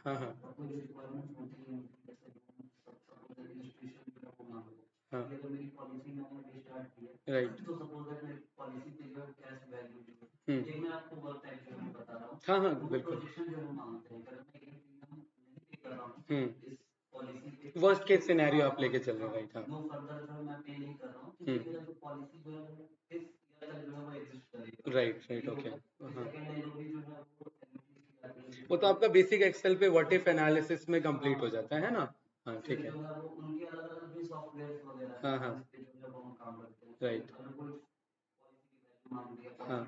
हाँ हाँ हाँ राइट हाँ हाँ बिल्कुल वर्स्ट केस सिनेरियो आप लेके चल रहे हैं राइट राइट राइट ओके हाँ वो तो आपका बेसिक एक्सेल पे व्हाट इफ एनालिसिस में कंप्लीट हो जाता है ना। हाँ ठीक है हाँ हाँ राइट हाँ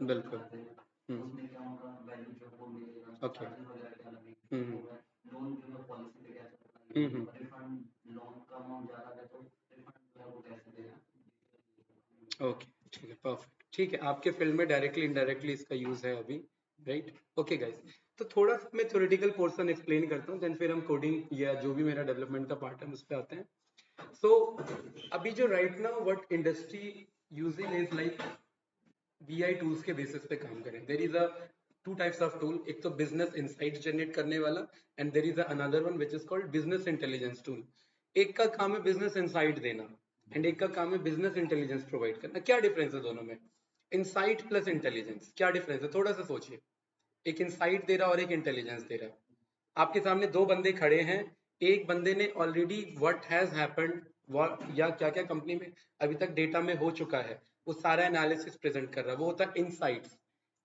बिल्कुल ओके ओके ठीक है परफेक्ट ठीक है आपके फील्ड में डायरेक्टली इनडायरेक्टली इसका यूज है अभी राइट ओके गाइस तो थोड़ा सा मैं थ्योरेटिकल पोर्शन एक्सप्लेन करता हूँ देन फिर हम कोडिंग या जो भी मेरा डेवलपमेंट का पार्ट है उस पर आते हैं सो अभी जो right now what industry using is like BI tools के बेसिस पे काम करें there is a two types of tool एक तो बिजनेस इनसाइट जनरेट करने वाला and there is another one which is called business intelligence tool एक का काम है बिजनेस इनसाइट देना एंड एक का काम है बिजनेस इंटेलिजेंस प्रोवाइड करना क्या डिफरेंस है दोनों में इनसाइट प्लस इंटेलिजेंस क्या डिफरेंस है थोड़ा सा सोचिए एक इनसाइट दे रहा और एक इंटेलिजेंस दे रहा आपके सामने दो बंदे खड़े हैं एक बंदे ने already what has happened what या क्या क्या कंपनी में अभी तक डेटा में हो चुका है वो सारा एनालिसिस प्रेजेंट कर रहा है वो होता है इनसाइट्स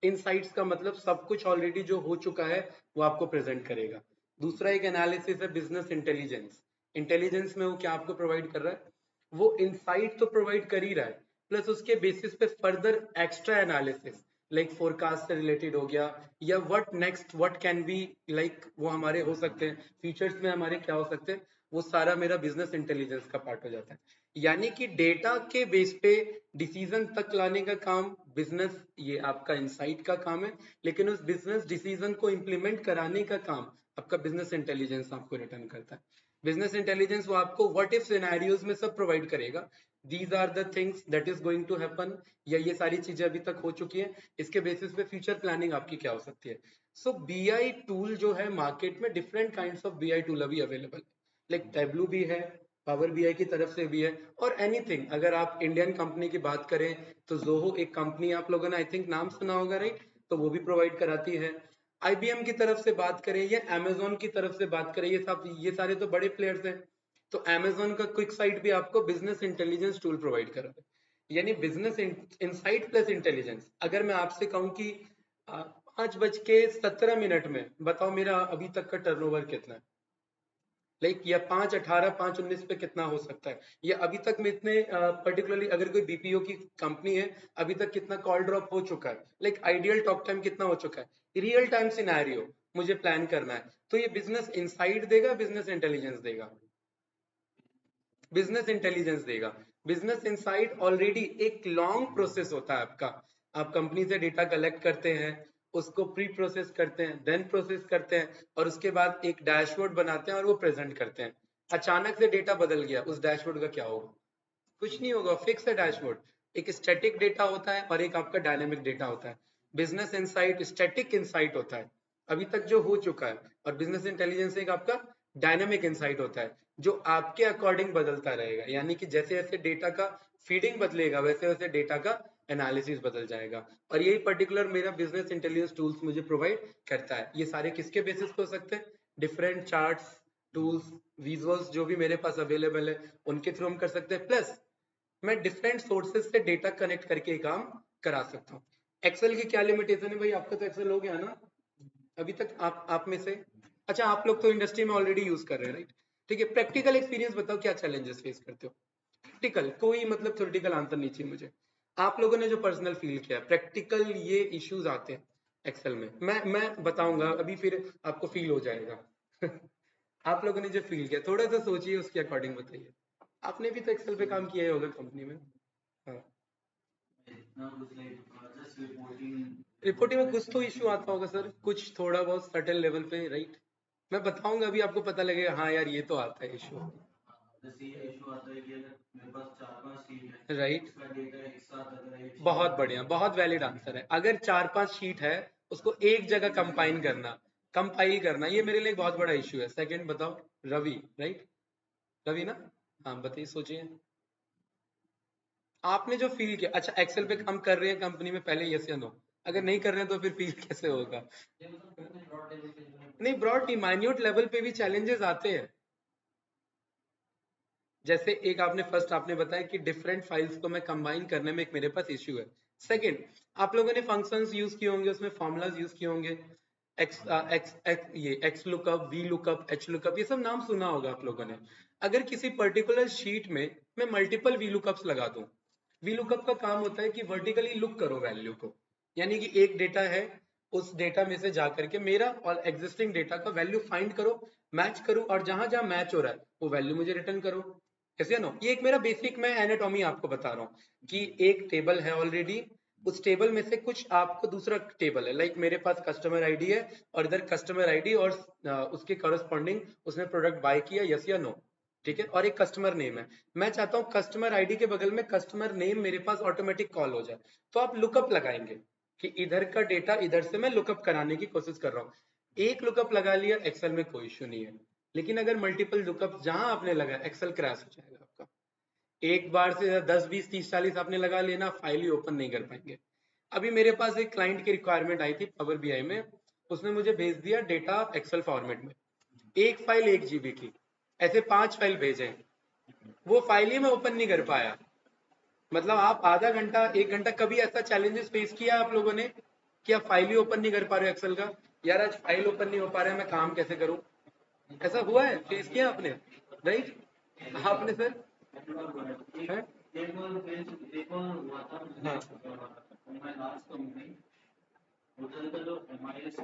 इनसाइट्स का मतलब सब कुछ ऑलरेडी जो हो चुका है वो आपको प्रेजेंट करेगा दूसरा एक एनालिसिस है बिजनेस इंटेलिजेंस इंटेलिजेंस में वो क्या आपको प्रोवाइड कर रहा है वो इनसाइट तो प्रोवाइड कर ही रहा है प्लस उसके बेसिस पे further extra analysis like forecast से रिलेटेड हो गया या what next what can be like वो हमारे हो सकते हैं फ्यूचर्स में हमारे क्या हो सकते हैं वो सारा मेरा बिजनेस इंटेलिजेंस का पार्ट हो जाता है यानी कि डेटा के बेस पे डिसीजन तक लाने का काम बिजनेस ये आपका इनसाइट का काम है लेकिन उस बिजनेस डिसीजन को इम्प्लीमेंट कराने का काम आपका बिजनेस इंटेलिजेंस आपको रिटर्न करता है बिजनेस इंटेलिजेंस वो आपको व्हाट इफ सिनेरियोज में सब प्रोवाइड करेगा these are the things that is going to happen या ये सारी चीजें अभी तक हो चुकी हैं इसके बेसिस पे फ्यूचर प्लानिंग आपकी क्या हो सकती है सो बीआई टूल जो है मार्केट में different kinds of BI tool अभी अवेलेबल है लाइक टेबलू भी है पावर बीआई की तरफ से भी है और एनीथिंग अगर आप इंडियन कंपनी की बात करें तो जोहो एक कंपनी आप लोगों ने आई थिंक नाम सुना होगा राइट तो वो भी प्रोवाइड कराती है आईबीएम की तरफ से बात करें या अमेजोन की तरफ से बात करें ये सारे तो बड़े प्लेयर्स हैं तो अमेजोन का क्विक साइट भी आपको बिजनेस इंटेलिजेंस टूल प्रोवाइड कर रहा है यानी बिजनेस इनसाइट प्लस इंटेलिजेंस अगर मैं आपसे कहूं कि 5:17 में बताओ मेरा अभी तक का टर्नओवर कितना है लाइक या 5:18 5:19 पे कितना हो सकता है या अभी तक में इतने पर्टिकुलरली अगर कोई बीपीओ की कंपनी है अभी तक कितना कॉल ड्रॉप हो चुका है लाइक आइडियल टॉक टाइम कितना हो चुका है रियल टाइम सिनेरियो मुझे प्लान करना है तो ये बिजनेस इनसाइट देगा बिजनेस इंटेलिजेंस देगा बिजनेस इंटेलिजेंस देगा बिजनेस इनसाइट ऑलरेडी एक लॉन्ग प्रोसेस होता है आपका आप कंपनी से डेटा कलेक्ट करते हैं उसको प्री प्रोसेस करते हैं देन प्रोसेस करते हैं और उसके बाद एक डैशबोर्ड बनाते हैं और वो प्रेजेंट करते हैं अचानक से डेटा बदल गया उस डैशबोर्ड का क्या होगा कुछ नहीं होगा फिक्स है डैशबोर्ड एक स्टैटिक डेटा होता है और एक आपका डायनेमिक डेटा होता है बिजनेस इनसाइट स्टैटिक इनसाइट होता है अभी तक जो हो चुका है और बिजनेस इंटेलिजेंस एक आपका डायनेमिक इनसाइट होता है जो आपके अकॉर्डिंग बदलता रहेगा यानी कि जैसे जैसे डेटा का फीडिंग बदलेगा वैसे वैसे डेटा का एनालिसिस बदल जाएगा और यही पर्टिकुलर मेरा बिजनेस इंटेलिजेंस टूल्स मुझे प्रोवाइड करता है ये सारे किसके बेसिस पे हो सकते हैं डिफरेंट चार्ट्स टूल्स विजुअल्स जो भी मेरे पास अवेलेबल है उनके थ्रू हम कर सकते हैं प्लस मैं डिफरेंट सोर्सेज से डेटा कनेक्ट करके काम करा सकता हूँ एक्सेल की क्या लिमिटेशन है भाई आपका तो एक्सेल हो गया ना अभी तक आप में से अच्छा आप लोग तो इंडस्ट्री में ऑलरेडी यूज कर रहे हैं राइट ठीक है प्रैक्टिकल एक्सपीरियंस बताओ क्या चैलेंजेस फेस करते हो प्रैक्टिकल कोई मतलब थ्योरेटिकल आंसर नहीं चाहिए मुझे आप लोगों ने जो पर्सनल फील किया प्रैक्टिकल ये इश्यूज आते हैं एक्सेल में मैं बताऊंगा अभी फिर आपको फील हो जाएगा आप लोगों ने जो फील किया थोड़ा सा सोचिए उसके अकॉर्डिंग बताइए आपने भी तो एक्सेल पे काम किया ही होगा कंपनी में हाँ रिपोर्टिंग में कुछ तो इश्यू आता होगा सर कुछ थोड़ा बहुत सटल लेवल पे राइट मैं बताऊंगा अभी आपको पता लगेगा हाँ यार ये तो आता है इश्यू राइट बहुत बढ़िया बहुत वैलिड आंसर है अगर 4-5 शीट है उसको एक जगह कंबाइन करना कंपाइल करना, ये मेरे लिए एक बहुत बड़ा इश्यू है। सेकंड बताओ, रवि, राइट, रवि ना? हाँ बताइए, सोचिए आपने जो फील किया। अच्छा, एक्सेल पे काम कर रहे हैं कंपनी में, पहले यस या नो? अगर नहीं कर रहे हैं तो फिर फील कैसे होगा? नहीं, ब्रॉड नहीं, माइन्यूट लेवल पे भी चैलेंजेस आते हैं। जैसे एक आपने फर्स्ट आपने बताया कि डिफरेंट फाइल्स को मैं कंबाइन करने में एक मेरे पास इश्यू है। सेकंड, आप लोगों ने फंक्शंस यूज किए होंगे, उसमें फॉर्मूलाज यूज किए होंगे, x lookup, V lookup, H lookup, ये सब नाम सुना होगा आप लोगों ने। अगर किसी पर्टिकुलर शीट में मैं मल्टीपल वी लुकअप्स लगा दूं, वी लुकअप का काम होता है कि वर्टिकली लुक करो वैल्यू को, यानी कि एक डेटा है, उस डेटा में से जाकर के मेरा और एग्जिस्टिंग डेटा का वैल्यू फाइंड करो, मैच करो, और जहां जहां मैच हो रहा है वो वैल्यू मुझे रिटर्न करो। कैसे नो? ये एक मेरा बेसिक मैं एनाटॉमी आपको बता रहा हूँ कि एक टेबल है ऑलरेडी, उस टेबल में से कुछ आपको दूसरा टेबल है, लाइक मेरे पास कस्टमर आईडी है और इधर कस्टमर आईडी और उसके कॉरेस्पॉन्डिंग उसने प्रोडक्ट बाय किया, यस या नो? ठीक है, और एक कस्टमर नेम है। मैं चाहता हूँ कस्टमर आईडी के बगल में कस्टमर नेम मेरे पास ऑटोमेटिक कॉल हो जाए, तो आप लुकअप लगाएंगे कि इधर का डेटा इधर से मैं लुकअप कराने की कोशिश कर रहा हूँ। एक लुकअप लगा लिया, एक्सेल में कोई इश्यू नहीं है। लेकिन अगर मल्टीपल लुकअप जहां आपने लगाया, एक्सेल क्रैश हो जाएगा आपका। एक बार से 10 20 30 40 आपने लगा लेना, फाइल ही ओपन नहीं कर पाएंगे। अभी मेरे पास एक क्लाइंट की रिक्वायरमेंट आई थी पावर बीआई में, उसने मुझे भेज दिया डेटा एक्सेल फॉर्मेट में, एक फाइल 1 GB की, ऐसे 5 फाइल भेजे, वो फाइल ही मैं ओपन नहीं कर पाया। मतलब आप आधा घंटा 1 घंटा, कभी ऐसा चैलेंजेस फेस किया आप लोगों ने कि आप फाइल ही ओपन नहीं कर पा रहे हो एक्सेल का? यार आज फाइल ओपन नहीं हो पा रहा है, मैं काम कैसे करूं? ऐसा हुआ है, फेस किया आपने? राइट, आपने सर? है? हाँ, होटल का जो एमआईएस था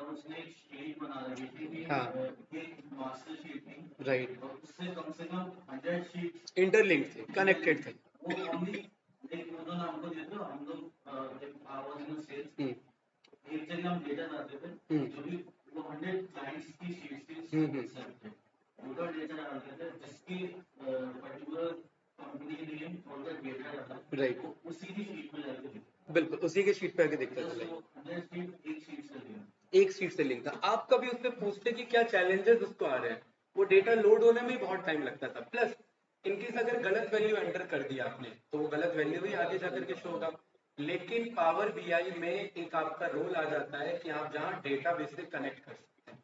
उसने एक शीट बना रखी थी कि हाँ, एक मास्टर शीट थी राइट, और उससे कम से कम 100 शीट इंटरलिंक थे, कनेक्टेड थे। वो ओनली एक वो जो हमको देते हो हम लोग जब आवाज में सेल्स हम्म, एक जगह हम डेटा डालते थे हम्म, जो भी वो 100 क्लाइंट्स की शीट थी सेल पे उनका डेटा डालते थे जिसकी पर्टिकुलर कंपनी नेम और द डेटा डाला राइट, वो उसी की शीट में जाके बिल्कुल उसी के शीट पे आके दिखता था, जस्ट लाइक वो 100 शीट एक शीट से लिया एक शीट से लिंक था। आप कभी उससे पूछते कि क्या चैलेंजेस उसको आ रहे हैं? वो डेटा लोड होने में ही बहुत टाइम लगता था, प्लस इनकेस अगर गलत वैल्यू एंटर कर दिया आपने तो वो गलत वैल्यू ही आगे जाकर के शो होगा। लेकिन पावर बीआई में एक आपका रोल आ जाता है कि आप जहां डेटाबेस से कनेक्ट कर सकते हैं,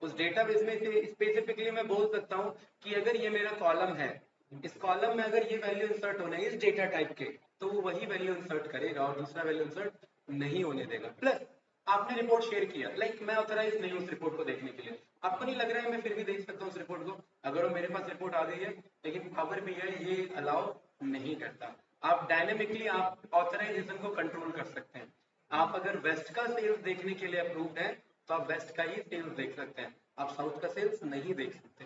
उस डेटाबेस में से स्पेसिफिकली मैं बोल सकता हूँ कि अगर ये मेरा कॉलम है, इस कॉलम में अगर ये वैल्यू इंसर्ट होना है इस डेटा टाइप के, तो वो वही वैल्यू इंसर्ट करेगा और दूसरा वैल्यू इंसर्ट नहीं होने देगा। प्लस आपने रिपोर्ट शेयर किया, लाइक मैं ऑथराइज नहीं हूँ उस रिपोर्ट को देखने के लिए, आपको नहीं लग रहा है मैं फिर भी देख सकता हूँ उस रिपोर्ट को? अगर वो मेरे पास रिपोर्ट आ गई है, लेकिन पावर बीआई ये अलाउ नहीं करता। आप डायनेमिकली आप ऑथराइजेशन को कंट्रोल कर सकते हैं। आप अगर वेस्ट का सेल्स देखने के लिए अप्रूव्ड है तो आप वेस्ट का ही सेल्स देख सकते हैं, आप साउथ का सेल्स नहीं देख सकते।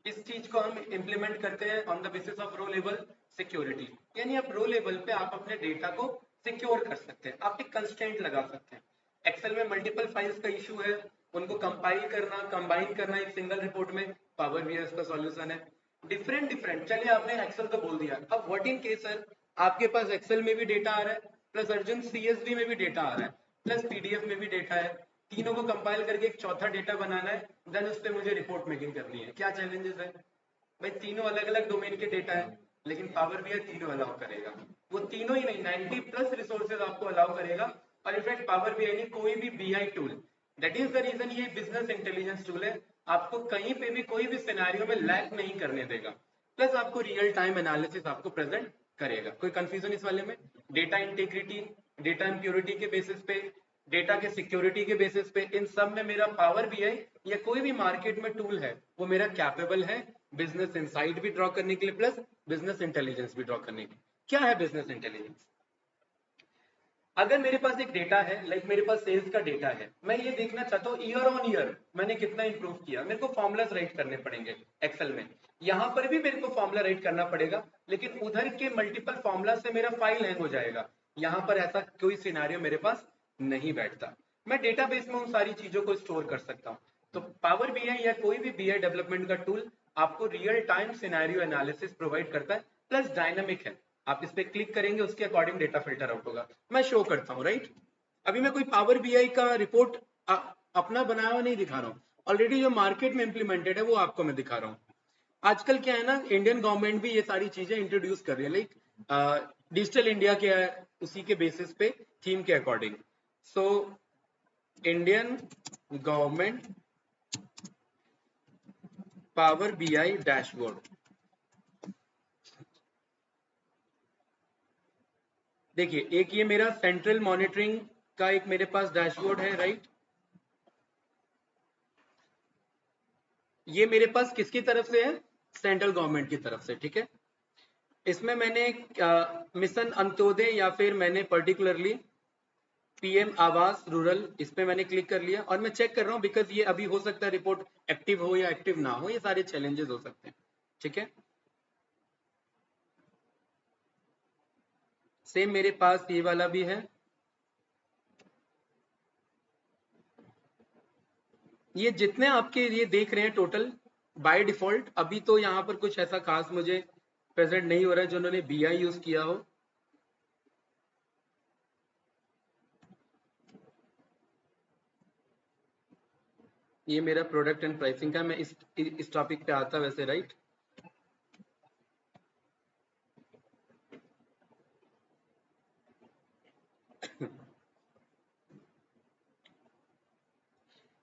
इस चीज को हम इम्प्लीमेंट करते हैं on the basis of row level security, यानी आप रो लेवल पे आप अपने डेटा को सिक्योर कर सकते हैं, आप एक कंस्ट्रेंट लगा सकते हैं। एक्सेल में मल्टीपल फाइल्स का इशू है, उनको कंपाइल करना, कंबाइन करना एक सिंगल रिपोर्ट में, पावर बीआई का सॉल्यूशन है। डिफरेंट डिफरेंट, चलिए आपने एक्सेल तो बोल दिया, अब व्हाट इन केस सर आपके पास एक्सेल में भी डेटा आ रहा है, प्लस अर्जुन सीएसवी में भी डेटा आ रहा है, प्लस पीडीएफ में भी डेटा है, तीनों को कंपाइल करके एक चौथा डेटा बनाना है, देन उस पर मुझे रिपोर्ट मेकिंग करनी है। क्या चैलेंजेस है भाई? तीनों अलग अलग डोमेन के डेटा है, लेकिन पावर बीआई तीनों अलाउ करेगा। वो तीनों ही नहीं, 90+ रिसोर्सेज आपको अलाउ करेगा। और इनफैक्ट पावर बीआई नहीं, कोई भी BI tool, that is the reason ये बिजनेस इंटेलिजेंस टूल है, आपको कहीं पे भी कोई भी सिनेरियो में लैग नहीं करने देगा, प्लस आपको रियल टाइम एनालिसिस आपको प्रेजेंट करेगा। कोई कंफ्यूजन इस वाले में? डेटा इंटीग्रिटी, डेटा इम्प्योरिटी के बेसिस पे, डेटा के सिक्योरिटी के बेसिस पे, इन सब में मेरा पावर बीआई या कोई भी मार्केट में टूल है वो मेरा कैपेबल है बिजनेस इंसाइट भी ड्रॉ करने के लिए, प्लस बिजनेस इंटेलिजेंस भी ड्रॉ करने के लिए। क्या है बिजनेस इंटेलिजेंस? अगर मेरे पास एक डेटा है, लाइक मेरे पास सेल्स का डेटा है, मैं ये देखना चाहता हूँ ईयर ऑन ईयर मैंने कितना इंप्रूव किया, मेरे को फॉर्मुलाज राइट करने पड़ेंगे एक्सेल में। यहाँ पर भी मेरे को फॉर्मुला राइट करना पड़ेगा, लेकिन उधर के मल्टीपल फॉर्मुला से मेरा फाइल हैंग हो जाएगा। यहाँ पर ऐसा कोई सिनारियो मेरे पास नहीं बैठता, मैं डेटाबेस में उन सारी चीजों को स्टोर कर सकता हूँ। तो पावर बीआई या कोई भी बीआई डेवलपमेंट का टूल आपको real time scenario analysis provide करता है, प्लस डायनामिक है। आप इस पे क्लिक करेंगे उसके अकॉर्डिंग डेटा फिल्टर आउट होगा। मैं शो करता हूँ, राइट? अभी मैं कोई पावर बीआई का रिपोर्ट अपना बनाया हुआ नहीं दिखा रहा हूँ, ऑलरेडी जो मार्केट में इंप्लीमेंटेड है वो आपको मैं दिखा रहा हूँ। आजकल क्या है ना, इंडियन गवर्नमेंट भी ये सारी चीजें इंट्रोड्यूस कर रही है, लाइक डिजिटल इंडिया क्या है उसी के बेसिस पे, थीम के according. So Indian government power BI dashboard, देखिए एक ये मेरा सेंट्रल मॉनिटरिंग का एक मेरे पास डैशबोर्ड है, राइट। ये मेरे पास किसकी तरफ से है, सेंट्रल गवर्नमेंट की तरफ से, ठीक है। इसमें मैंने मिशन अंत्योदय या फिर मैंने पर्टिकुलरली पीएम आवास रूरल, इस पे मैंने क्लिक कर लिया और मैं चेक कर रहा हूँ, बिकॉज ये अभी हो सकता है रिपोर्ट एक्टिव हो या एक्टिव ना हो, ये सारे चैलेंजेस हो सकते हैं, ठीक है। सेम मेरे पास ये वाला भी है, ये जितने आपके ये देख रहे हैं टोटल बाय डिफॉल्ट, अभी तो यहाँ पर कुछ ऐसा खास मुझे प्रेजेंट नहीं हो रहा है जो उन्होंने बीआई यूज किया हो। ये मेरा प्रोडक्ट एंड प्राइसिंग का, मैं इस टॉपिक पे आता वैसे, राइट।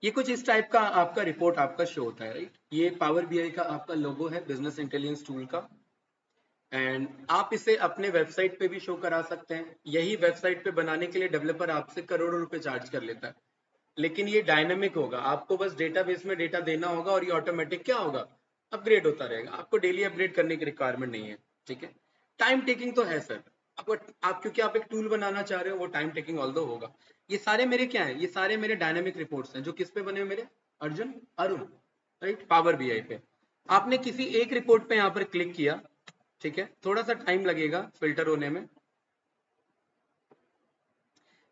ये कुछ इस टाइप का आपका रिपोर्ट आपका शो होता है, राइट। ये पावर बीआई का आपका लोगो है, बिजनेस इंटेलिजेंस टूल का, एंड आप इसे अपने वेबसाइट पे भी शो करा सकते हैं। यही वेबसाइट पे बनाने के लिए डेवलपर आपसे करोड़ों रुपए चार्ज कर लेता है, लेकिन ये डायनामिक होगा, आपको बस डेटाबेस में डेटा देना होगा और ये ऑटोमेटिक क्या होगा, अपग्रेड होता रहेगा, आपको डेली अपग्रेड करने की रिक्वायरमेंट नहीं है, ठीक है। टाइम टेकिंग तो है सर, आपको आप क्योंकि आप एक टूल बनाना चाह रहे हो, वो टाइम टेकिंग ऑल्दो होगा। ये सारे मेरे क्या है, ये सारे मेरे डायनामिक रिपोर्ट्स हैं जो किस पे बने हुए मेरे, Arjun Arun, right, power BI पे। आपने किसी एक रिपोर्ट पे यहाँ पर क्लिक किया, ठीक है, थोड़ा सा टाइम लगेगा फिल्टर होने में,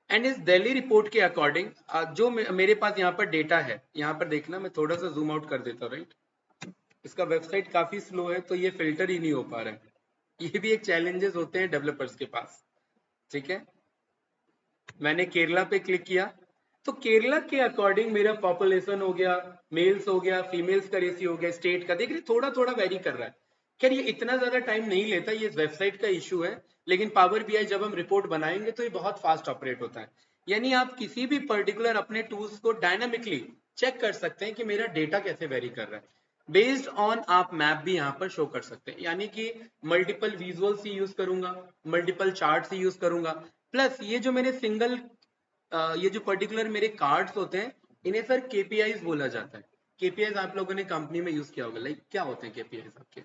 एंड इस दिल्ली रिपोर्ट के अकॉर्डिंग जो मेरे पास यहाँ पर डेटा है, यहाँ पर देखना, मैं थोड़ा सा जूम आउट कर देता हूँ, राइट। इसका वेबसाइट काफी स्लो है तो ये फिल्टर ही नहीं हो पा रहा है, ये भी एक चैलेंजेस होते हैं डेवलपर्स के पास, ठीक है। मैंने केरला पे क्लिक किया, तो केरला के अकॉर्डिंग मेरा पॉपुलेशन हो गया, मेल्स हो गया, फीमेल्स का रेशियो हो गया, स्टेट का देख रहे, थोड़ा थोड़ा वेरी कर रहा है। खैर ये इतना ज्यादा टाइम नहीं लेता, ये वेबसाइट का इशू है, लेकिन पावर बीआई जब हम रिपोर्ट बनाएंगे तो ये बहुत फास्ट ऑपरेट होता है। यानी आप किसी भी पर्टिकुलर अपने टूल्स को डायनामिकली चेक कर सकते हैं कि मेरा डेटा कैसे वेरी कर रहा है, बेस्ड ऑन आप मैप भी यहाँ पर शो कर सकते हैं, यानी कि मल्टीपल विजुअल्स ही यूज करूंगा, मल्टीपल चार्ट्स ही यूज करूंगा, प्लस ये जो मेरे सिंगल ये जो पर्टिकुलर मेरे कार्ड्स होते हैं, इन्हें सर केपीआईज बोला जाता है। केपीआईज आप लोगों ने कंपनी में यूज किया होगा, लाइक क्या होते हैं केपीआईज आपके,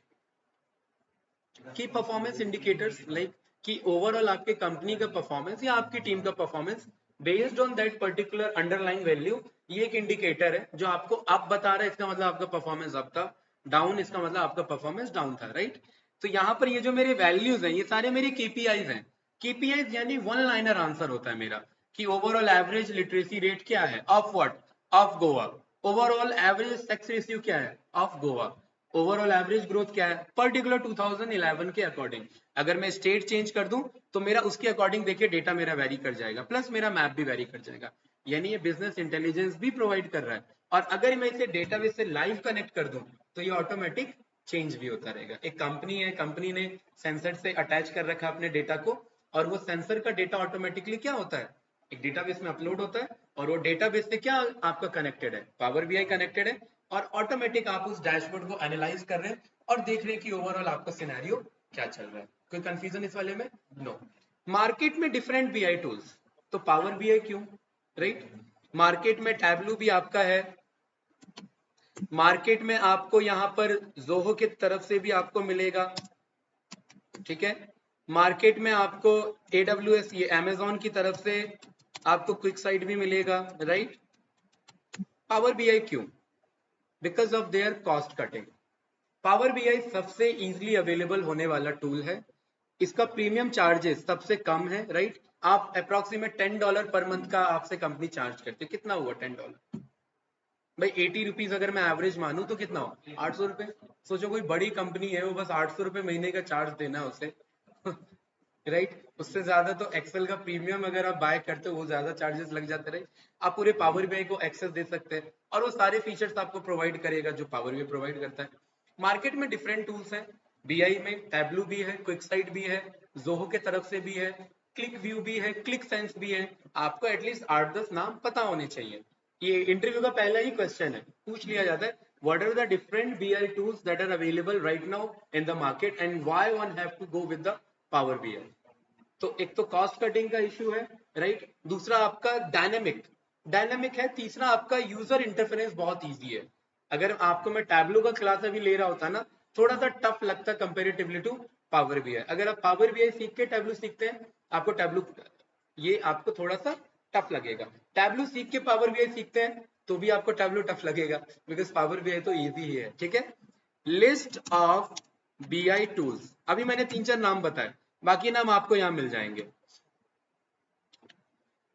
की परफॉर्मेंस इंडिकेटर्स, लाइक कि ओवरऑल आपके कंपनी का परफॉर्मेंस या आपकी टीम का performance based on that particular underline value, ये एक इंडिकेटर है जो आपको अप बता रहा है, इसका मतलब आपका परफॉर्मेंस अप था, डाउन इसका मतलब आपका परफॉर्मेंस डाउन था, राइट। तो यहाँ पर ये जो मेरे वैल्यूज हैं ये सारे मेरे केपीआईज हैं। केपीआईज यानी वन लाइनर आंसर होता है मेरा, कि ओवरऑल एवरेज लिटरेसी रेट क्या है, of what, of Goa. Overall average sex ratio क्या है, of Goa. Overall average growth क्या है, पर्टिकुलर 2011 के अकॉर्डिंग। अगर मैं स्टेट चेंज कर दूं तो मेरा उसके अकॉर्डिंग देखिए डेटा मेरा वेरी कर जाएगा, प्लस मेरा मैप भी वेरी कर जाएगा, यानी ये बिजनेस इंटेलिजेंस भी प्रोवाइड कर रहा है। और अगर मैं इसे डेटाबेस से लाइव कनेक्ट कर दूं तो ये ऑटोमेटिक चेंज भी होता रहेगा। एक कंपनी है, कंपनी ने सेंसर से अटैच कर रखा है अपने डेटा को, और वो सेंसर का डेटा ऑटोमेटिकली क्या होता है, एक डेटाबेस में अपलोड होता है, और वो डेटाबेस से क्या आपका कनेक्टेड है, पावर बीआई कनेक्टेड है, और ऑटोमेटिक आप उस डैशबोर्ड को एनालाइज कर रहे हैं और देख रहे हैं कि ओवरऑल आपका सिनेरियो क्या चल रहा है। कोई कंफ्यूजन इस वाले में, नो। मार्केट में डिफरेंट बीआई टूल्स, तो पावर बीआई क्यों, राइट। मार्केट में टैबलू भी आपका है, मार्केट में आपको यहाँ पर जोहो की तरफ से भी आपको मिलेगा, ठीक है। मार्केट में आपको AWS ये अमेजोन की तरफ से आपको क्विक साइट भी मिलेगा, राइट। पावर बीआई क्यों, because of their cost cutting. Power BI सबसे इजीली अवेलेबल होने वाला टूल है, इसका प्रीमियम चार्जेस सबसे कम है, राइट। आप अप्रोक्सीमेट $10 पर मंथ का आपसे कंपनी चार्ज करती है, कितना हुआ $10 भाई, 80 रुपीज अगर मैं एवरेज मानूं तो कितना हो, 800 रुपए। सोचो कोई बड़ी कंपनी है, वो बस 800 रुपए महीने का चार्ज देना है उसे राइट। उससे ज्यादा तो एक्सेल का प्रीमियम अगर आप बाय करते हो वो ज्यादा चार्जेस लग जाते रहे। आप पूरे पावर बीआई को एक्सेस दे सकते हैं और वो सारे फीचर्स आपको प्रोवाइड करेगा जो पावर बीआई प्रोवाइड करता है। मार्केट में डिफरेंट टूल्स हैं बीआई में, टैबलू भी है, क्विकसाइट भी है, जोहो के तरफ से भी है, क्लिक व्यू भी है, क्लिक सेंस भी है। आपको एटलीस्ट 8-10 नाम पता होने चाहिए। ये इंटरव्यू का पहला ही क्वेश्चन है, पूछ लिया जाता है what are the different BI tools that are available right now in the market and why one have to go with the power BI. तो एक तो कॉस्ट कटिंग का इश्यू है, राइट। दूसरा आपका डायनेमिक डायनेमिक है। तीसरा आपका यूजर इंटरफेरेंस बहुत इजी है। अगर आपको मैं टैबलो का क्लास अभी ले रहा होता ना, थोड़ा सा टफ लगता कंपेरेटिवली टू पावर बीआई। अगर आप पावर बीआई सीख के टैबलो सीखते हैं, आपको टैबलो ये आपको थोड़ा सा टफ लगेगा। टैबलो सीख के पावर बीआई सीखते हैं तो भी आपको टैबलो टफ लगेगा, बिकॉज पावर बीआई तो इजी ही है, ठीक है। लिस्ट ऑफ बीआई टूल्स, अभी मैंने 3-4 नाम बताए, बाकी नाम आपको यहाँ मिल जाएंगे।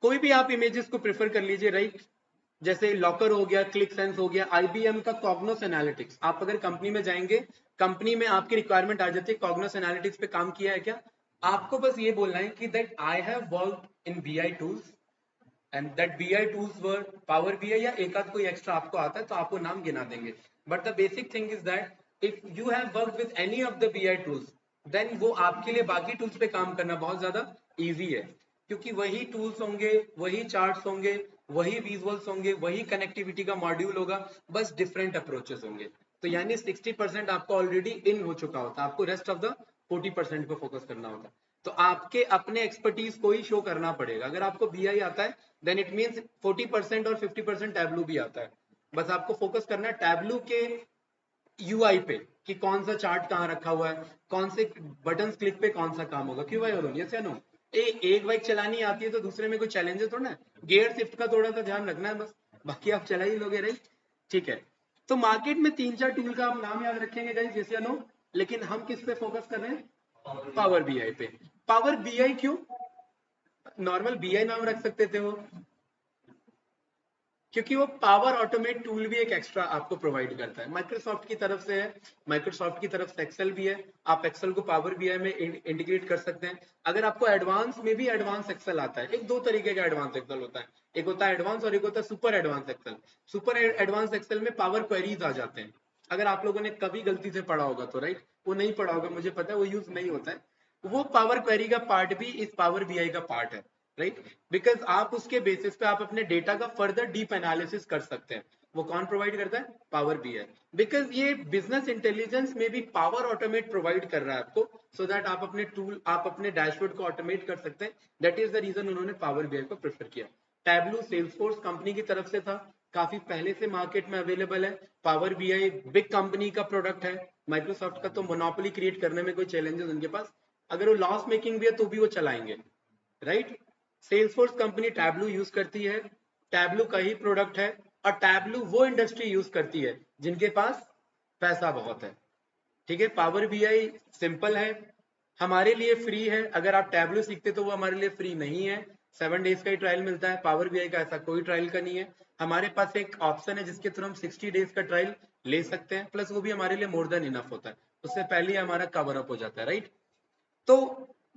कोई भी आप इमेजेस को प्रेफर कर लीजिए, राइट। जैसे लॉकर हो गया, क्लिक सेंस हो गया, आईबीएम का कॉग्नोस एनालिटिक्स। आप अगर कंपनी में जाएंगे, कंपनी में आपकी रिक्वायरमेंट आ जाती है कॉग्नोस एनालिटिक्स पे काम किया है क्या, आपको बस ये बोलना है कि that I have worked in BI tools and that BI tools were power BI, या एक आध कोई एक्स्ट्रा आपको आता है तो आपको नाम गिना देंगे। But the basic thing is that if you have worked with any of the BI tools, then वो आपके लिए बाकी टूल्स पे काम करना बहुत ज्यादा इजी है, क्योंकि वही टूल्स होंगे, वही चार्ट्स होंगे, वही विजुअल्स होंगे, वही कनेक्टिविटी का मॉड्यूल होगा, बस डिफरेंट अप्रोचेस होंगे। तो यानी 60% आपको ऑलरेडी इन हो चुका होता है, आपको रेस्ट ऑफ द 40% पे फोकस करना होता है। तो आपके अपने एक्सपर्टीज को ही शो करना पड़ेगा। अगर आपको बीआई आता है देन इट मींस 40% और 50% टैबलू भी आता है। बस आपको फोकस करना है टैबलू के यूआई पे कि कौन सा चार्ट कहाँ रखा हुआ है, कौन से बटन क्लिक पे कौन सा काम होगा। क्यों भाई और यस या नो? एक बाइक चलानी आती है तो दूसरे में कोई चैलेंजेस थोड़ा है, गियर शिफ्ट का थोड़ा सा ध्यान रखना है बस, बाकी आप चला ही लोगे, राइट। ठीक है। तो मार्केट में 3-4 टूल का आप नाम याद रखेंगे गाइस, यस या नो? लेकिन हम किस पे फोकस कर रहे हैं? पावर बीआई पे। पावर बीआई क्यों? नॉर्मल बीआई नाम रख सकते थे वो, क्योंकि वो पावर ऑटोमेट टूल भी एक एक्स्ट्रा आपको प्रोवाइड करता है, माइक्रोसॉफ्ट की तरफ से है। माइक्रोसॉफ्ट की तरफ से एक्सेल भी है, आप एक्सेल को पावर बीआई में इंटीग्रेट कर सकते हैं। अगर आपको एडवांस में भी एडवांस एक्सेल आता है, एक दो तरीके का एडवांस एक्सेल होता है, एक होता है एडवांस और एक होता है super advance Excel. Super advance Excel में पावर क्वेरीज आ जाते हैं। अगर आप लोगों ने कभी गलती से पढ़ा होगा तो, राइट, वो नहीं पढ़ा होगा मुझे पता है, वो यूज नहीं होता है। वो पावर क्वेरी का पार्ट भी इस पावर बीआई का पार्ट है, राइट। बिकॉज आप उसके बेसिस पे आप अपने डेटा का फर्दर डीप एनालिसिस कर सकते हैं। वो कौन प्रोवाइड करता है? Power BI. बिकॉज ये बिजनेस इंटेलिजेंस में भी पावर ऑटोमेट प्रोवाइड कर रहा है आपको, सो दैट आप अपने टूल, आप अपने डैशबोर्ड को ऑटोमेट कर सकते हैं। दैट इज द रीजन उन्होंने पावर बीआई को प्रेफर किया। टैबलू सेल्सफोर्स कंपनी की तरफ से था, काफी पहले से मार्केट में अवेलेबल है। पावर बीआई बिग कंपनी का प्रोडक्ट है, माइक्रोसॉफ्ट का तो मोनोपोली क्रिएट करने में कोई चैलेंजेस उनके पास, अगर वो लॉस मेकिंग भी है तो भी वो चलाएंगे, right. Salesforce company tableau use करती है, टैबलू का ही प्रोडक्ट है, और टैबलू वो इंडस्ट्री यूज करती है जिनके पास पैसा बहुत है, ठीक है। पावर बीआई सिंपल है, हमारे लिए फ्री है। अगर आप टैबलू सीखते तो वो हमारे लिए फ्री नहीं है, 7 डेज का ही ट्रायल मिलता है। पावर बीआई का ऐसा कोई ट्रायल का नहीं है। हमारे पास एक ऑप्शन है जिसके थ्रू हम 60 डेज का ट्रायल ले सकते हैं, प्लस वो भी हमारे लिए मोर देन इनफ होता है, उससे पहले ही हमारा कवर अप हो जाता है, राइट। तो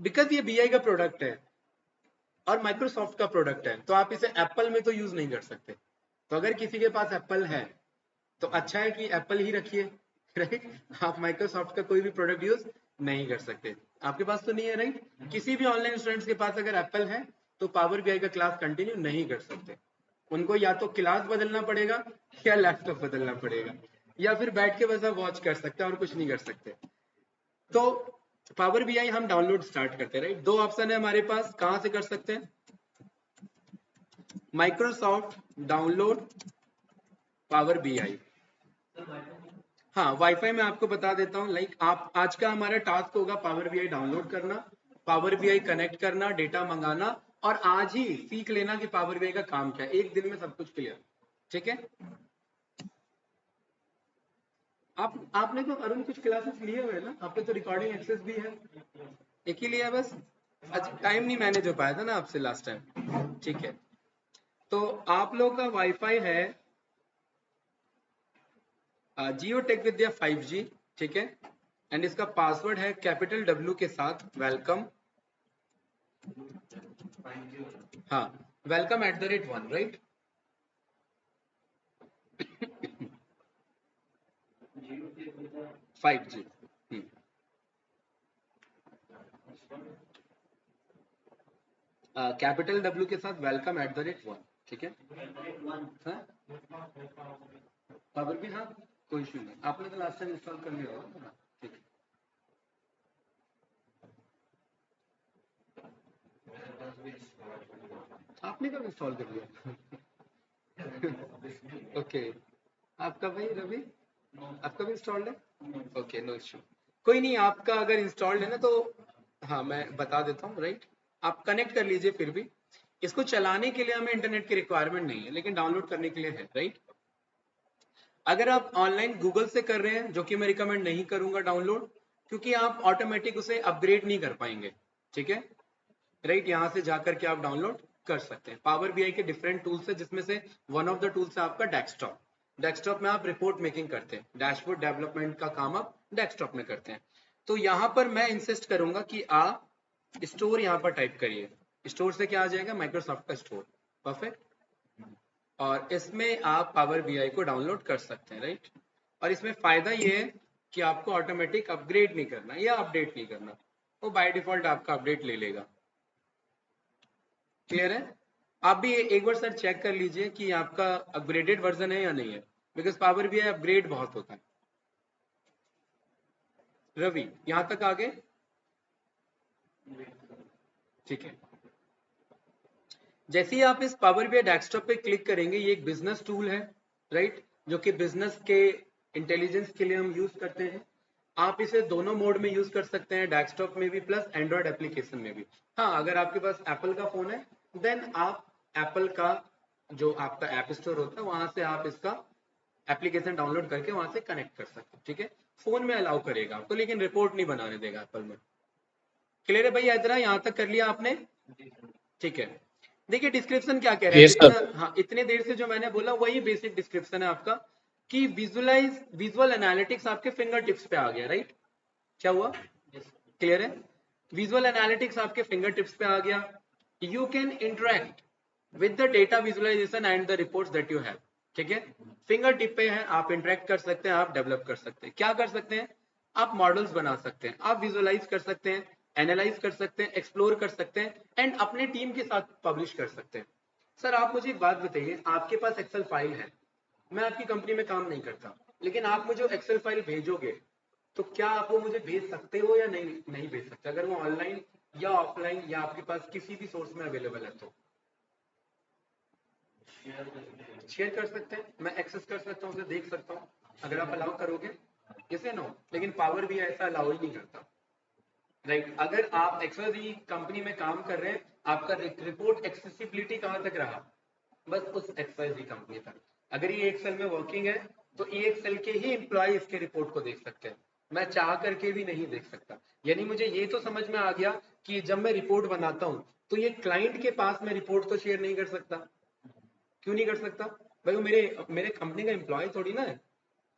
बिकॉज ये बीआई का प्रोडक्ट है और माइक्रोसॉफ्ट का प्रोडक्ट है, तो आप इसे एप्पल में तो यूज नहीं कर सकते। तो अगर किसी के पास एप्पल है तो अच्छा है कि एप्पल ही रखिए, राइट। आप माइक्रोसॉफ्ट का कोई भी प्रोडक्ट यूज नहीं कर सकते। आपके पास तो नहीं है, राइट। किसी भी ऑनलाइन स्टूडेंट्स के पास अगर एप्पल है तो पावर बीआई का क्लास कंटिन्यू नहीं कर सकते। उनको या तो क्लास बदलना पड़ेगा या लैपटॉप बदलना पड़ेगा, या फिर बैठ के बस आप वॉच कर सकते हैं और कुछ नहीं कर सकते। तो पावर बीआई हम डाउनलोड स्टार्ट करते हैं, राइट। दो ऑप्शन है हमारे पास, कहां से कर सकते हैं? Microsoft download power BI. हाँ, वाईफाई में आपको बता देता हूँ, लाइक आप आज का हमारा टास्क होगा पावर बीआई डाउनलोड करना, पावर बीआई कनेक्ट करना, डेटा मंगाना, और आज ही सीख लेना कि पावर बीआई का काम क्या है। एक दिन में सब कुछ क्लियर, ठीक है। आपने तो अरुण कुछ क्लासेस लिए हुए ना, आपने तो रिकॉर्डिंग एक्सेस भी है, एक ही लिया है बस। अच्छा, टाइम नहीं मैनेज हो पाया था ना आपसे लास्ट टाइम, ठीक है। तो आप लोग का वाईफाई है जियो टेक विद्या 5G, ठीक है। एंड इसका पासवर्ड है कैपिटल W के साथ वेलकम हाँ, welcome@1, right? 5G। Capital W के साथ welcome@1, ठीक है? पावर भी, हाँ कोई इशू नहीं, आपने तो लास्ट टाइम इंस्टॉल कर लिया होगा ना, ठीक है। आपने कब इंस्टॉल कर लिया? ओके, आपका भाई रवि, आपका भी इंस्टॉल्ड है? ओके, नो इशू, कोई नहीं, आपका अगर इंस्टॉल्ड है ना तो हाँ मैं बता देता हूँ, राइट? आप कनेक्ट कर लीजिए, फिर भी इसको चलाने के लिए हमें इंटरनेट की रिक्वायरमेंट नहीं है, लेकिन डाउनलोड करने के लिए है, राइट? अगर आप ऑनलाइन गूगल से कर रहे हैं, जो कि मैं रिकमेंड नहीं करूंगा डाउनलोड, क्योंकि आप ऑटोमेटिक उसे अपग्रेड नहीं कर पाएंगे, ठीक है? राइट, यहाँ से जाकर के आप डाउनलोड कर सकते हैं। पावर बीआई के डिफरेंट टूल्स है, जिसमें से वन ऑफ द टूल्स है आपका डेस्कटॉप। डेस्कटॉप में आप रिपोर्ट मेकिंग करते हैं, डैशबोर्ड डेवलपमेंट का काम आप डेस्कटॉप में करते हैं। तो यहाँ पर मैं इंसिस्ट करूंगा कि आप स्टोर यहाँ पर टाइप करिए। स्टोर से क्या आ जाएगा? माइक्रोसॉफ्ट का स्टोर, परफेक्ट। और इसमें आप पावर बीआई को डाउनलोड कर सकते हैं, राइट? और इसमें फायदा ये है कि आपको ऑटोमेटिक अपग्रेड नहीं करना या अपडेट नहीं करना, वो बाय डिफॉल्ट आपका अपडेट ले लेगा। क्लियर है? आप भी एक बार सर चेक कर लीजिए कि आपका अपग्रेडेड वर्जन है या नहीं है, बिकॉज पावर बीआई अपग्रेड बहुत होता है। रवि, यहां तक आ गए? ठीक है। जैसे ही आप इस पावर बीआई डेस्कटॉप पे क्लिक करेंगे, ये एक बिजनेस टूल है, राइट? जो कि बिजनेस के इंटेलिजेंस के लिए हम यूज करते हैं। आप इसे दोनों मोड में यूज कर सकते हैं, डेस्कटॉप में भी प्लस एंड्रॉइड एप्लीकेशन में भी। हाँ, अगर आपके पास एप्पल का फोन है, देन आप एप्पल का जो आपका ऐप स्टोर होता है, वहां से आप इसका एप्लीकेशन डाउनलोड करके वहां से कनेक्ट कर सकते हैं, ठीक है? फोन में अलाउ करेगा आपको, लेकिन रिपोर्ट नहीं बनाने देगा एप्पल में। क्लियर है भैया? इतना यहाँ तक कर लिया आपने? ठीक है। देखिए डिस्क्रिप्शन क्या कह रहा है, यस सर। जितना हाँ इतने देर से जो मैंने बोला वही बेसिक डिस्क्रिप्शन है आपका, कि विजुअल एनालिटिक्स आपके फिंगर टिप्स पे आ गया, राइट? क्या हुआ? क्लियर है? विजुअल एनालिटिक्स आपके फिंगर टिप्स पे आ गया। You can interact with the data visualisation and the reports that you have, ठीक है? फिंगर टिप पे है, आप इंटरेक्ट कर सकते हैं, आप डेवलप कर सकते हैं। क्या कर सकते हैं? आप मॉडल्स बना सकते हैं, आप विजुअलाइज कर सकते हैं, एनालाइज कर सकते हैं, एक्सप्लोर कर सकते हैं, एंड अपने टीम के साथ पब्लिश कर सकते हैं। सर आप मुझे एक बात बताइए, आपके पास एक्सेल फाइल है, मैं आपकी कंपनी में काम नहीं करता, लेकिन आप मुझे एक्सेल फाइल भेजोगे, तो क्या आप वो मुझे भेज सकते हो या नहीं नहीं भेज सकते? अगर वो ऑनलाइन या ऑफलाइन या आपके पास किसी भी सोर्स में अवेलेबल है तो शेयर कर सकते हैं, मैं एक्सेस कर सकता हूँ, उसे देख सकता हूँ, अगर आप अलाउ करोगे। इसे नो, लेकिन पावर भी ऐसा अलाउ ही नहीं करता, राइट? अगर आप एक्सेल कंपनी में काम कर रहे हैं, आपका रिपोर्ट एक्सेसिबिलिटी कहाँ तक रहा? बस उस एक्सेल कंपनी तक। अगर ये एक्सेल में वर्किंग है, तो ये एक्सेल के ही एम्प्लॉय इसके रिपोर्ट को देख सकते हैं, मैं चाह करके भी नहीं देख सकता। यानी मुझे ये तो समझ में आ गया कि जब मैं रिपोर्ट बनाता हूँ, तो ये क्लाइंट के पास मैं रिपोर्ट तो शेयर नहीं कर सकता। क्यों नहीं कर सकता? भाई वो मेरे मेरे कंपनी का एम्प्लॉय थोड़ी ना है,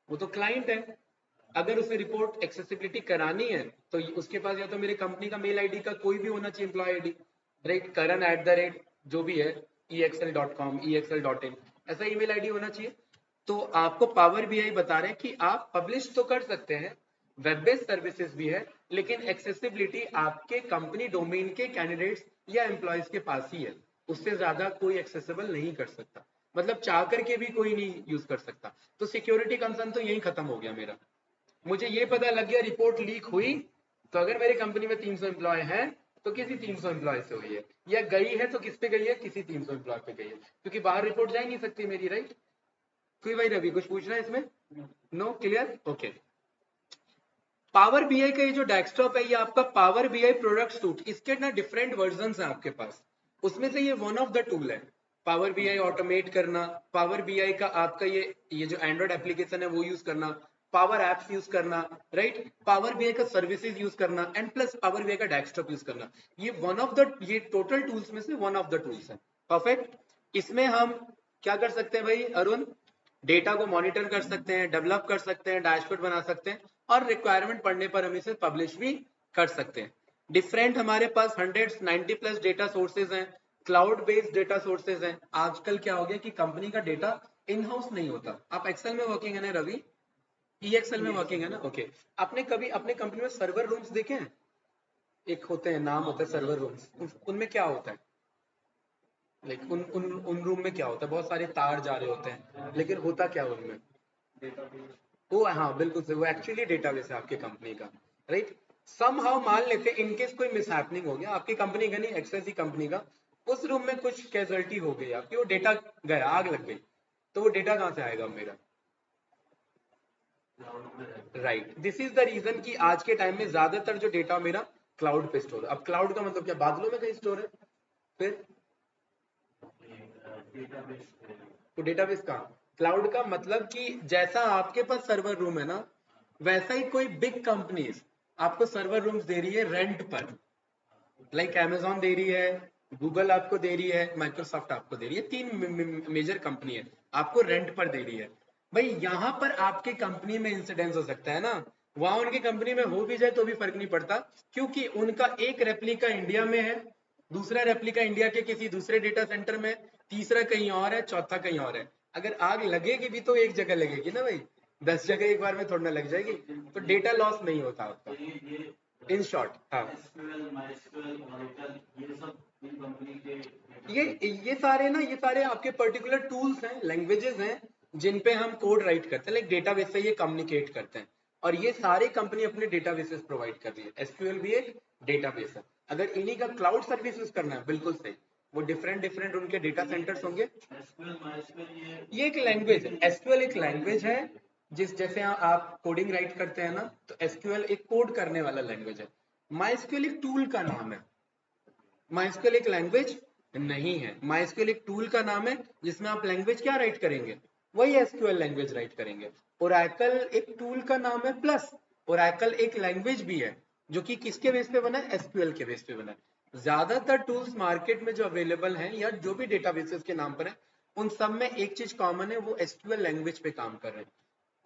वो तो क्लाइंट है। अगर उसे रिपोर्ट एक्सेसिबिलिटी करानी है, तो उसके पास या तो मेरे कंपनी का मेल आईडी का कोई भी होना चाहिए, एम्प्लॉय आईडी, राइट? करण@ जो भी है, exl.com exl.in, ऐसा ईमेल आईडी होना चाहिए। तो आपको पावर बीआई बता रहे हैं कि आप पब्लिश तो कर सकते हैं, वेब बेस्ड सर्विसेज भी है, लेकिन एक्सेसिबिलिटी आपके कंपनी डोमेन के कैंडिडेट्स या एम्प्लॉयज के पास ही है, उससे ज्यादा कोई एक्सेसिबल नहीं कर सकता, मतलब चाह करके भी कोई नहीं यूज कर सकता। तो सिक्योरिटी कंसर्न तो यही खत्म हो गया मेरा। मुझे ये पता लग गया रिपोर्ट लीक हुई, तो अगर मेरी कंपनी में 300 एम्प्लॉय हैं, तो किसी 300 एम्प्लॉय से हुई है, या गई है तो किस पे गई है? किसी 300 एम्प्लॉय पे गई है, क्योंकि बाहर रिपोर्ट जा ही नहीं सकती मेरी, राइट? कोई भाई रवि कुछ पूछ रहा है इसमें? No? Clear? Okay. Power BI का ये जो डेस्कटॉप है, ये आपका पावर बीआई प्रोडक्ट सूट, इसके ना डिफरेंट वर्जन है आपके पास, उसमें से ये वन ऑफ द टूल है। पावर बीआई ऑटोमेट करना, पावर बीआई का आपका ये जो एंड्रॉइड एप्लीकेशन है वो यूज करना, पावर एप्स यूज करना, राइट? पावर बीआई का सर्विसेज यूज करना, एंड प्लस पावर बीआई का डेस्कटॉप यूज करना, ये वन ऑफ द, ये टोटल टूल्स में से वन ऑफ द टूल्स है, परफेक्ट। इसमें हम क्या कर सकते हैं भाई अरुण? डेटा को मॉनिटर कर सकते हैं, डेवलप कर सकते हैं, डैशबोर्ड बना सकते हैं, और रिक्वायरमेंट पड़ने पर हम इसे पब्लिश भी कर सकते हैं। डिफरेंट हमारे पास 190 प्लस डेटा सोर्सेज हैं, क्लाउड बेस्ड डेटा सोर्सेज हैं। आजकल क्या हो गया कि कंपनी का डेटा इन हाउस नहीं होता। आप एक्सेल में वर्किंग है ना रवि? EXL में वर्किंग है ना? ओके। आपने कभी अपने कंपनी में सर्वर रूम्स देखे हैं? एक होते हैं, नाम होता है सर्वर रूम्स। उनमें क्या होता है? लाइक उन रूम में क्या होता है? बहुत सारे तार जा रहे होते हैं, लेकिन होता क्या है उनमें? वो हाँ बिल्कुल सही, वो एक्चुअली डेटाबेस है आपकी कंपनी का, राइट। समहाउ मान लेते हैं इनकेस कोई मिसहैपनिंग हो गया आपकी कंपनी का, नहीं एक्सेस ही कंपनी का, उस रूम में कुछ कैजुअलिटी हो गई आपकी, वो डेटा गया, आग लग गई, तो वो डेटा कहाँ से आएगा मेरा? Right, this is the reason कि आज के टाइम में ज्यादातर जो डेटा मेरा क्लाउड पे स्टोर है। अब क्लाउड का मतलब क्या, बादलों में कहीं स्टोर है? फिर तो डेटाबेस कहाँ? क्लाउड का मतलब कि जैसा आपके पास सर्वर रूम है ना, वैसा ही कोई बिग कंपनीज आपको सर्वर रूम्स दे रही है रेंट पर। लाइक Amazon दे रही है, गूगल आपको दे रही है, माइक्रोसॉफ्ट आपको दे रही है, 3 मेजर कंपनी है, आपको रेंट पर दे रही है। भाई यहाँ पर आपके कंपनी में इंसिडेंस हो सकता है ना, वहां उनकी कंपनी में हो भी जाए तो भी फर्क नहीं पड़ता, क्योंकि उनका एक रेप्लिका इंडिया में है, दूसरा रेप्लिका इंडिया के किसी दूसरे डेटा सेंटर में, तीसरा कहीं और है, चौथा कहीं और है। अगर आग लगेगी भी तो एक जगह लगेगी ना भाई, 10 जगह एक बार में थोड़ा ना लग जाएगी, तो डेटा लॉस नहीं होता आपका। इन शॉर्ट हाँ, ये सारे ना, ये सारे आपके पर्टिकुलर टूल्स हैं, लैंग्वेजेस हैं, जिन पे हम कोड राइट करते हैं, लाइक डेटाबेस से ये कम्युनिकेट करते हैं, और ये सारी कंपनी अपने डेटाबेसेस प्रोवाइड कर रही है। एसक्यूएल भी एक डेटाबेस है। अगर इन्हीं का क्लाउड सर्विस यूज करना है, बिल्कुल सही, वो डिफरेंट डिफरेंट उनके डेटा सेंटर्स होंगे। ये एक लैंग्वेज है, एसक्यूएल एक लैंग्वेज है, जिस जैसे आप कोडिंग राइट करते हैं ना, तो एसक्यूएल एक कोड करने वाला लैंग्वेज है। माइस्क्यूएल एक टूल का नाम है, माइस्क्यूएल एक लैंग्वेज नहीं है। माइस्क्यूएल एक टूल का नाम है जिसमें आप लैंग्वेज क्या राइट करेंगे, वही एसक्यूएल लैंग्वेज राइट करेंगे। ओरेकल एक टूल का नाम है, प्लस ओरेकल एक लैंग्वेज भी है, जो कि किसके बेस पे बना है, एसक्यूएल के बेस पे बना है। ज्यादातर टूल्स मार्केट में जो अवेलेबल हैं या जो भी डेटाबेसेस के नाम पर है, उन सब में एक चीज कॉमन है, वो एसक्यूएल लैंग्वेज पे काम कर रहे हैं।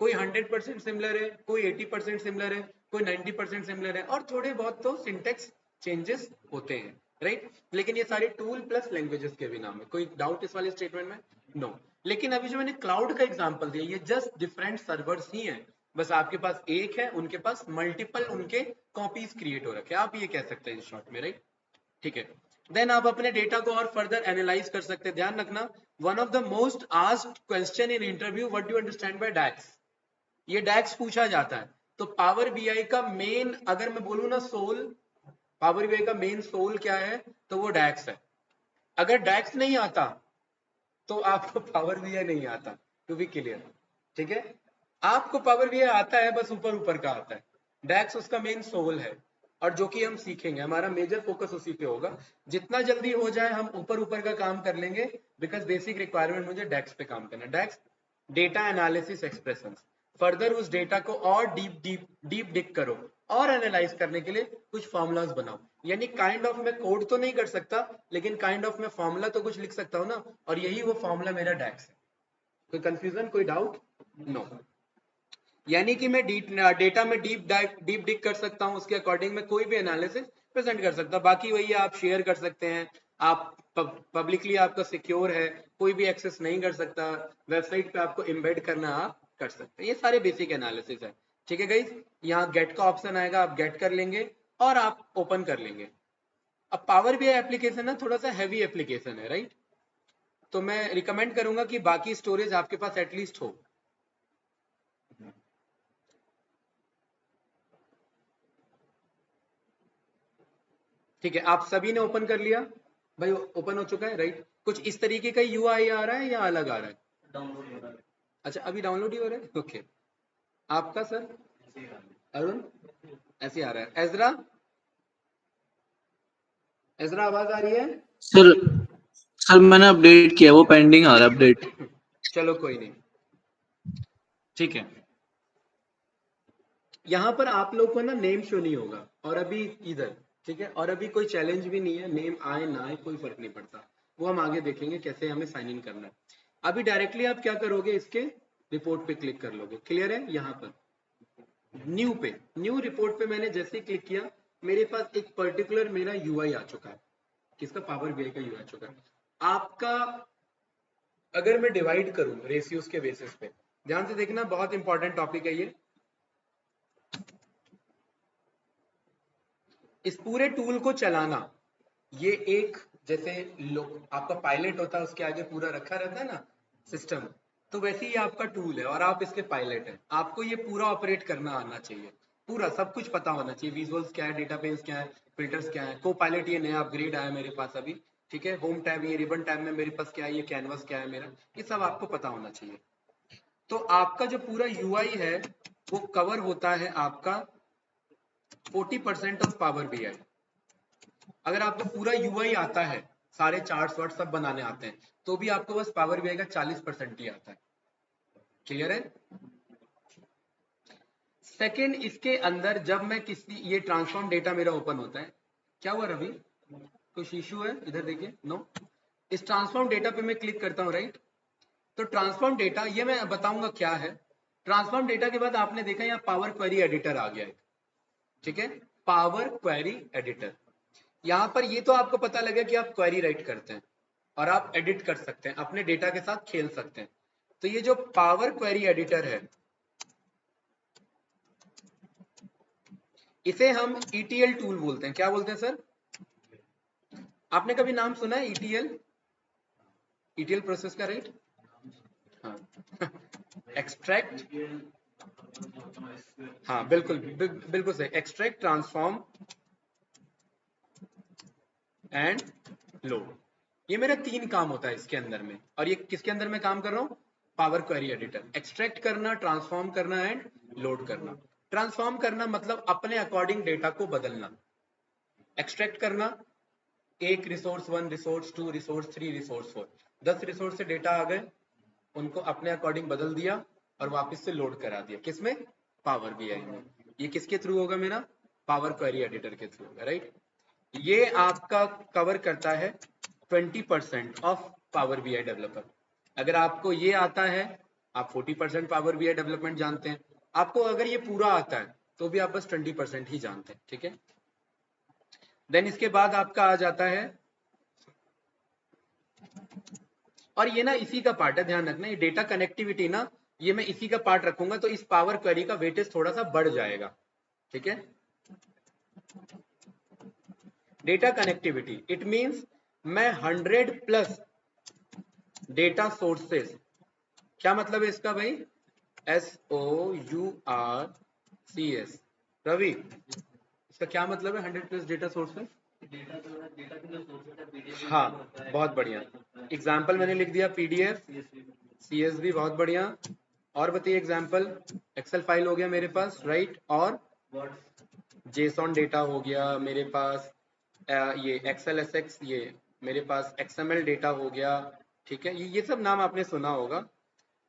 कोई 100% सिमिलर है, कोई 80% सिमिलर है, कोई 90% सिमिलर है, और थोड़े बहुत तो सिंटेक्स चेंजेस होते हैं, राइट। लेकिन ये सारे टूल प्लस लैंग्वेजेस के भी नाम है। कोई डाउट इस वाले स्टेटमेंट में? नो। लेकिन अभी जो मैंने क्लाउड का एग्जांपल दिया, ये जस्ट डिफरेंट सर्वर्स ही हैं, बस आपके पास एक है, उनके पास मल्टीपल उनके कॉपीज क्रिएट हो रखे हैं, आप ये कह सकते हैं इन शॉर्ट में, राइट। ठीक है, देन आप अपने डेटा को और फर्दर एनालाइज कर सकते हैं। ध्यान रखना, one of the most asked question in interview, what do you understand by DAX? ये डैक्स पूछा जाता है। तो पावर बीआई का मेन, अगर मैं बोलूं ना सोल, पावर बीआई का मेन सोल क्या है, तो वो डैक्स है। अगर डैक्स नहीं आता तो आपको पावर बीआई नहीं आता, टू बी क्लियर, ठीक है। आपको पावर बीआई आता है, बस ऊपर ऊपर का आता है, डैक्स उसका मेन सोल है, और जो कि हम सीखेंगे, हमारा मेजर फोकस उसी पे होगा। जितना जल्दी हो जाए हम ऊपर ऊपर का काम कर लेंगे, बिकॉज बेसिक रिक्वायरमेंट मुझे डैक्स पे काम करना है। डैक्स डेटा एनालिसिस एक्सप्रेशंस, फर्दर उस डेटा को और डीप डीप डीप डिग करो, और एनालाइज करने के लिए कुछ फॉर्मूलाज बनाओ। यानी काइंड ऑफ मैं कोड तो नहीं कर सकता, लेकिन काइंड ऑफ मैं फॉर्मूला तो कुछ लिख सकता हूँ ना, और यही वो फॉर्मूला मेरा डैक्स है। कोई कंफ्यूजन, कोई डाउट? नो। यानी कि मैं डेटा में डीप डिग कर सकता हूँ, उसके अकॉर्डिंग मैं कोई भी एनालिसिस प्रेजेंट कर सकता हूँ। बाकी वही आप शेयर कर सकते हैं, आप पब्लिकली आपका सिक्योर है, कोई भी एक्सेस नहीं कर सकता, वेबसाइट पे आपको एम्बेड करना आप कर सकते हैं। ये सारे बेसिक एनालिसिस है, ठीक है गाइस। यहाँ गेट का ऑप्शन आएगा, आप गेट कर लेंगे और आप ओपन कर लेंगे। अब पावर बीआई एप्लीकेशन ना थोड़ा सा हैवी एप्लीकेशन है, राइट, तो मैं रिकमेंड करूंगा कि बाकी स्टोरेज आपके पास एटलीस्ट हो। ठीक है, आप सभी ने ओपन कर लिया भाई, ओपन हो चुका है, राइट। कुछ इस तरीके का यूआई आ रहा है या अलग आ रहा है? डाउनलोड हो रहा है। अच्छा, अभी डाउनलोड ही हो रहा है, ओके। आपका सर अरुण, ऐसे आ रहा है। एजरा, एजरा आवाज आ रही है? सर सर मैंने अपडेट किया, वो पेंडिंग आ रहा है अपडेट। चलो कोई नहीं, ठीक है। यहाँ पर आप लोग को ना नेम शो नहीं होगा, और अभी इधर, ठीक है, और अभी कोई चैलेंज भी नहीं है, नेम आए ना आए कोई फर्क नहीं पड़ता, वो हम आगे देखेंगे कैसे हमें साइन इन करना है। अभी डायरेक्टली आप क्या करोगे, इसके रिपोर्ट पे क्लिक कर लोगे, क्लियर है। यहाँ पर न्यू पे, न्यू रिपोर्ट पे मैंने जैसे ही क्लिक किया, मेरे पास एक पर्टिकुलर मेरा यूआई आ चुका है, किसका, पावर बीआई का यूआई आ चुका है। आपका अगर मैं डिवाइड करूं रेशियोज के बेसिस पे, ध्यान से देखना, बहुत इंपॉर्टेंट टॉपिक है ये। इस पूरे टूल को चलाना, ये एक जैसे आपका पायलट होता है, उसके आगे पूरा रखा रहता है ना सिस्टम, तो वैसे ही आपका टूल है और आप इसके पायलट हैं। आपको ये पूरा ऑपरेट करना आना चाहिए, पूरा सब कुछ पता होना चाहिए। विजुअल्स क्या है, डेटाबेस क्या है, फिल्टर्स क्या है, को पायलट ये नया अपग्रेड आया मेरे पास अभी, ठीक है। होम टैब, ये रिबन टैब में मेरे पास क्या है, ये कैनवस क्या है मेरा, ये सब आपको पता होना चाहिए। तो आपका जो पूरा यूआई है वो कवर होता है आपका 40% ऑफ पावर बीआई। अगर आपको पूरा यूआई आता है, सारे चार्ट्स वार्ट सब बनाने आते हैं, तो भी आपको बस पावर बीआई का 40% ही आता है। क्लियर है? सेकेंड, इसके अंदर जब मैं किसी, ये ट्रांसफॉर्म डेटा मेरा ओपन होता है, क्या हुआ रवि, कुछ इशू है इधर देखिए, नो। इस ट्रांसफॉर्म डेटा पे मैं क्लिक करता हूँ, राइट। तो ट्रांसफॉर्म डेटा, ये मैं बताऊंगा क्या है। ट्रांसफॉर्म डेटा के बाद आपने देखा यहाँ पावर क्वेरी एडिटर आ गया है, ठीक है, पावर क्वेरी एडिटर। यहाँ पर ये तो आपको पता लगे कि आप क्वेरी राइट करते हैं और आप एडिट कर सकते हैं, अपने डेटा के साथ खेल सकते हैं। तो ये जो पावर क्वेरी एडिटर है, इसे हम ETL टूल बोलते हैं। क्या बोलते हैं सर? आपने कभी नाम सुना है ETL प्रोसेस का, राइट? हाँ एक्सट्रैक्ट, हाँ बिल्कुल बिल्कुल सही, एक्सट्रैक्ट, ट्रांसफॉर्म एंड लोड। ये मेरा 3 काम होता है इसके अंदर में, और ये किसके अंदर में काम कर रहा हूँ? Power query editor. एक्सट्रैक्ट करना, ट्रांसफॉर्म करना एंड लोड करना। ट्रांसफॉर्म करना मतलब अपने अकॉर्डिंग डेटा को बदलना। एक्सट्रैक्ट करना, एक resource 1, resource 2, resource 3, resource 4, 10 resource से डेटा आ गए, उनको अपने अकॉर्डिंग बदल दिया और वापस से लोड करा दिया। किसमें? पावर बीआई में। ये किसके थ्रू होगा मेरा? पावर क्वेरी एडिटर के थ्रू होगा, राइट। ये आपका कवर करता है 20% ऑफ पावर बीआई डेवलपर। अगर आपको ये आता है, आप 40% पावर बीआई डेवलपमेंट जानते हैं। आपको अगर ये पूरा आता है तो भी आप बस 20% ही जानते हैं, ठीक है। देन इसके बाद आपका आ जाता है, और ये ना इसी का पार्ट है, ध्यान रखना, ये डेटा कनेक्टिविटी ना, ये मैं इसी का पार्ट रखूंगा, तो इस पावर क्वेरी का वेटेज थोड़ा सा बढ़ जाएगा, ठीक है। डेटा कनेक्टिविटी, इट मींस मैं 100+ डेटा सोर्सेस, क्या मतलब है इसका भाई? SOURCS, रवि इसका क्या मतलब है 100+ डेटा सोर्सेस? हाँ बहुत बढ़िया, एग्जाम्पल मैंने लिख दिया PDF, CSV, बहुत बढ़िया। और बताइए एग्जाम्पल, एक्सेल फाइल हो गया मेरे पास, राइट, और JSON डेटा हो गया मेरे पास, ये XLSX, ये मेरे पास XML डेटा हो गया, ठीक है। ये सब नाम आपने सुना होगा।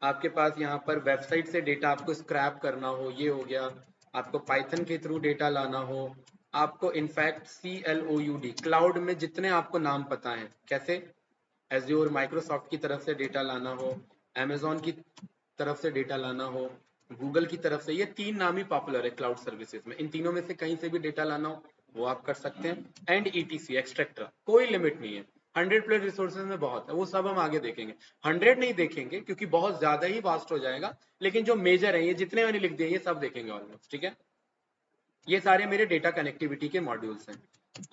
आपके पास यहाँ पर वेबसाइट से डेटा आपको स्क्रैप करना हो, ये हो गया। आपको पाइथन के थ्रू डेटा लाना हो, आपको इनफैक्ट CLOUD, क्लाउड में जितने आपको नाम पता है, कैसे, एज्योर, माइक्रोसॉफ्ट की तरफ से डेटा लाना हो, अमेजोन की तरफ से डेटा लाना हो, गूगल की तरफ से, ये 3 नाम ही पॉपुलर है क्लाउड सर्विसेज में। इन तीनों में से कहीं से भी डेटा लाना हो वो आप कर सकते हैं। एंड ETC, एक्सट्रैक्टर, कोई लिमिट नहीं है। 100+ रिसोर्सेज में बहुत है, वो सब हम आगे देखेंगे। 100 नहीं देखेंगे क्योंकि बहुत ज्यादा ही वास्ट हो जाएगा, लेकिन जो मेजर है, ये जितने मैंने लिख दिए ये सब देखेंगे ऑलमोस्ट, ठीक है। ये सारे मेरे डेटा कनेक्टिविटी के मॉड्यूल्स हैं।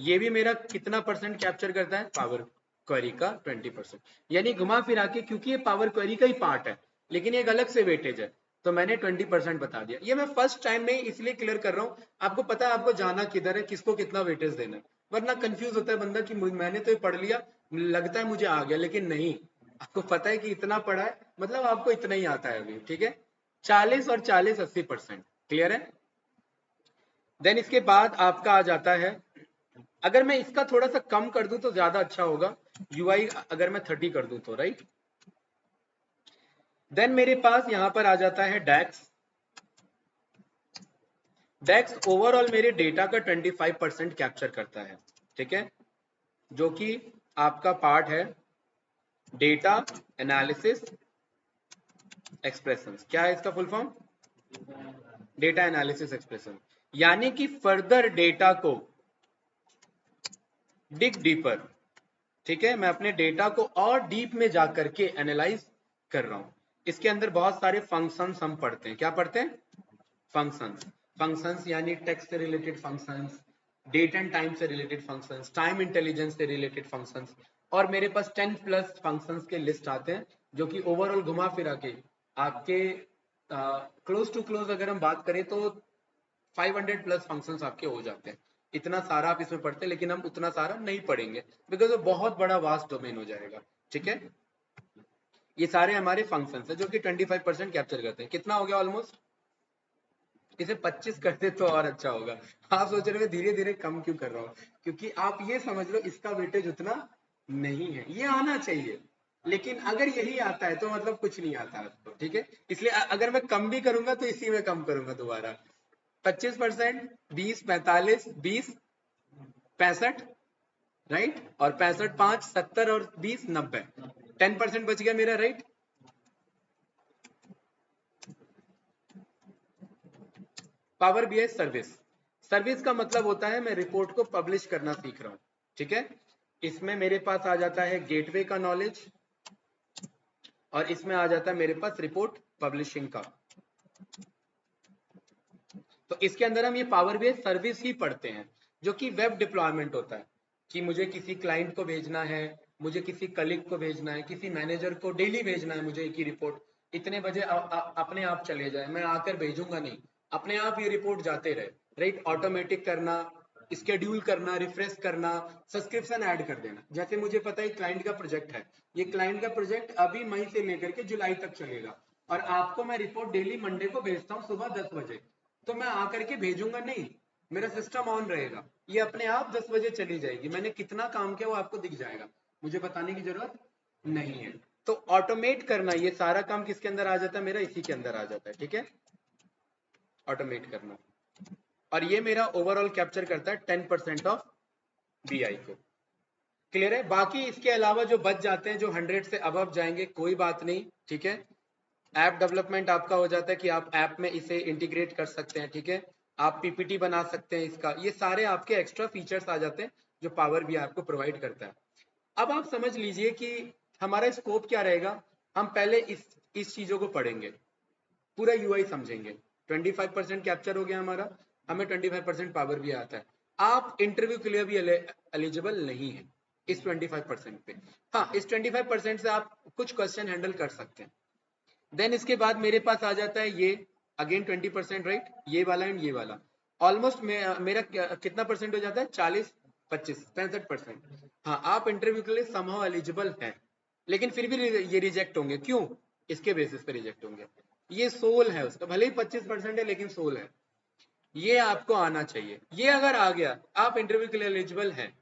ये भी मेरा कितना परसेंट कैप्चर करता है? पावर क्वेरी का 20%। यानी घुमा फिरा के, क्योंकि ये पावर क्वेरी का ही पार्ट है लेकिन एक अलग से वेटेज है, तो मैंने 20% बता दिया। ये मैं फर्स्ट टाइम में इसलिए क्लियर कर रहा हूँ, आपको पता है आपको जाना किधर है, किसको कितना वेटेज देना है, वरना कंफ्यूज होता है बंदा कि मैंने तो ये पढ़ लिया, लगता है मुझे आ गया, लेकिन नहीं, आपको पता है कि इतना पढ़ा है, मतलब आपको इतना ही आता है अभी, ठीक है। 40 और 40 80%, क्लियर है। देन इसके बाद आपका आ जाता है, अगर मैं इसका थोड़ा सा कम कर दूं तो ज्यादा अच्छा होगा, UI अगर मैं 30 कर दूं तो, राइट। देन मेरे पास यहां पर आ जाता है DAX। DAX ओवरऑल मेरे डेटा का 25% कैप्चर करता है, ठीक है, जो कि आपका पार्ट है डेटा एनालिसिस एक्सप्रेशन। क्या है इसका full form? Data analysis expression. यानी कि फर्दर डेटा को डिग डीपर, ठीक है, मैं अपने डेटा को और डीप में जा करके एनालाइज कर रहा हूं। इसके अंदर बहुत सारे फंक्शंस हम पढ़ते हैं। क्या पढ़ते हैं? फंक्शंस। फंक्शंस यानी टेक्स्ट से related functions, date and time से रिलेटेड फंक्शंस, टाइम इंटेलिजेंस से रिलेटेड फंक्शंस, और मेरे पास 10 प्लस फंक्शंस के लिस्ट आते हैं जो कि ओवरऑल घुमा फिरा के आपके क्लोज टू क्लोज अगर हम बात करें तो 500 प्लस फंक्शंस आपके हो जाते हैं। इतना सारा आप इसमें पढ़ते हैं, लेकिन हम उतना सारा नहीं पढ़ेंगे बिकॉज वो बहुत बड़ा वास्ट डोमेन हो जाएगा। ठीक है, ये सारे हमारे फंक्शंस है जो कि 25% कैप्चर करते हैं। कितना हो गया? ऑलमोस्ट इसे 25 कर दे तो और अच्छा होगा। आप सोच रहे हो धीरे धीरे कम क्यों कर रहा हूँ, क्योंकि आप ये समझ लो इसका वेटेज उतना नहीं है, ये आना चाहिए, लेकिन अगर यही आता है तो मतलब कुछ नहीं आता आपको। ठीक है, इसलिए अगर मैं कम भी करूंगा तो इसी में कम करूंगा दोबारा। 25%, 20, 45, 20, 65, राइट, और 65, 5, 70 और 20, 90, 10% बच गया मेरा, right. Power BI service, service का मतलब होता है मैं रिपोर्ट को पब्लिश करना सीख रहा हूं। ठीक है, इसमें मेरे पास आ जाता है गेटवे का नॉलेज, और इसमें आ जाता है मेरे पास रिपोर्ट पब्लिशिंग का। तो इसके अंदर हम ये पावर बीआई सर्विस ही पढ़ते हैं, जो कि वेब डिप्लॉयमेंट होता है, कि मुझे किसी क्लाइंट को भेजना है, मुझे किसी कलीग को भेजना है, किसी मैनेजर को डेली भेजना है मुझे एक ही रिपोर्ट, इतने बजे अपने आप चले जाए, मैं आकर भेजूंगा नहीं, अपने आप ये रिपोर्ट जाते रहे, राइट। ऑटोमेटिक करना, स्केड्यूल करना, रिफ्रेश करना, सब्सक्रिप्शन ऐड कर देना। जैसे मुझे पता है क्लाइंट का प्रोजेक्ट है, ये क्लाइंट का प्रोजेक्ट अभी मई से लेकर के जुलाई तक चलेगा, और आपको मैं रिपोर्ट डेली मंडे को भेजता हूँ सुबह 10 बजे, तो मैं आकर के भेजूंगा नहीं, मेरा सिस्टम ऑन रहेगा, ये अपने आप 10 बजे चली जाएगी, मैंने कितना काम किया वो आपको दिख जाएगा, मुझे बताने की जरूरत नहीं है। तो ऑटोमेट करना, ये सारा काम किसके अंदर आ जाता है? मेरा इसी के अंदर आ जाता है। ठीक है, ऑटोमेट करना, और ये मेरा ओवरऑल कैप्चर करता है 10% ऑफ बीआई को। क्लियर है? बाकी इसके अलावा जो बच जाते हैं, जो 100 से अबव जाएंगे, कोई बात नहीं। ठीक है, ऐप डेवलपमेंट आपका हो जाता है कि आप ऐप में इसे इंटीग्रेट कर सकते हैं। ठीक है, आप पीपीटी बना सकते हैं इसका, ये सारे आपके एक्स्ट्रा फीचर्स आ जाते हैं जो पावर भी आपको प्रोवाइड करता है। अब आप समझ लीजिए कि हमारा स्कोप क्या रहेगा। हम पहले इस चीजों को पढ़ेंगे, पूरा यूआई समझेंगे। 25% कैप्चर हो गया हमारा, हमें 25% पावर भी आता है। आप इंटरव्यू के लिए भी एलिजिबल नहीं है इस 25% पे। हाँ, इस 25% से आप कुछ क्वेश्चन हैंडल कर सकते हैं। देन इसके बाद मेरे पास आ जाता है ये अगेन 20%, राइट, ये वाला एंड ये वाला। ऑलमोस्ट मेरा कितना परसेंट हो जाता है? 40, 25, 65%। हाँ, आप इंटरव्यू के लिए समहाउ एलिजिबल हैं, लेकिन फिर भी ये रिजेक्ट होंगे। क्यों? इसके बेसिस पे रिजेक्ट होंगे, ये सोल है उसका, भले ही 25% है लेकिन सोल है, ये आपको आना चाहिए। ये अगर आ गया आप इंटरव्यू के लिए एलिजिबल हैं,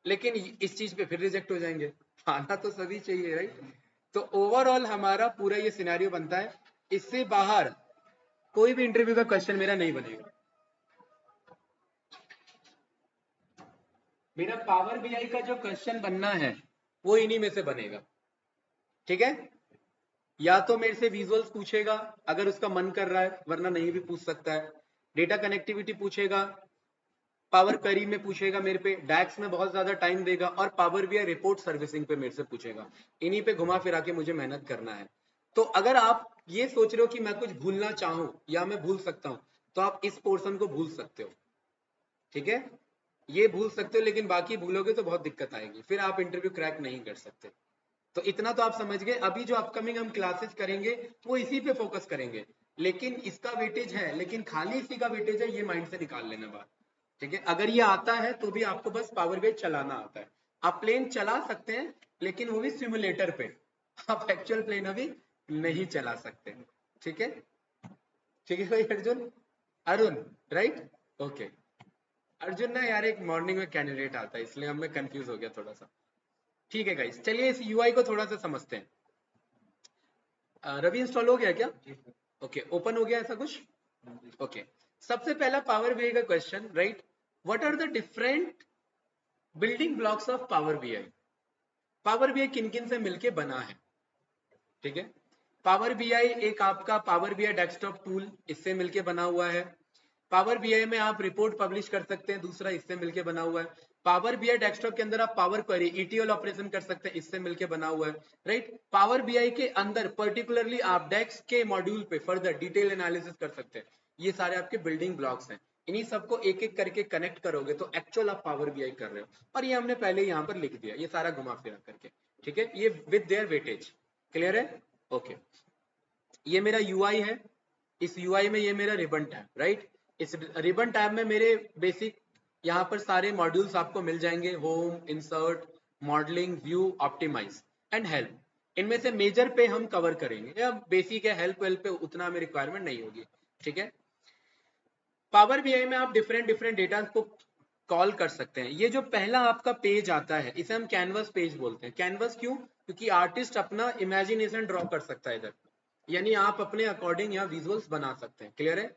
लेकिन इस चीज पे फिर रिजेक्ट हो जाएंगे। आना तो सभी चाहिए, राइट। तो ओवरऑल हमारा पूरा ये सिनेरियो बनता है, इससे बाहर कोई भी इंटरव्यू का क्वेश्चन मेरा नहीं बनेगा। मेरा पावर बीआई का जो क्वेश्चन बनना है वो इन्हीं में से बनेगा। ठीक है, या तो मेरे से विजुअल्स पूछेगा अगर उसका मन कर रहा है, वरना नहीं भी पूछ सकता है। डेटा कनेक्टिविटी पूछेगा, पावर क्वेरी में पूछेगा मेरे पे, डैक्स में बहुत ज्यादा टाइम देगा, और पावर बीआई रिपोर्ट सर्विसिंग पे मेरे से पूछेगा। इन्हीं पे घुमा फिरा के मुझे मेहनत करना है। तो अगर आप ये सोच रहे हो कि मैं कुछ भूलना चाहूं या मैं भूल सकता हूं, तो आप इस पोर्शन को भूल सकते हो। ठीक है, ये भूल सकते हो, लेकिन बाकी भूलोगे तो बहुत दिक्कत आएगी, फिर आप इंटरव्यू क्रैक नहीं कर सकते। तो इतना तो आप समझ गए। अभी जो अपकमिंग हम क्लासेस करेंगे वो इसी पे फोकस करेंगे, लेकिन इसका वेटेज है, लेकिन खाली इसी का वेटेज है, ये माइंड से निकाल लेना बात। ठीक है, अगर ये आता है तो भी आपको बस पावर बीआई चलाना आता है। आप प्लेन चला सकते हैं, लेकिन वो भी सिमुलेटर पे, आप एक्चुअल प्लेन अभी नहीं चला सकते। ठीक है, ठीक है भाई। Arjun, Arun, right, okay. अर्जुन ना यार एक मॉर्निंग में कैंडिडेट आता है, इसलिए हम मैं कंफ्यूज हो गया थोड़ा सा। ठीक है गाइस, चलिए इस यूआई को थोड़ा सा समझते हैं। रवि इंस्टॉल हो गया क्या? ओके, ओपन हो गया ऐसा कुछ? ओके, सबसे पहला पावर बीआई का question, right. What are the different building blocks of power BI? Power BI किन किन से मिलके बना है? ठीक है, पावर बीआई एक आपका पावर बीआई डेस्कटॉप टूल, इससे मिलके बना हुआ है। पावर बीआई में आप रिपोर्ट पब्लिश कर सकते हैं, दूसरा इससे मिलके बना हुआ है। पावर बीआई डेस्कटॉप के अंदर आप पावर क्वेरी ईटीएल ऑपरेशन कर सकते हैं, इससे मिलके बना हुआ है, राइट। पावर बीआई के अंदर पर्टिकुलरली आप डेक्स के मॉड्यूल पे फर्दर डिटेल एनालिसिस कर सकते हैं। ये सारे आपके बिल्डिंग ब्लॉक्स हैं, इन्हीं सबको एक एक करके कनेक्ट करोगे तो एक्चुअल आप पावर बीआई कर रहे हो। और ये हमने पहले यहाँ पर लिख दिया, ये सारा घुमा फिरा करके, ठीक है, ये विद देयर वेटेज। क्लियर है? ओके, ये मेरा यूआई है, इस यूआई में ये मेरा रिबन टैब, राइट। इस रिबन टैब में मेरे बेसिक यहाँ पर सारे मॉड्यूल्स आपको मिल जाएंगे, home, insert, modelling, view, optimise and help. इनमें से मेजर पे हम कवर करेंगे, या बेसिक है, हेल्प वेल्प पे उतना हमें रिक्वायरमेंट नहीं होगी, ठीक है। पावर बीआई में आप डिफरेंट डिफरेंट डेटा को कॉल कर सकते हैं। ये जो पहला आपका पेज आता है इसे हम कैनवस पेज बोलते हैं। कैनवस क्यों? क्योंकि आर्टिस्ट अपना इमेजिनेशन ड्रॉ कर सकता है इधर, यानी आप अपने अकॉर्डिंग यहाँ विजुअल्स बना सकते हैं। क्लियर है?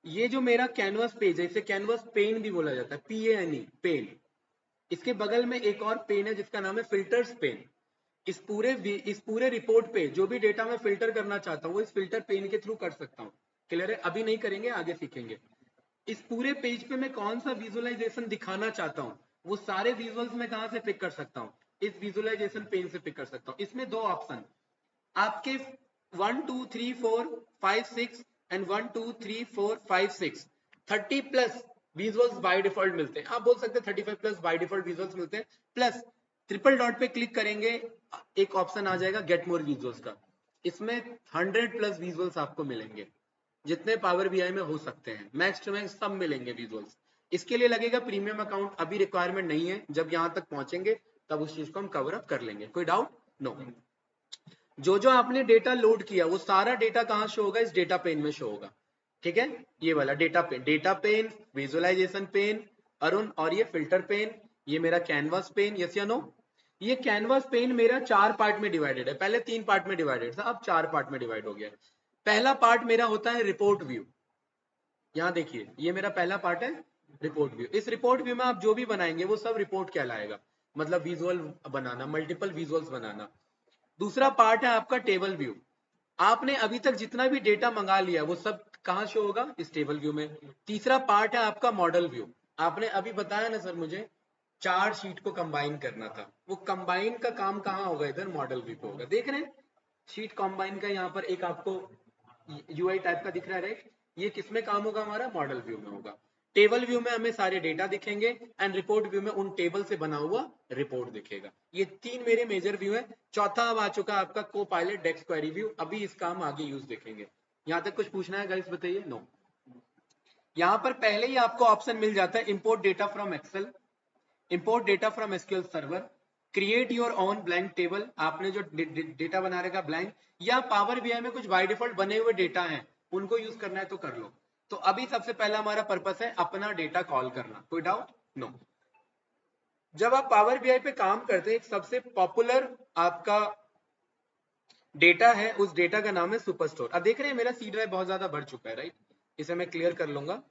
ये जो मेरा कैनवस पेज है इसे कैनवस पेन भी बोला जाता है, PANE, पेन। इसके बगल में एक और पेन है जिसका नाम है फिल्टर्स पेन। इस पूरे रिपोर्ट पे जो भी डेटा मैं फिल्टर करना चाहता हूँ वो इस फिल्टर पेन के थ्रू कर सकता हूँ। क्लियर है? अभी नहीं करेंगे, आगे सीखेंगे। इस पूरे पेज पे मैं कौन सा विजुअलाइजेशन दिखाना चाहता हूँ वो सारे विजुअल्स मैं कहां से पिक कर सकता हूँ? इस विजुअलाइजेशन पेन से पिक कर सकता हूँ। इसमें दो ऑप्शन आपके 1 2 3 4 5 6 and 1 2 3 4 5 6 30 plus visuals by default मिलते हैं। आप बोल सकते हैं 35 प्लस बाय डिफॉल्ट विजुअल्स मिलते हैं। प्लस ट्रिपल डॉट पे क्लिक करेंगे एक ऑप्शन आ जाएगा गेट मोर विजुअल्स का, इसमें 100 प्लस विजुअल्स आपको मिलेंगे जितने पावर बीआई में हो सकते हैं, मैक्स टू मैक्स सब मिलेंगे विजुअल्स। इसके लिए लगेगा प्रीमियम अकाउंट, अभी रिक्वायरमेंट नहीं है, जब यहां तक पहुंचेंगे तब उस चीज को हम कवर अप कर लेंगे। कोई डाउट? नो। जो जो आपने डेटा लोड किया वो सारा डेटा कहां शो होगा? इस डेटा पेन में शो होगा, ठीक है। ये वाला data pane, visualisation pane Arun, और ये फिल्टर पेन, ये मेरा कैनवास पेन। यस या नो? ये कैनवास पेन मेरा 4 पार्ट में डिवाइडेड है, पहले 3 पार्ट में डिवाइडेड था, अब 4 पार्ट में डिवाइड हो गया है। पहला पार्ट मेरा होता है रिपोर्ट व्यू। यहाँ देखिए ये मेरा पहला पार्ट है रिपोर्ट व्यू। इस रिपोर्ट व्यू में आप जो भी बनाएंगे वो सब रिपोर्ट कहलाएगा, मतलब विजुअल बनाना, मल्टीपल विजुअल्स बनाना। दूसरा पार्ट है आपका टेबल व्यू। आपने अभी तक जितना भी डेटा मंगा लिया वो सब कहाँ शो होगा? इस टेबल व्यू में। तीसरा पार्ट है आपका मॉडल व्यू। आपने अभी बताया ना सर मुझे 4 शीट को कंबाइन करना था, वो कंबाइन का काम कहाँ होगा? इधर मॉडल व्यू पे होगा। देख रहे हैं शीट कंबाइन का यहाँ पर एक आपको यूआई टाइप का दिख रहा है, राइट। ये किसमें काम होगा? हमारा मॉडल व्यू में होगा। टेबल व्यू में हमें सारे डेटा दिखेंगे एंड रिपोर्ट व्यू में उन टेबल से बना हुआ रिपोर्ट दिखेगा। ये 3 मेरे मेजर व्यू है। चौथा अब आ चुका है आपका को पायलट डेक्स क्वेरी व्यू। अभी इसका हम आगे यूज देखेंगे। यहाँ तक कुछ पूछना है गाइस? बताइए। नो। यहाँ पर पहले ही आपको ऑप्शन मिल जाता है import data from Excel, import data from SQL server, create your own blank table, आपने जो डेटा बना रखा ब्लैंक, या पावर बीआई में कुछ बाय डिफॉल्ट बने हुए डेटा हैं उनको यूज करना है तो कर लो। तो अभी सबसे पहला हमारा पर्पस है अपना डेटा कॉल करना। कोई डाउट? नो। जब आप पावर बीआई पे काम करते हैं एक सबसे पॉपुलर आपका डेटा है, उस डेटा का नाम है सुपरस्टोर। अब देख रहे हैं मेरा सी ड्राइव बहुत ज्यादा बढ़ चुका है, राइट। इसे मैं क्लियर कर लूंगा।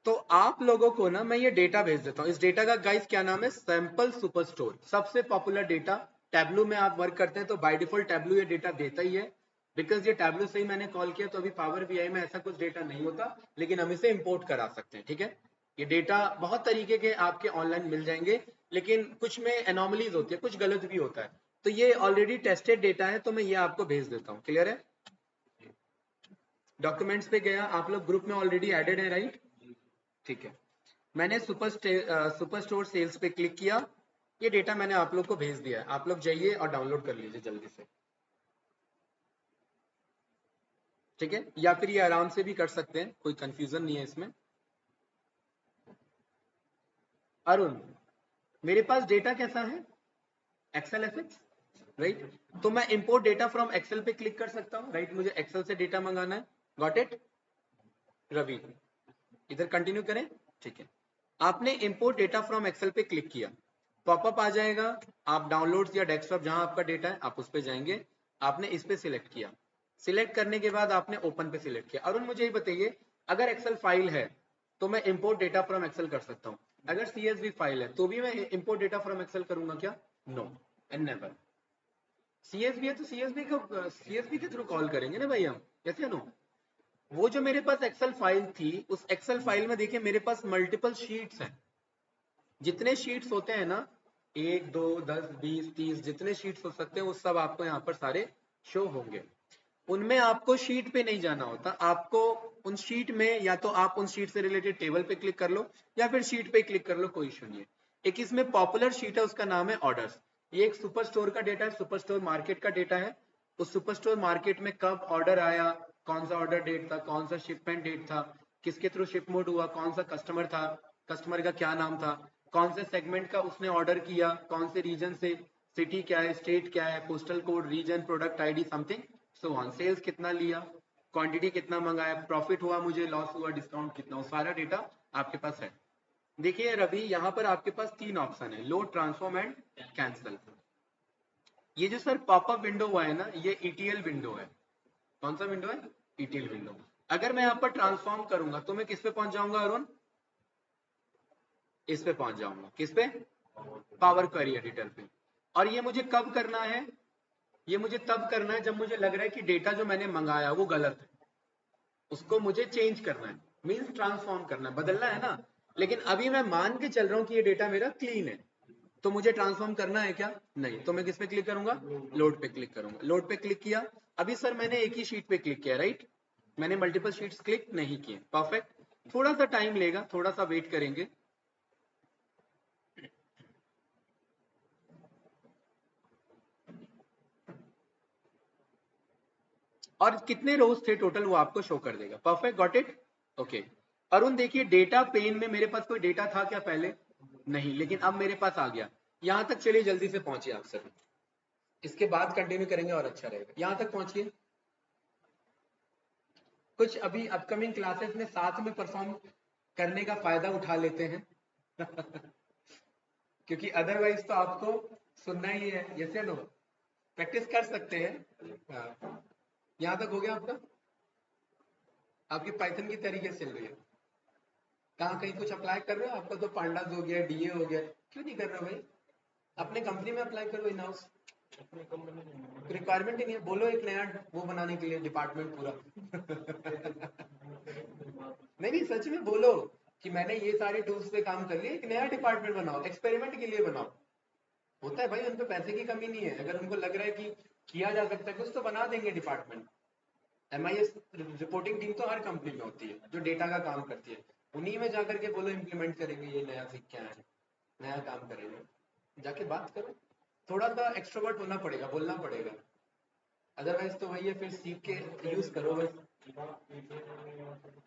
तो आप लोगों को ना मैं ये डेटा भेज देता हूँ। इस डेटा का गाइस क्या नाम है? Sample superstore. सबसे पॉपुलर डेटा। टैब्लू में आप वर्क करते हैं तो बाय डिफॉल्ट टैब्लू ये डेटा देता ही है, बिकॉज ये टैब्लू से ही मैंने कॉल किया। तो अभी पावर बीआई में ऐसा कुछ डेटा नहीं होता, लेकिन हम इसे इंपोर्ट करा सकते हैं, ठीक है। ये डेटा बहुत तरीके के आपके ऑनलाइन मिल जाएंगे, लेकिन कुछ में एनोमलीज होती है, कुछ गलत भी होता है। तो ये ऑलरेडी टेस्टेड डेटा है तो मैं ये आपको भेज देता हूँ। क्लियर है? डॉक्यूमेंट्स पे गया, आप लोग ग्रुप में ऑलरेडी एडेड है, राइट। ठीक है, मैंने सुपर स्टोर सेल्स पे क्लिक किया। ये डेटा मैंने आप लोग को भेज दिया है, आप लोग जाइए और डाउनलोड कर लीजिए जल्दी से, ठीक है। या फिर ये आराम से भी कर सकते हैं, कोई कंफ्यूजन नहीं है इसमें। अरुण, मेरे पास डेटा कैसा है? Excel FX, right. तो मैं इंपोर्ट डेटा फ्रॉम एक्सेल पे क्लिक कर सकता हूँ, राइट। मुझे एक्सेल से डेटा मंगाना है। Got it? रवि, इधर कंटिन्यू करें, ठीक है। आपने इंपोर्ट डेटा फ्रॉम एक्सेल पे क्लिक किया, पॉपअप आ जाएगा। आप डाउनलोड्स या डेस्कटॉप जहां आपका डेटा है आप उस पे जाएंगे। आपने इस पे सिलेक्ट किया, सिलेक्ट करने के बाद आपने ओपन पे सिलेक्ट किया। अरुण मुझे ये बताइए, अगर एक्सेल फाइल है तो मैं इंपोर्ट डेटा फ्रॉम एक्सेल कर सकता हूँ, अगर सीएसवी फाइल है तो भी मैं इंपोर्ट डेटा फ्रॉम एक्सेल करूंगा क्या? No and never. सीएसवी है तो सीएसवी के थ्रू कॉल करेंगे ना भाई हम, यस या नो? वो जो मेरे पास एक्सेल फाइल थी, उस एक्सेल फाइल में देखिए मेरे पास मल्टीपल शीट्स हैं। जितने शीट्स होते हैं ना, 1 2 10 20 30 जितने शीट्स हो सकते हैं वो सब आपको यहाँ पर सारे शो होंगे। उनमें आपको शीट पे नहीं जाना होता, आपको उन शीट में या तो आप उन शीट से रिलेटेड टेबल पे क्लिक कर लो या फिर शीट पे क्लिक कर लो, कोई इशू नहीं है। एक इसमें पॉपुलर शीट है, उसका नाम है ऑर्डर्स। ये एक सुपर स्टोर का डेटा है, सुपर स्टोर मार्केट का डेटा है। उस सुपर स्टोर मार्केट में कब ऑर्डर आया, कौन सा ऑर्डर डेट था, कौन सा शिपमेंट डेट था, किसके थ्रू शिपमेंट हुआ, कौन सा कस्टमर था, कस्टमर का क्या नाम था, कौन से सेगमेंट का उसने ऑर्डर किया, कौन से रीजन से, सिटी क्या है, स्टेट क्या है, postal code, region, product ID, something so on, sales कितना लिया, क्वांटिटी कितना मंगाया, प्रॉफिट हुआ मुझे, लॉस हुआ, डिस्काउंट कितना, वो सारा डेटा आपके पास है। देखिए रवि, यहाँ पर आपके पास 3 ऑप्शन है, लोड, ट्रांसफॉर्म एंड कैंसिल। ये जो सर पॉपअप विंडो हुआ है ना, ये ETL विंडो है। कौन सा विंडो है? ETL window. अगर मैं यहाँ पर ट्रांसफॉर्म करूंगा तो मैं किस पे पहुंच जाऊंगा अरुण? इस पे पहुंच जाऊंगा। किस पे? पावर क्वेरी एडिटर पे। और ये मुझे कब करना है? ये मुझे तब करना है जब मुझे लग रहा है कि डेटा जो मैंने मंगाया वो गलत है, उसको मुझे चेंज करना है, मीन्स ट्रांसफॉर्म करना है, बदलना है ना। लेकिन अभी मैं मान के चल रहा हूँ कि ये डेटा मेरा क्लीन है, तो मुझे ट्रांसफॉर्म करना है क्या? नहीं। तो मैं किस पे क्लिक करूंगा? लोड पे क्लिक करूंगा। लोड पे क्लिक किया। अभी सर मैंने एक ही शीट पे क्लिक किया, राइट? मैंने मल्टीपल शीट्स क्लिक नहीं किए। परफेक्ट। थोड़ा सा टाइम लेगा, थोड़ा सा वेट करेंगे। और कितने रोज थे टोटल वो आपको शो कर देगा। Perfect, got it. Okay Arun, देखिए डेटा पेन में मेरे पास कोई डेटा था क्या पहले? नहीं, लेकिन अब मेरे पास आ गया। यहां तक चलिए जल्दी से पहुंचिए आप सर, इसके बाद कंटिन्यू करेंगे और अच्छा रहेगा। यहां तक पहुंचिए। कुछ अभी अपकमिंग क्लासेस में साथ में परफॉर्म करने का फायदा उठा लेते हैं क्योंकि अदरवाइज तो आपको सुनना ही है। यस या नो? प्रैक्टिस कर सकते हैं। हाँ। यहाँ तक हो गया आपका? आपकी पाइथन की तरीके से चल रही है? कहाँ कहीं कुछ अप्लाई कर रहे हो? आपका तो पांडास हो गया, DA हो गया, क्यों नहीं कर रहे हो भाई? अपने कंपनी में अप्लाई करो, इन हाउस। रिक्वायरमेंट ही नहीं है, बोलो एक नया वो बनाने के लिए डिपार्टमेंट पूरा नहीं नहीं, सच में बोलो कि मैंने ये सारे टूल्स पे काम कर लिया, एक नया डिपार्टमेंट बनाओ, एक्सपेरिमेंट के लिए बनाओ। होता है भाई, उनको पैसे की कमी नहीं है, अगर उनको लग रहा है कि किया जा सकता है कुछ तो बना देंगे डिपार्टमेंट। MIS रिपोर्टिंग टीम तो हर कंपनी में होती है जो डेटा का काम करती है, उन्हीं में जाकर के बोलो इम्प्लीमेंट करेंगे ये नया सीख के आए हैं, नया काम करेंगे, जाके बात करो। थोड़ा सा एक्सट्रोवर्ट होना पड़ेगा, बोलना पड़ेगा, अदरवाइज तो वही है, फिर सीख के यूज करो बस।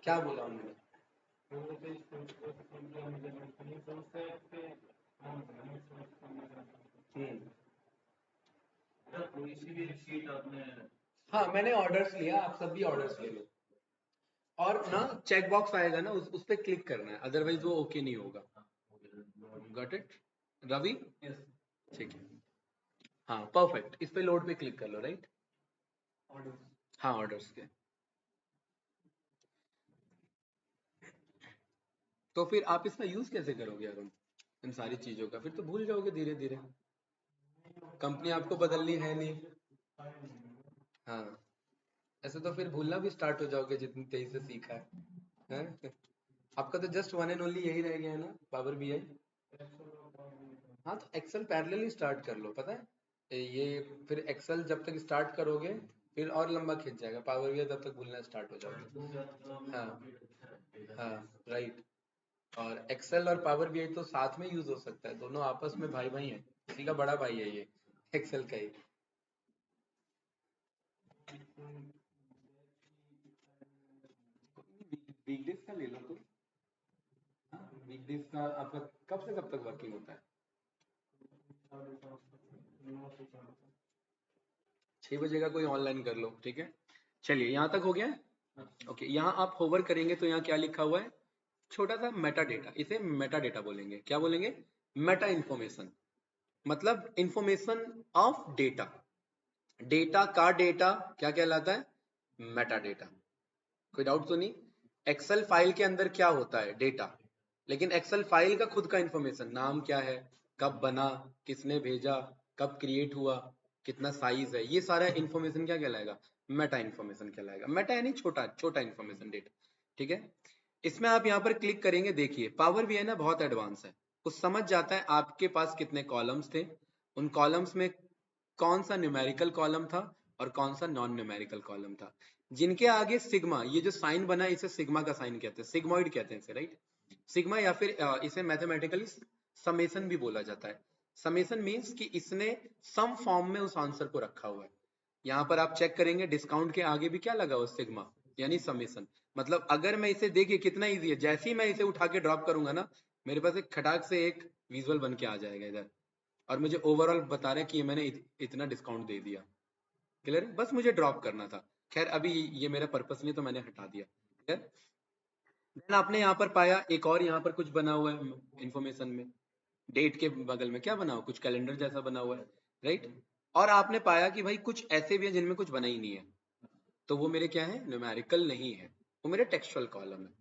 क्या बोला उन्होंने? कोई सी भी शीट आपने हाँ, मैंने ऑर्डर्स लिया, आप सब भी ऑर्डर्स ले लो। और ना चेक बॉक्स आएगा ना, उस पर क्लिक करना है, अदरवाइज वो ओके नहीं होगा। Got it Ravi? ठीक है। हाँ परफेक्ट, इस पे लोड पे क्लिक कर लो, राइट? हाँ ऑर्डर्स के। तो फिर आप इसका यूज कैसे करोगे अरुण, इन सारी चीजों का? फिर तो भूल जाओगे धीरे धीरे, कंपनी आपको बदलनी है नहीं। हाँ, ऐसे तो फिर भूलना भी स्टार्ट हो जाओगे जितनी तेजी से सीखा है, हैं? आपका तो जस्ट वन एंड ओनली यही रह गया है ना, पावर BI। हाँ तो एक्सेल पैरेलली स्टार्ट कर लो, पता है ये, फिर एक्सेल जब तक स्टार्ट करोगे फिर और लंबा खिंच जाएगा, पावर BI तब तक भूलना स्टार्ट हो जाओगे। हाँ हाँ राइट। और एक्सेल और पावर BI तो साथ में यूज हो सकता है, दोनों आपस में भाई भाई हैं, किसी का बड़ा भाई है ये एक्सेल का ही। वीकडेज का ले लो तो। वीकडेज का आपका कब से कब तक वर्किंग होता है? 6 बजे का कोई ऑनलाइन कर लो, ठीक है। चलिए यहाँ तक हो गया है। ओके, यहाँ आप होवर करेंगे तो यहाँ क्या लिखा हुआ है? छोटा सा मेटा डेटा, इसे मेटा डेटा बोलेंगे। क्या बोलेंगे? मेटा इंफॉर्मेशन, मतलब इंफॉर्मेशन ऑफ डेटा। डेटा का डेटा क्या कहलाता है? Meta data. कोई डाउट तो नहीं? एक्सेल फाइल के अंदर क्या होता है? डेटा। लेकिन एक्सेल फाइल का खुद का इंफॉर्मेशन, नाम क्या है, कब बना, किसने भेजा, कब क्रिएट हुआ, कितना साइज है, ये सारा इन्फॉर्मेशन क्या कहलाएगा, मेटा इन्फॉर्मेशन कहलाएगा। मेटा यानी छोटा छोटा इन्फॉर्मेशन डेटा, ठीक है। इसमें आप यहाँ पर क्लिक करेंगे, देखिए पावर बीआई ना बहुत एडवांस है, वो समझ जाता है आपके पास कितने कॉलम्स थे, उन कॉलम्स में कौन सा न्यूमेरिकल कॉलम था और कौन सा नॉन न्यूमेरिकल कॉलम था। जिनके आगे सिग्मा, ये जो साइन बना है इसे सिग्मा का साइन कहते हैं, सिग्मोइड कहते हैं इसे, राइट। सिग्मा या फिर इसे मैथमेटिकली समेशन भी बोला जाता है। समेशन मींस कि इसने सम फॉर्म में उस आंसर को रखा हुआ है। यहाँ पर आप चेक करेंगे डिस्काउंट के आगे भी क्या लगा हुआ, सिग्मा यानी समेशन। मतलब अगर मैं इसे, देखिए कितना इजी है, जैसे ही मैं इसे उठा के ड्रॉप करूंगा ना, मेरे पास एक खटाक से एक विजुअल बन के आ जाएगा इधर, और मुझे ओवरऑल बता रहे हैं कि मैंने इतना डिस्काउंट दे दिया। क्लियर है, बस मुझे ड्रॉप करना था। खैर अभी ये मेरा पर्पस नहीं तो मैंने हटा दिया। क्लियर। देन आपने यहाँ पर पाया एक और यहाँ पर कुछ बना हुआ है इंफॉर्मेशन में, डेट के बगल में क्या बना हुआ, कुछ कैलेंडर जैसा बना हुआ है, राइट। और आपने पाया कि भाई कुछ ऐसे भी है जिनमें कुछ बना ही नहीं है, तो वो मेरे क्या है, न्यूमेरिकल नहीं है, वो मेरे टेक्सचुअल कॉलम है।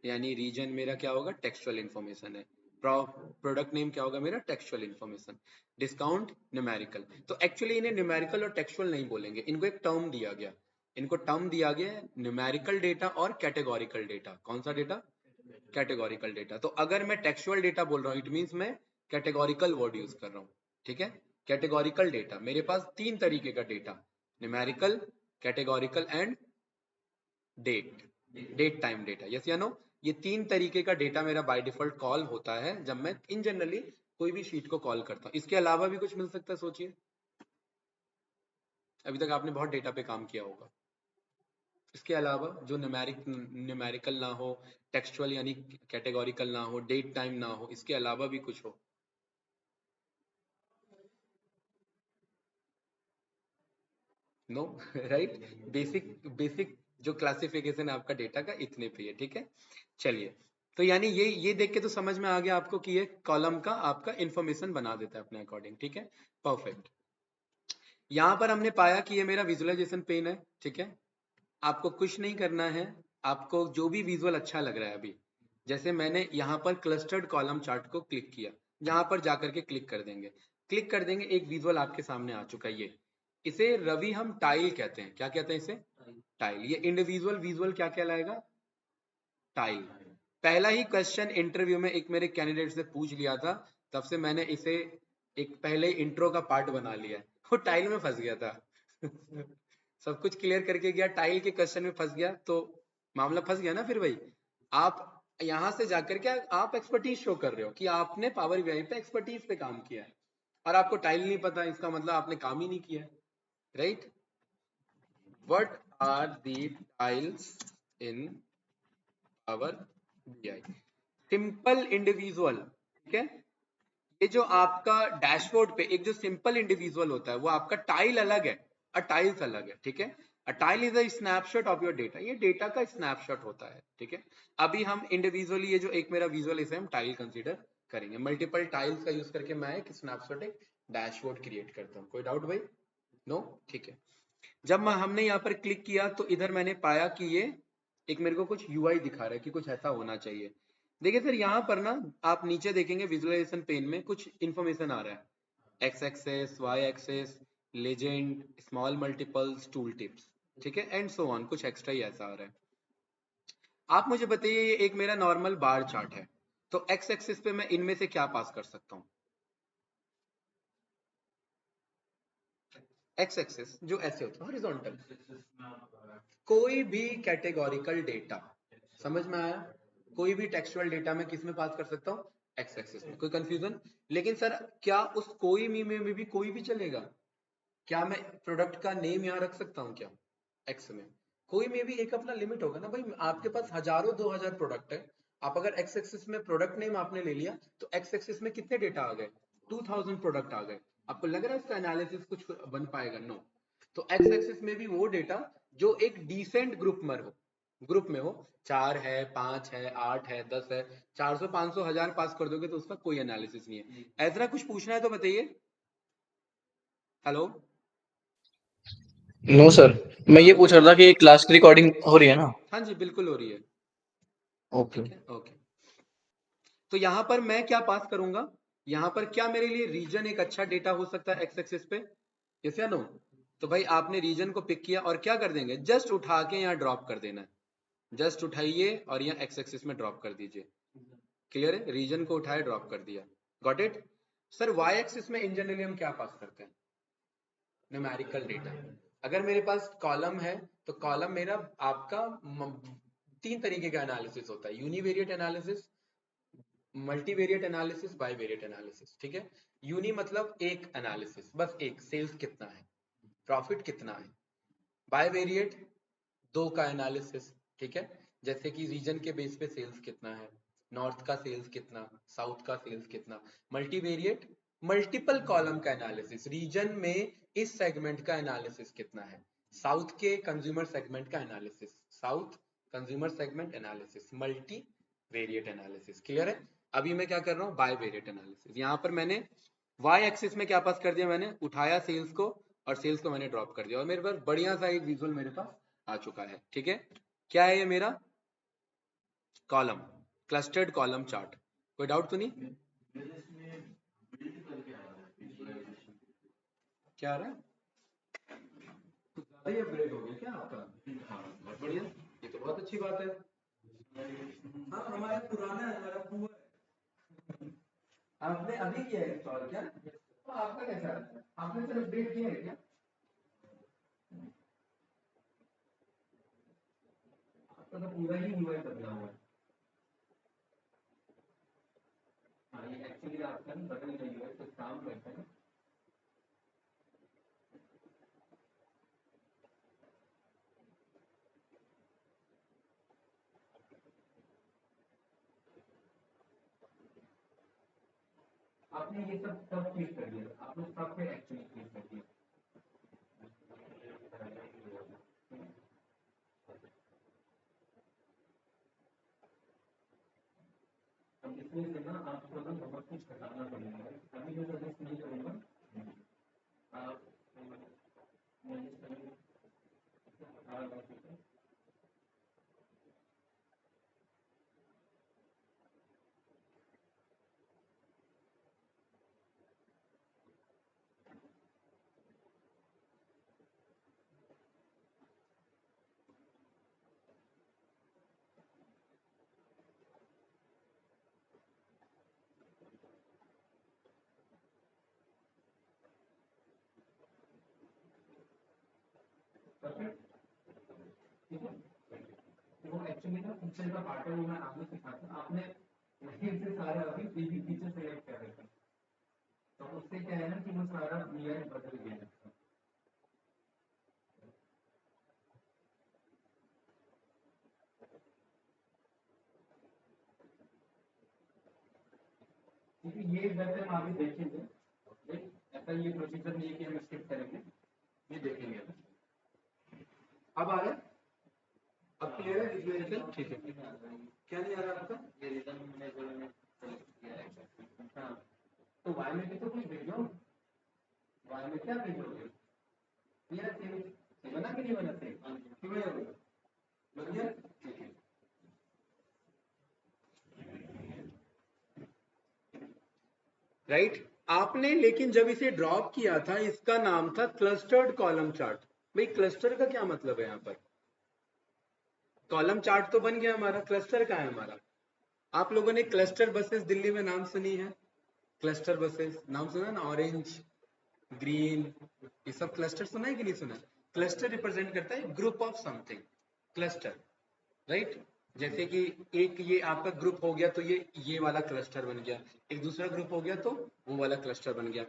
यानी रीजन मेरा क्या होगा, टेक्सचुअल इन्फॉर्मेशन है। प्रोडक्ट नेम क्या होगा मेरा, टेक्सचुअल इन्फॉर्मेशन। Discount numerical. तो एक्चुअली इन्हें न्यूमेरिकल और टेक्सचुअल नहीं बोलेंगे, इनको एक टर्म दिया गया, इनको टर्म दिया गया है न्यूमेरिकल डेटा और कैटेगोरिकल डेटा। कौन सा डेटा, कैटेगोरिकल डेटा। तो अगर मैं टेक्सचुअल डेटा बोल रहा हूँ, इट मींस मैं कैटेगोरिकल वर्ड यूज कर रहा हूँ, ठीक है। कैटेगोरिकल डेटा, मेरे पास तीन तरीके का data, numerical, categorical and date, date time data, yes या नो। ये तीन तरीके का डेटा मेरा बाय डिफॉल्ट कॉल होता है जब मैं इन जनरली कोई भी शीट को कॉल करता हूँ। इसके अलावा भी कुछ मिल सकता है, सोचिए। अभी तक आपने बहुत डेटा पे काम किया होगा, इसके अलावा जो न्यूमेरिकल ना हो, टेक्सचुअल यानी कैटेगोरिकल ना हो, डेट टाइम ना हो, इसके अलावा भी कुछ हो। No, right. बेसिक बेसिक जो क्लासिफिकेशन है आपका डेटा का इतने पे है, ठीक है। चलिए, तो यानी ये देख के तो समझ में आ गया आपको कि ये कॉलम का आपका इंफॉर्मेशन बना देता है अपने अकॉर्डिंग, ठीक है। परफेक्ट। यहाँ पर हमने पाया कि ये मेरा विजुअलाइजेशन पेन है, ठीक है। आपको कुछ नहीं करना है, आपको जो भी विजुअल अच्छा लग रहा है अभी, जैसे मैंने यहाँ पर क्लस्टर्ड कॉलम चार्ट को क्लिक किया, यहाँ पर जाकर के क्लिक कर देंगे, क्लिक कर देंगे, एक विजुअल आपके सामने आ चुका है। ये इसे रवि हम टाइल कहते हैं, क्या कहते हैं इसे, टाइल। ये इंडिविजुअल विजुअल क्या कहलाएगा, टाइल। पहला ही क्वेश्चन इंटरव्यू में एक मेरे कैंडिडेट से पूछ लिया था, तब से मैंने इसे एक पहले इंट्रो का पार्ट बना लिया है। वो टाइल में फंस गया था सब कुछ क्लियर करके गया, टाइल के क्वेश्चन में फंस गया, तो मामला फंस गया ना। फिर भाई आप यहाँ से जाकर के आप एक्सपर्टीज शो कर रहे हो कि आपने पावर बीआई पे एक्सपर्टीज पे काम किया है, और आपको टाइल नहीं पता, इसका मतलब आपने काम ही नहीं किया, right. What are the tiles in power BI, simple individual, ठीक है। ये जो आपका डैशबोर्ड पे एक जो सिंपल इंडिविजुअल होता है वो आपका टाइल अलग है और टाइल्स अलग है, ठीक है। A tile is a snapshot of your data, ये डेटा का स्नैपशॉट होता है, ठीक है। अभी हम इंडिविजुअली ये जो एक मेरा विजुअल इसे हम टाइल कंसीडर करेंगे, मल्टीपल टाइल्स का यूज करके मैं एक स्नैपशॉट, एक डैशबोर्ड क्रिएट करता हूँ। कोई डाउट भाई, नो, ठीक है। जब हमने यहाँ पर क्लिक किया तो इधर मैंने पाया कि ये एक मेरे को कुछ यूआई दिखा रहा है कि कुछ ऐसा होना चाहिए। देखिए सर यहाँ पर ना आप नीचे देखेंगे विजुअलाइजेशन पेन में कुछ इंफॉर्मेशन आ रहा है, X axis, Y axis, legend, small multiples, tool tips, ठीक है, एंड सो ऑन, कुछ एक्स्ट्रा ही ऐसा आ रहा है। आप मुझे बताइए, ये एक मेरा नॉर्मल बार चार्ट है, तो एक्स एक्सिस पे मैं इनमें से क्या पास कर सकता हूँ, एक्स एक्सिस जो ऐसे होता है हॉरिजॉन्टल, कोई भी कैटेगोरिकल डेटा, समझ में आया, कोई भी टेक्सचुअल डेटा मैं किस में पास कर सकता हूँ, एक्स एक्सिस में। कोई कंफ्यूजन, लेकिन सर क्या उस कोई में भी कोई भी चलेगा, क्या मैं प्रोडक्ट का नेम यहाँ रख सकता हूँ क्या, एक्स में, कोई में भी एक अपना लिमिट होगा ना भाई। आपके पास हजारों 2000 प्रोडक्ट है, आप अगर एक्स एक्सिस में प्रोडक्ट नेम आपने ले लिया तो एक्स एक्सिस में कितने डेटा आ गए, 2000 प्रोडक्ट आ गए। आपको लग रहा है इसका एनालिसिस कुछ बन पाएगा, नो। तो एक्स एक्सिस में भी वो डेटा जो एक डिसेंट ग्रुप में हो, 4 है, 5 है, 8 है, 10 है, 400 500 1000 पास कर दोगे तो उसका कोई एनालिसिस नहीं है। ऐसा कुछ पूछना है तो बताइए। हेलो। नो सर, मैं हाँ ये पूछ रहा था कि क्लास की रिकॉर्डिंग हो रही है ना। हाँ जी बिल्कुल हो रही है, ओके। ठीक है, ओके। तो यहाँ पर मैं क्या पास करूंगा, यहाँ पर क्या मेरे लिए रीजन एक अच्छा डेटा हो सकता है एक्स एक्सिस पे, यस या नो? तो भाई आपने रीजन को पिक किया और क्या कर देंगे, जस्ट उठा के यहाँ ड्रॉप कर देना है, जस्ट उठाइए और यहाँ एक्स एक्सिस में ड्रॉप कर दीजिए। क्लियर है? रीजन को उठाए ड्रॉप कर दिया। Got it? Sir Y axis में इन जनरली हम क्या पास करते हैं, न्यूमेरिकल डेटा। अगर मेरे पास कॉलम है तो कॉलम मेरा आपका 3 तरीके का एनालिसिस होता है, univariate analysis, multivariate analysis, bivariate analysis. ठीक है? यूनि मतलब एक एनालिसिस, बस एक, सेल्स कितना है, प्रॉफिट कितना है। बाईवेरिएट 2 का एनालिसिस। ठीक है? जैसे कि रीजन के बेस पे सेल्स कितना है, नॉर्थ का सेल्स कितना, साउथ का सेल्स कितना। मल्टीवेरिएट मल्टीपल कॉलम का एनालिसिस, रीजन में इस सेगमेंट का एनालिसिस कितना है, साउथ के कंज्यूमर सेगमेंट का analysis, south consumer segment analysis, multi variate analysis. Clear है? अभी मैं क्या कर रहा हूँ, बाय वेरिएट एनालिसिस। यहाँ पर मैंने वाई एक्सिस में क्या पास कर दिया, मैंने उठाया सेल्स को और सेल्स को मैंने ड्रॉप कर दिया और मेरे पास बढ़िया सा एक विजुअल मेरे पास आ चुका है। ठीक है? क्या है ये मेरा कॉलम, क्लस्टर्ड कॉलम चार्ट। कोई डाउट तो नहीं? मेरे इसमें बिल्ड करके आ रहा है विजुअलाइजेशन। क्या आ रहा है? कुछ ज्यादा ही अपग्रेड हो गया क्या आपका? हाँ बहुत बढ़िया, ये तो बहुत अच्छी बात है। हाँ हमारा पुराना है, हमारा पुअर है। आपने अभी किया है इंस्टॉल क्या? तो आपका कैसा है, आपने सिर्फ अपडेट किया है क्या? आपका तो पूरा ही यूआई बदला हुआ है। हाँ ये एक्चुअली आपका ना बदल गई है, तो काम करता है। आपने ये सब क्लिक कर दिया, आपने सब पे एक्चुअली क्लिक कर दिया। अब इसमें से ना आपको ना बहुत कुछ हटाना पड़ेगा। अभी मैं सजेस्ट नहीं करूँगा, आप वो एक्चुअली ना फीचर का पार्ट है, वो मैं आपको सिखाता हूँ। आपने वहीं से सारा अभी पीवी फीचर सेलेक्ट कर रखा है, तो उससे क्या है ना कि वो सारा वीआई बदल गया है। क्योंकि ये वैसे हम आगे देखेंगे, ऐसा ये प्रोसीजर नहीं है कि हम स्किप करेंगे, ये देखेंगे। अब आ रहा है, अब क्लियर है विजुअलाइजेशन? ठीक है। क्या नहीं आ रहा आपका? ये रिदम में जो मैंने सेलेक्ट किया है। हाँ तो वाई में भी तो कुछ भेजो, वाई में क्या भेजोगे? ये सेम बना कि नहीं बना, सेम क्यों है वो बन गया? ठीक है। राइट? आपने लेकिन जब इसे ड्रॉप किया था इसका नाम था क्लस्टर्ड कॉलम चार्ट। भाई क्लस्टर का क्या मतलब है यहाँ पर? कॉलम चार्ट तो बन गया हमारा, क्लस्टर का है हमारा। आप लोगों ने क्लस्टर बसेस दिल्ली में नाम सुनी है? क्लस्टर बसेस नाम सुना ना, ऑरेंज ग्रीन, ये सब क्लस्टर सुना है कि नहीं सुना? क्लस्टर रिप्रेजेंट करता है group of something, cluster. Right? जैसे कि एक ये आपका ग्रुप हो गया तो ये वाला क्लस्टर बन गया, एक दूसरा ग्रुप हो गया तो वो वाला क्लस्टर बन गया।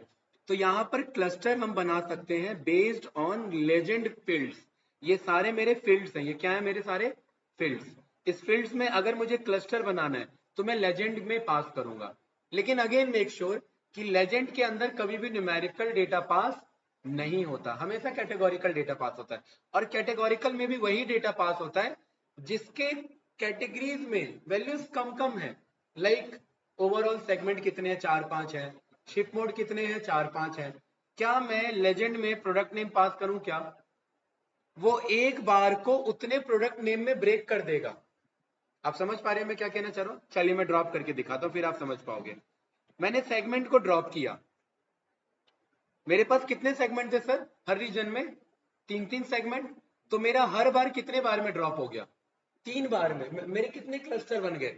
तो यहाँ पर क्लस्टर हम बना सकते हैं बेस्ड ऑन लेजेंड फील्ड्स। ये सारे मेरे फील्ड्स हैं, ये क्या है, मेरे सारे फील्ड्स। इस फील्ड्स में अगर मुझे क्लस्टर बनाना है तो मैं लेजेंड में पास करूंगा, लेकिन अगेन मेक श्योर कि लेजेंड के अंदर कभी भी न्यूमेरिकल डेटा पास नहीं होता, हमेशा कैटेगोरिकल डेटा पास होता है। और कैटेगोरिकल में भी वही डेटा पास होता है जिसके कैटेगरीज में वैल्यूज कम कम है। लाइक ओवरऑल सेगमेंट कितने हैं, 4-5 है, शिप मोड कितने हैं, 4-5 है। क्या मैं लेजेंड में प्रोडक्ट नेम पास करूं क्या? वो एक बार को उतने प्रोडक्ट नेम में ब्रेक कर देगा। आप समझ पा रहे हैं मैं क्या कहना चाह रहा हूं? चलिए मैं ड्रॉप करके दिखाता हूं फिर आप समझ पाओगे। मैंने सेगमेंट को ड्रॉप किया, मेरे पास कितने सेगमेंट थे सर हर रीजन में? 3 सेगमेंट। तो मेरा हर बार कितने बार में ड्रॉप हो गया? 3 बार में। मेरे कितने क्लस्टर बन गए?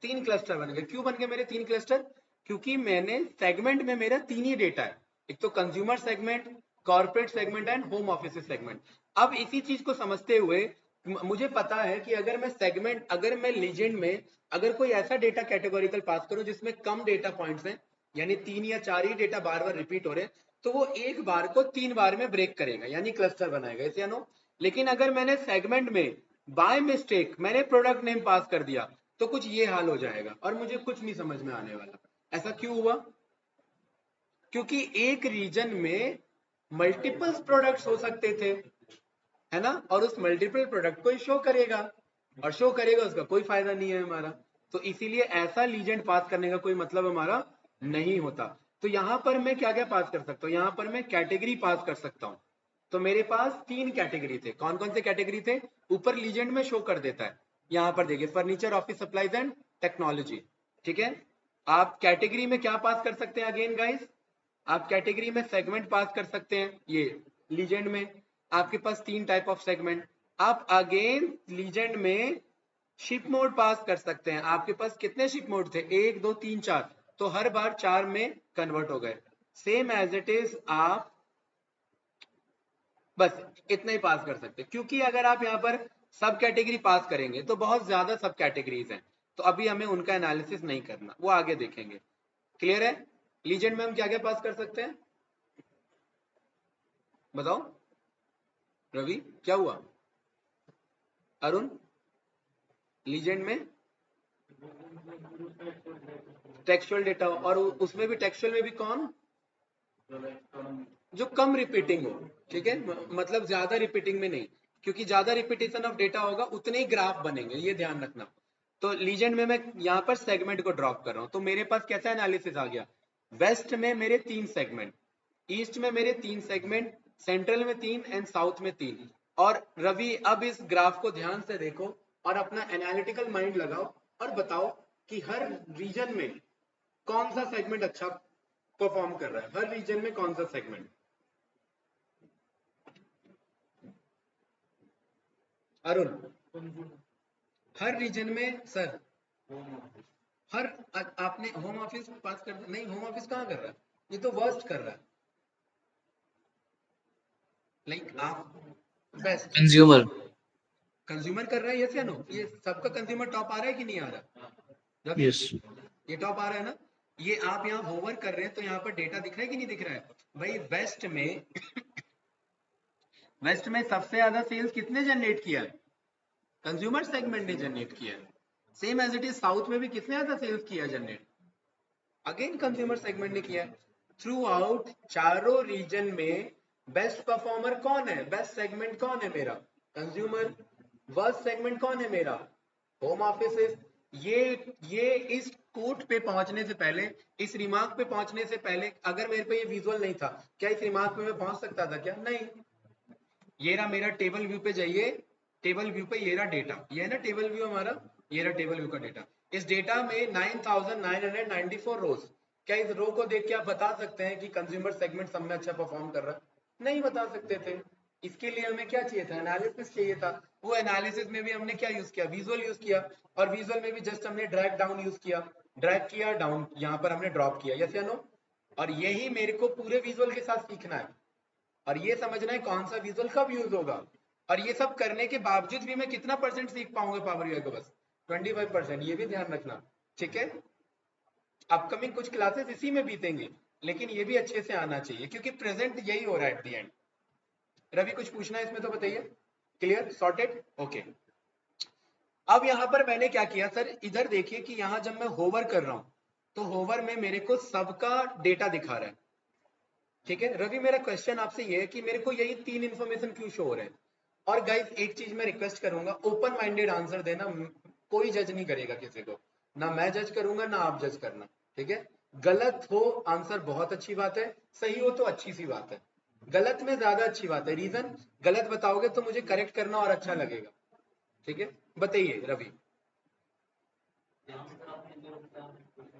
3 क्लस्टर बन गए। क्यों बन गए मेरे 3 क्लस्टर? क्योंकि मैंने सेगमेंट में मेरा 3 ही डेटा है, एक तो consumer segment, corporate segment and home office segment. अब इसी चीज को समझते हुए मुझे पता है कि अगर मैं सेगमेंट, अगर मैं लीजेंड में अगर कोई ऐसा डेटा कैटेगोरिकल पास करूं जिसमें कम डेटा पॉइंट्स हैं, यानी 3 या 4 ही डेटा बार बार रिपीट हो रहे हैं, तो वो एक बार को 3 बार में ब्रेक करेगा, यानी क्लस्टर बनाएगा, ऐसे या नो? लेकिन अगर मैंने सेगमेंट में बाय मिस्टेक मैंने प्रोडक्ट नेम पास कर दिया तो कुछ ये हाल हो जाएगा और मुझे कुछ नहीं समझ में आने वाला। ऐसा क्यों हुआ? क्योंकि एक रीजन में मल्टीपल प्रोडक्ट्स हो सकते थे, है ना, और उस मल्टीपल प्रोडक्ट को शो करेगा, और शो करेगा उसका कोई फायदा नहीं है हमारा। तो इसीलिए ऐसा लीजेंड पास करने का कोई मतलब हमारा नहीं होता। तो यहां पर मैं क्या क्या पास कर सकता हूँ? यहां पर मैं कैटेगरी पास कर सकता हूँ। तो मेरे पास 3 कैटेगरी थे। कौन कौन से कैटेगरी थे? ऊपर लीजेंड में शो कर देता है। यहां पर देखिए, furniture, office supplies and technology. ठीक है। आप कैटेगरी में क्या पास कर सकते हैं अगेन गाइस? आप कैटेगरी में सेगमेंट पास कर सकते हैं। ये लीजेंड में आपके पास 3 टाइप ऑफ सेगमेंट। आप अगेन लीजेंड में शिप मोड पास कर सकते हैं। आपके पास कितने शिप मोड थे? 1 2 3 4, तो हर बार 4 में कन्वर्ट हो गए। सेम एज इट इज आप बस इतना ही पास कर सकते हैं, क्योंकि अगर आप यहाँ पर सब कैटेगरी पास करेंगे तो बहुत ज्यादा सब कैटेगरीज हैं, तो अभी हमें उनका एनालिसिस नहीं करना, वो आगे देखेंगे। क्लियर है? लीजेंड में हम क्या क्या पास कर सकते हैं बताओ? रवि क्या हुआ? अरुण, लीजेंड में टेक्सचुअल डेटा, और उसमें भी टेक्सचुअल में भी कौन? जो कम रिपीटिंग हो। ठीक है, मतलब ज्यादा रिपीटिंग में नहीं, क्योंकि ज्यादा रिपीटेशन ऑफ डेटा होगा उतने ही ग्राफ बनेंगे, ये ध्यान रखना। तो लीजेंड में मैं यहाँ पर सेगमेंट को ड्रॉप कर रहा हूँ, तो मेरे पास कैसा एनालिसिस आ गया? वेस्ट में मेरे 3 सेगमेंट, ईस्ट में मेरे 3 सेगमेंट, सेंट्रल में 3 एंड साउथ में 3। और रवि अब इस ग्राफ को ध्यान से देखो और अपना एनालिटिकल माइंड लगाओ और बताओ कि हर रीजन में कौन सा सेगमेंट अच्छा परफॉर्म कर रहा है, हर रीजन में कौन सा सेगमेंट? अरुण, हर रीजन में सर, हर आपने होम ऑफिस पास कर नहीं, होम ऑफिस कहाँ कर रहा है? ये तो वर्स्ट कर रहा है। लाइक आप बेस्ट कंज्यूमर। कंज्यूमर कर रहा है, यस या नो? ये सबका कंज्यूमर टॉप आ रहा है कि नहीं आ रहा? रवि, यस। ये टॉप आ रहा है ना? ये आप यहाँ होवर कर रहे हैं तो यहाँ पर डेटा दिख रहा है कि नहीं दिख रहा है भाई? वेस्ट में वेस्ट में सबसे ज्यादा सेल्स कितने जनरेट किया है? कंज्यूमर सेगमेंट ने जनरेट किया है। Same as it is south में भी कितने ज्यादा सेल्स किया जनरेट? अगेन कंज्यूमर सेगमेंट ने किया है। थ्रू आउट चारों रीजन में बेस्ट परफॉर्मर कौन है? बेस्ट सेगमेंट कौन है मेरा? कंज्यूमर। वर्स्ट सेगमेंट कौन है मेरा? Home office. ये इस कोट पे पहुंचने से पहले, इस रिमार्क पे पहुंचने से पहले, अगर मेरे पे ये विजुअल नहीं था, क्या इस रिमार्क पे मैं पहुंच सकता था क्या? नहीं। ये रहा मेरा टेबल व्यू पे जाइए, टेबल व्यू पे ये रहा डेटा, ये है ना टेबल व्यू हमारा, ये रहा टेबल व्यू का डेटा। इस डेटा में 9994 रोज। क्या इस रो को देख के आप बता सकते हैं कि कंज्यूमर सेगमेंट सब में अच्छा परफॉर्म कर रहा है? नहीं बता सकते थे। इसके लिए हमें क्या चाहिए था? एनालिसिस चाहिए था। वो एनालिसिस में भी हमने क्या यूज किया? विजुअल यूज किया। और विजुअल में भी जस्ट हमने ड्रैग डाउन यूज किया, ड्रैग किया डाउन, यहाँ पर हमने ड्रॉप किया, यस या नो? और यही मेरे को पूरे विजुअल के साथ सीखना है, और ये समझना है कौन सा विजुअल कब यूज होगा। और ये सब करने के बावजूद भी मैं कितना परसेंट सीख पाऊंगा पावर यूआई को? बस 25%। ये भी ध्यान रखना, ठीक है? अपकमिंग कुछ क्लासेस इसी में बीतेंगे, लेकिन ये भी अच्छे से आना चाहिए, क्योंकि प्रेजेंट यही हो रहा है एट द एंड। रवि कुछ पूछना है इसमें तो बताइए। क्लियर? सॉर्टेड? ओके। अब यहाँ पर मैंने क्या किया सर, इधर देखिए कि यहाँ जब मैं होवर कर रहा हूं तो होवर में मेरे को सबका डेटा दिखा रहा है। ठीक है रवि, मेरा क्वेश्चन आपसे ये है कि मेरे को यही 3 इंफॉर्मेशन क्यों शो हो रहे हैं? और गाइस एक चीज मैं रिक्वेस्ट करूंगा, ओपन माइंडेड आंसर देना, कोई जज नहीं करेगा किसी को, ना मैं जज करूंगा ना आप जज करना, ठीक है? गलत हो आंसर बहुत अच्छी बात है, सही हो तो अच्छी सी बात है, गलत में ज्यादा अच्छी बात है। रीजन, गलत बताओगे तो मुझे करेक्ट करना और अच्छा लगेगा, ठीक है? बताइए रवि।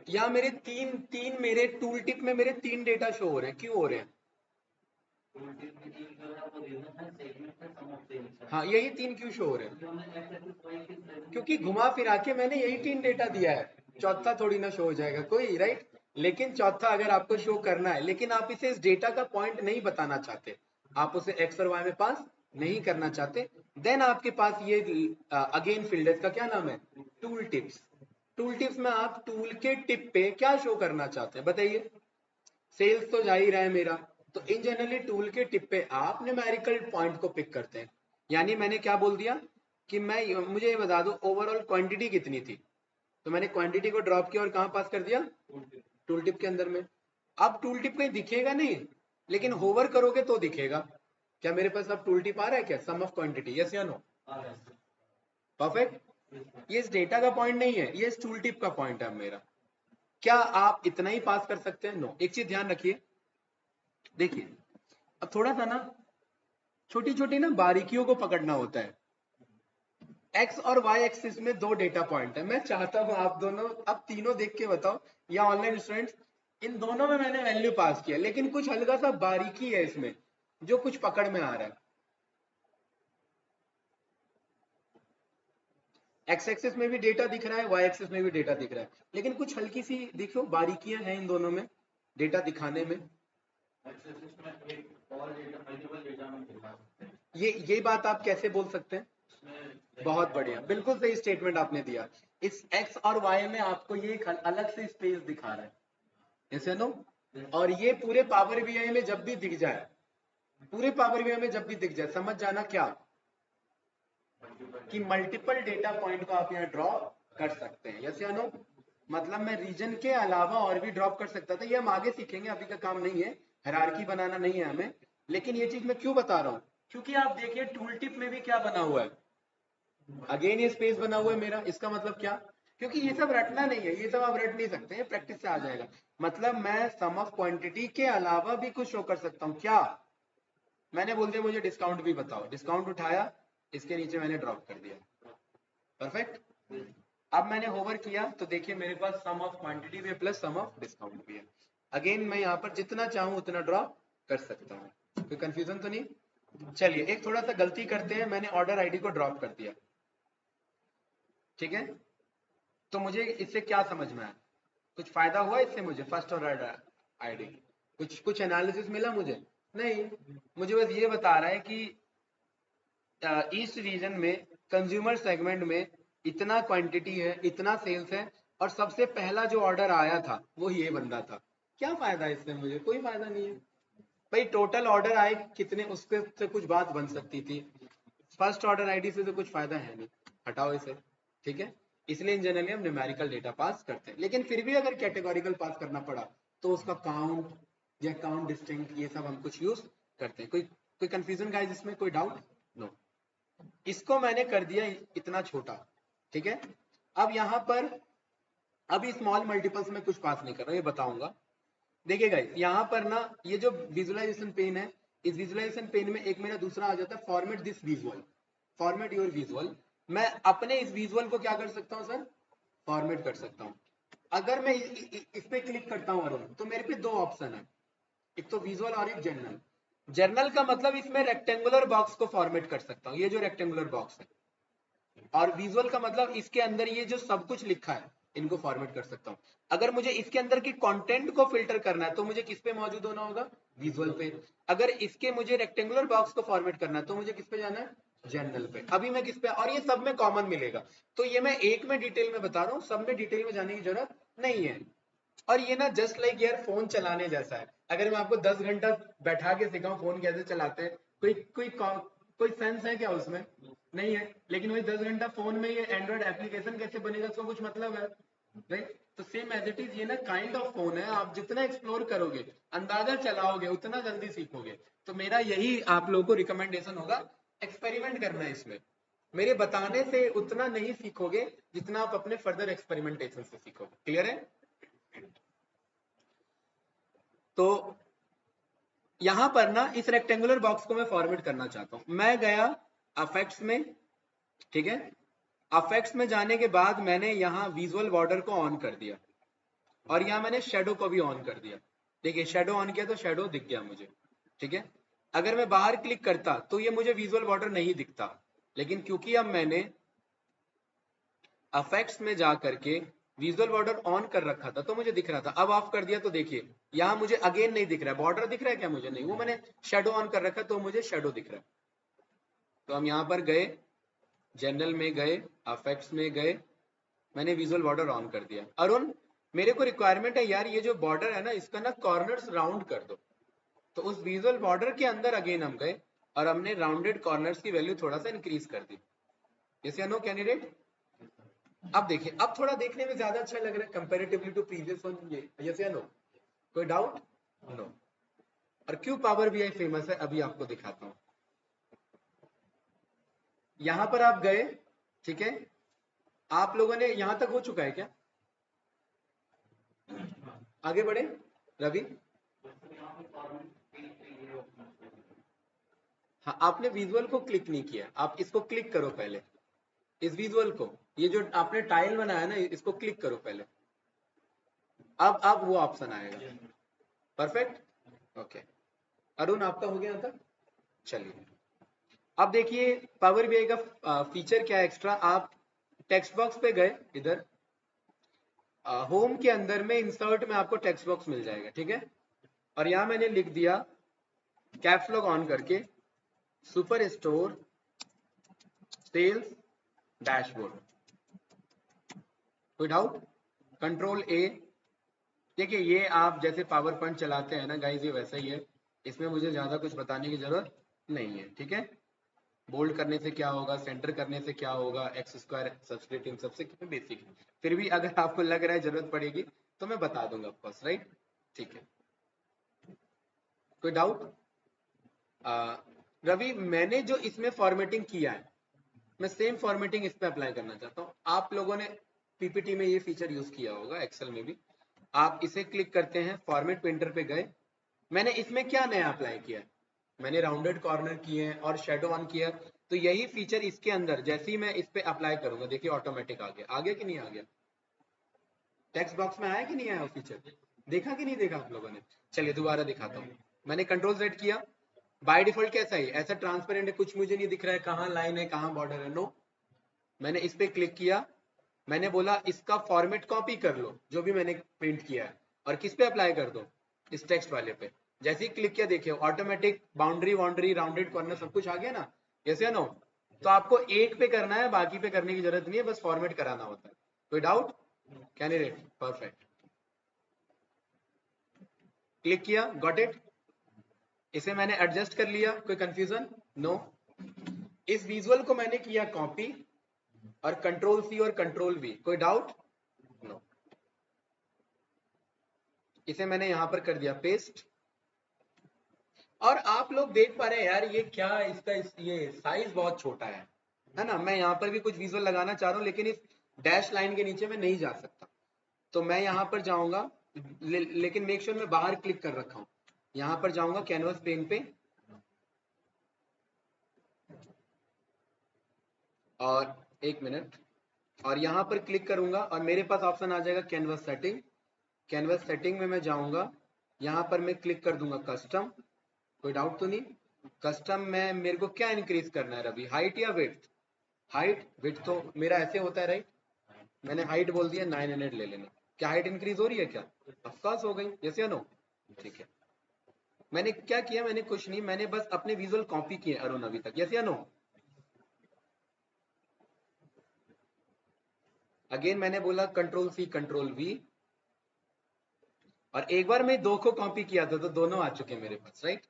यहाँ मेरे तीन तीन मेरे टूल टिप में मेरे 3 डेटा शो हो रहे हैं, क्यों हो रहे हैं? हाँ यही 3 क्यों शो हो रहे हैं? क्योंकि घुमा फिरा के मैंने यही 3 डेटा दिया है, चौथा थोड़ी ना शो हो जाएगा कोई, राइट? लेकिन चौथा अगर आपको शो करना है, लेकिन आप इसे इस डेटा का पॉइंट नहीं बताना चाहते, आप उसे एक्स और वाई में पास नहीं करना चाहते, देन आपके पास ये अगेन फील्ड है, इसका क्या नाम है? Tool tips. टूल टिप्स में आप टूल के टिप पे क्या शो करना चाहते हैं बताइए? सेल्स तो जा ही रहा है मेरा, तो इन जनरली टूल के टिप पे आप न्यूमेरिकल पॉइंट को पिक करते हैं। यानी मैंने क्या बोल दिया कि मुझे ये बता दो ओवरऑल क्वांटिटी कितनी थी, तो मैंने क्वांटिटी को ड्रॉप किया और कहाँ पास कर दिया? टूल टिप के अंदर में। अब टूल टिप कहीं दिखेगा नहीं, लेकिन होवर करोगे तो दिखेगा। क्या मेरे पास अब टूल टिप आ रहा है क्या? सम ऑफ क्वांटिटी, यस या नो? परफेक्ट। ये इस डेटा का पॉइंट नहीं है, ये इस टूल टिप का पॉइंट है मेरा। क्या आप इतना ही पास कर सकते हैं? नो। एक चीज ध्यान रखिए, देखिए अब थोड़ा सा ना छोटी छोटी ना बारीकियों को पकड़ना होता है। एक्स और वाई एक्सिस में 2 डेटा पॉइंट है, मैं चाहता हूं आप दोनों अब तीनों देख के बताओ, या ऑनलाइन स्टूडेंट्स, इन दोनों में मैंने वैल्यू पास किया, लेकिन कुछ हल्का सा बारीकी है इसमें जो कुछ पकड़ में आ रहा है। एक्स एक्सिस में भी डेटा दिख रहा है, वाई एक्सिस में भी डेटा दिख रहा है, लेकिन कुछ हल्की सी देखो बारीकियां हैं इन दोनों में डेटा दिखाने में। ये बात आप कैसे बोल सकते हैं? बहुत बढ़िया, बिल्कुल सही स्टेटमेंट आपने दिया। इस एक्स और वाई में आपको ये एक अलग से स्पेस दिखा रहा है, ऐसे नो? और ये पूरे पावर बीआई में जब भी दिख जाए, पूरे पावर बीआई में जब भी दिख जाए, समझ जाना क्या कि मल्टीपल डेटा पॉइंट को आप यहाँ ड्रॉ कर सकते हैं, यस या नो? मतलब मैं रीजन के अलावा और भी ड्रॉप कर सकता था, ये हम आगे सीखेंगे, अभी का काम नहीं है, हायरार्की बनाना नहीं है हमें। लेकिन ये चीज मैं क्यों बता रहा हूँ, क्योंकि आप देखिए टूल टिप में भी क्या बना हुआ है, अगेन ये स्पेस बना हुआ है मेरा। इसका मतलब क्या? क्योंकि ये सब रटना नहीं है, ये सब आप रट नहीं सकते, प्रैक्टिस से आ जाएगा। मतलब मैं सम ऑफ क्वांटिटी के अलावा भी कुछ शो कर सकता हूँ। क्या? मैंने बोल दिया मुझे डिस्काउंट भी बताओ, डिस्काउंट उठाया, इसके नीचे मैंने ड्रॉप कर दिया, परफेक्ट। अब मैंने होवर किया तो देखिए मेरे पास सम ऑफ क्वांटिटी भी है प्लस सम ऑफ डिस्काउंट भी है। अगेन मैं यहाँ पर जितना चाहूँ उतना ड्रॉप कर सकता हूँ, कोई कंफ्यूजन तो नहीं? चलिए एक थोड़ा सा गलती करते हैं, मैंने ऑर्डर आईडी को ड्रॉप कर दिया, ठीक है? तो मुझे इससे क्या समझ में आया? कुछ फायदा हुआ इससे मुझे? फर्स्ट ऑर्डर आईडी कुछ एनालिसिस मिला मुझे? नहीं, मुझे बस ये बता रहा है कि ईस्ट रीजन में कंज्यूमर सेगमेंट में इतना क्वांटिटी है, इतना सेल्स है, और सबसे पहला जो ऑर्डर आया था वो ये बंदा था। क्या फायदा इससे मुझे? कोई फायदा नहीं है भाई। टोटल ऑर्डर आए कितने, उसके से कुछ बात बन सकती थी, फर्स्ट ऑर्डर आईडी से तो कुछ फायदा है नहीं, हटाओ इसे, ठीक है? इसलिए इन जनरली हम न्यूमेरिकल डेटा पास करते हैं, लेकिन फिर भी अगर कैटेगोरिकल पास करना पड़ा तो उसका काउंट या काउंट डिस्टिंक्ट ये सब हम कुछ यूज करते हैं। कोई कंफ्यूजन गाइस इसमें? कोई डाउट? नो। इसको मैंने कर दिया इतना छोटा, ठीक है? अब यहाँ पर अभी स्मॉल मल्टीपल्स में कुछ पास नहीं कर रहा, ये बताऊंगा। देखिए गाइस यहाँ पर ना ये जो विजुअलाइजेशन पेन है, इस विजुअलाइजेशन पेन में एक मेरा दूसरा आ जाता है format this visual, format your visual. मैं अपने इस विजुअल को क्या कर सकता हूँ सर? फॉर्मेट कर सकता हूँ। अगर मैं इस पे क्लिक करता हूँ अरुण, तो मेरे पे 2 ऑप्शन है, एक तो विजुअल और एक जर्नल। जर्नल का मतलब इसमें रेक्टेंगुलर बॉक्स को फॉर्मेट कर सकता हूँ, ये जो रेक्टेंगुलर बॉक्स है, और विजुअल का मतलब इसके अंदर ये जो सब कुछ लिखा है इनको फॉर्मेट कर सकता हूँ। अगर मुझे इसके अंदर की कंटेंट को फिल्टर करना है तो मुझे किस पे मौजूद होना होगा? विजुअल पे। अगर इसके मुझे रेक्टेंगुलर बॉक्स को फॉर्मेट करना है तो मुझे किस पे जाना है? जर्नल पे। अभी मैं किस पे, और ये सब में कॉमन मिलेगा, तो ये मैं एक में डिटेल में बता रहा हूँ, सब में डिटेल में जाने की जरूरत नहीं है। और ये ना जस्ट लाइक यार फोन चलाने जैसा है। अगर मैं आपको 10 घंटा बैठा के सिखाऊं फोन कैसे चलाते हैं, कोई सेंस है क्या उसमें? नहीं है। लेकिन वही 10 घंटा फोन में ये एंड्रॉइड एप्लीकेशन कैसे बनेगा, उसका कुछ मतलब है, राइट? तो सेम एज इट इज ये ना काइंड ऑफ फोन है, आप जितना एक्सप्लोर करोगे, अंदाजा चलाओगे, उतना जल्दी सीखोगे। तो मेरा यही आप लोगों को रिकमेंडेशन होगा, एक्सपेरिमेंट करना है इसमें। मेरे बताने से उतना नहीं सीखोगे जितना आप अपने फर्दर एक्सपेरिमेंटेशन से सीखोगे। क्लियर है? तो यहां पर ना इस रेक्टेंगुलर बॉक्स को मैं फॉर्मेट करना चाहता हूं। मैं गया अफेक्ट्स में, ठीक है? अफेक्ट्स में जाने के बाद मैंने यहाँ विजुअल बॉर्डर को ऑन कर दिया, और यहाँ मैंने शेडो को भी ऑन कर दिया। देखिए शेडो ऑन किया तो शेडो दिख गया मुझे, ठीक है? अगर मैं बाहर क्लिक करता तो ये मुझे विजुअल बॉर्डर नहीं दिखता, लेकिन क्योंकि अब मैंने इफेक्ट्स में जा करके विजुअल बॉर्डर ऑन कर रखा था तो मुझे दिख रहा था। अब ऑफ कर दिया तो देखिए यहाँ मुझे अगेन नहीं दिख रहा है। बॉर्डर दिख रहा है क्या? मुझे नहीं, वो मैंने शेडो ऑन कर रखा तो मुझे शेडो दिख रहा है। तो हम यहाँ पर गए, जनरल में गए, इफेक्ट्स में गए, मैंने विजुअल बॉर्डर ऑन कर दिया। अरुण, मेरे को रिक्वायरमेंट है यार, ये जो बॉर्डर है ना इसका ना कॉर्नर्स राउंड कर दो। तो उस विजुअल बॉर्डर के अंदर अगेन हम गए और हमने राउंडेड कॉर्नर्स की वैल्यू थोड़ा सा इंक्रीज कर दी। यस या नो कैंडिडेट? अब देखिए, अब थोड़ा देखने में ज्यादा अच्छा लग रहा है कंपैरेटिवली टू प्रीवियस वन। ये यस या नो? कोई डाउट? नो। और क्यों पावर बीआई फेमस है अभी आपको दिखाता हूं। यहां पर आप गए, ठीक है, आप लोगों ने यहां तक हो चुका है क्या? आगे बढ़े रवि। हाँ, आपने विजुअल को क्लिक नहीं किया, आप इसको क्लिक करो पहले, इस विजुअल को, ये जो आपने टाइल बनाया ना इसको क्लिक करो पहले। अब वो ऑप्शन आएगा। Perfect, okay. अरुण आपका हो गया यहाँ तक? चलिए अब देखिए पावर बीआई का फीचर क्या है एक्स्ट्रा। आप टेक्स्ट बॉक्स पे गए, इधर होम के अंदर में इंसर्ट में आपको टेक्स्ट बॉक्स मिल जाएगा, ठीक है। और यहाँ मैंने लिख दिया कैप्स लॉक ऑन करके सुपर स्टोर सेल्स डैशबोर्ड। कोई डाउट? कंट्रोल ए। देखिए ये आप जैसे पावर पॉइंट चलाते हैं ना गाइस, ये वैसा ही है, इसमें मुझे ज्यादा कुछ बताने की जरूरत नहीं है, ठीक है। बोल्ड करने से क्या होगा, सेंटर करने से क्या होगा, एक्स स्क्वायर सब्सट्रेट इन सबसे बेसिक है। फिर भी अगर आपको लग रहा है जरूरत पड़ेगी तो मैं बता दूंगा ऑफकोर्स, राइट? ठीक है, कोई डाउट? रवि, मैंने जो इसमें फॉर्मेटिंग किया है मैं सेम फॉर्मेटिंग इस पे अप्लाई करना चाहता हूँ। आप लोगों ने पीपीटी में ये फीचर यूज किया होगा, एक्सेल में भी। आप इसे क्लिक करते हैं, फॉर्मेट पेंटर पे गए, मैंने इसमें क्या नया अप्लाई किया है, मैंने राउंडेड कॉर्नर किए हैं और शेडो ऑन किया। तो यही फीचर इसके अंदर जैसे ही मैं इस पे अप्लाई करूंगा, देखिए ऑटोमेटिक आ गया। आ गया कि नहीं आ गया? टेक्स्ट बॉक्स में आया कि नहीं आया वो फीचर? देखा कि नहीं देखा आप लोगों ने? चलिए दोबारा दिखाता हूँ। मैंने कंट्रोल Z किया, बाय डिफॉल्ट कैसा है, ऐसा ट्रांसपेरेंट है, कुछ मुझे नहीं दिख रहा है कहाँ लाइन है कहाँ बॉर्डर है। नो, मैंने इस पे क्लिक किया, मैंने बोला इसका फॉर्मेट कॉपी कर लो जो भी मैंने प्रिंट किया है और किस पे अप्लाई कर दो, इस टेक्स्ट वाले पे। जैसे ही क्लिक किया देखिए automatic boundary boundary rounded corner सब कुछ आ गया ना, यस या नो? तो आपको एक पे करना है, बाकी पे करने की जरूरत नहीं है, बस फॉर्मेट कराना होता है। कोई डाउट कैंडिडेट? परफेक्ट, क्लिक किया, गॉट इट। इसे मैंने एडजस्ट कर लिया, कोई कंफ्यूजन? नो। इस विजुअल को मैंने किया कॉपी और कंट्रोल C और कंट्रोल V, कोई डाउट? नो। इसे मैंने यहां पर कर दिया पेस्ट। और आप लोग देख पा रहे हैं यार ये क्या इसका ये साइज बहुत छोटा है ना। मैं यहाँ पर भी कुछ विजुअल लगाना चाह रहा हूँ लेकिन इस डैश लाइन के नीचे मैं नहीं जा सकता, तो मैं यहाँ पर जाऊंगा, लेकिन मेक श्योर मैं बाहर क्लिक कर रखा हूँ। यहाँ पर जाऊंगा कैनवस पेन पे और एक मिनट, और यहाँ पर क्लिक करूंगा और मेरे पास ऑप्शन आ जाएगा कैनवस सेटिंग। कैनवस सेटिंग में मैं जाऊंगा, यहाँ पर मैं क्लिक कर दूंगा कस्टम। कोई डाउट तो नहीं? कस्टम में मेरे को क्या इंक्रीज करना है रवि, हाइट या विड्थ? हाइट, विड्थ तो मेरा ऐसे होता है राइट। मैंने हाइट बोल दिया 900 ले लेना। क्या हाइट इंक्रीज हो रही है क्या? ऑफकोर्स हो गई, यस या नो? ठीक है, मैंने क्या किया, मैंने कुछ नहीं, मैंने बस अपने विजुअल कॉपी किए अरुण अभी तक, यस या नो? अगेन मैंने बोला कंट्रोल C कंट्रोल V, और एक बार मैं दो को कॉपी किया था तो दोनों आ चुके मेरे पास, राइट?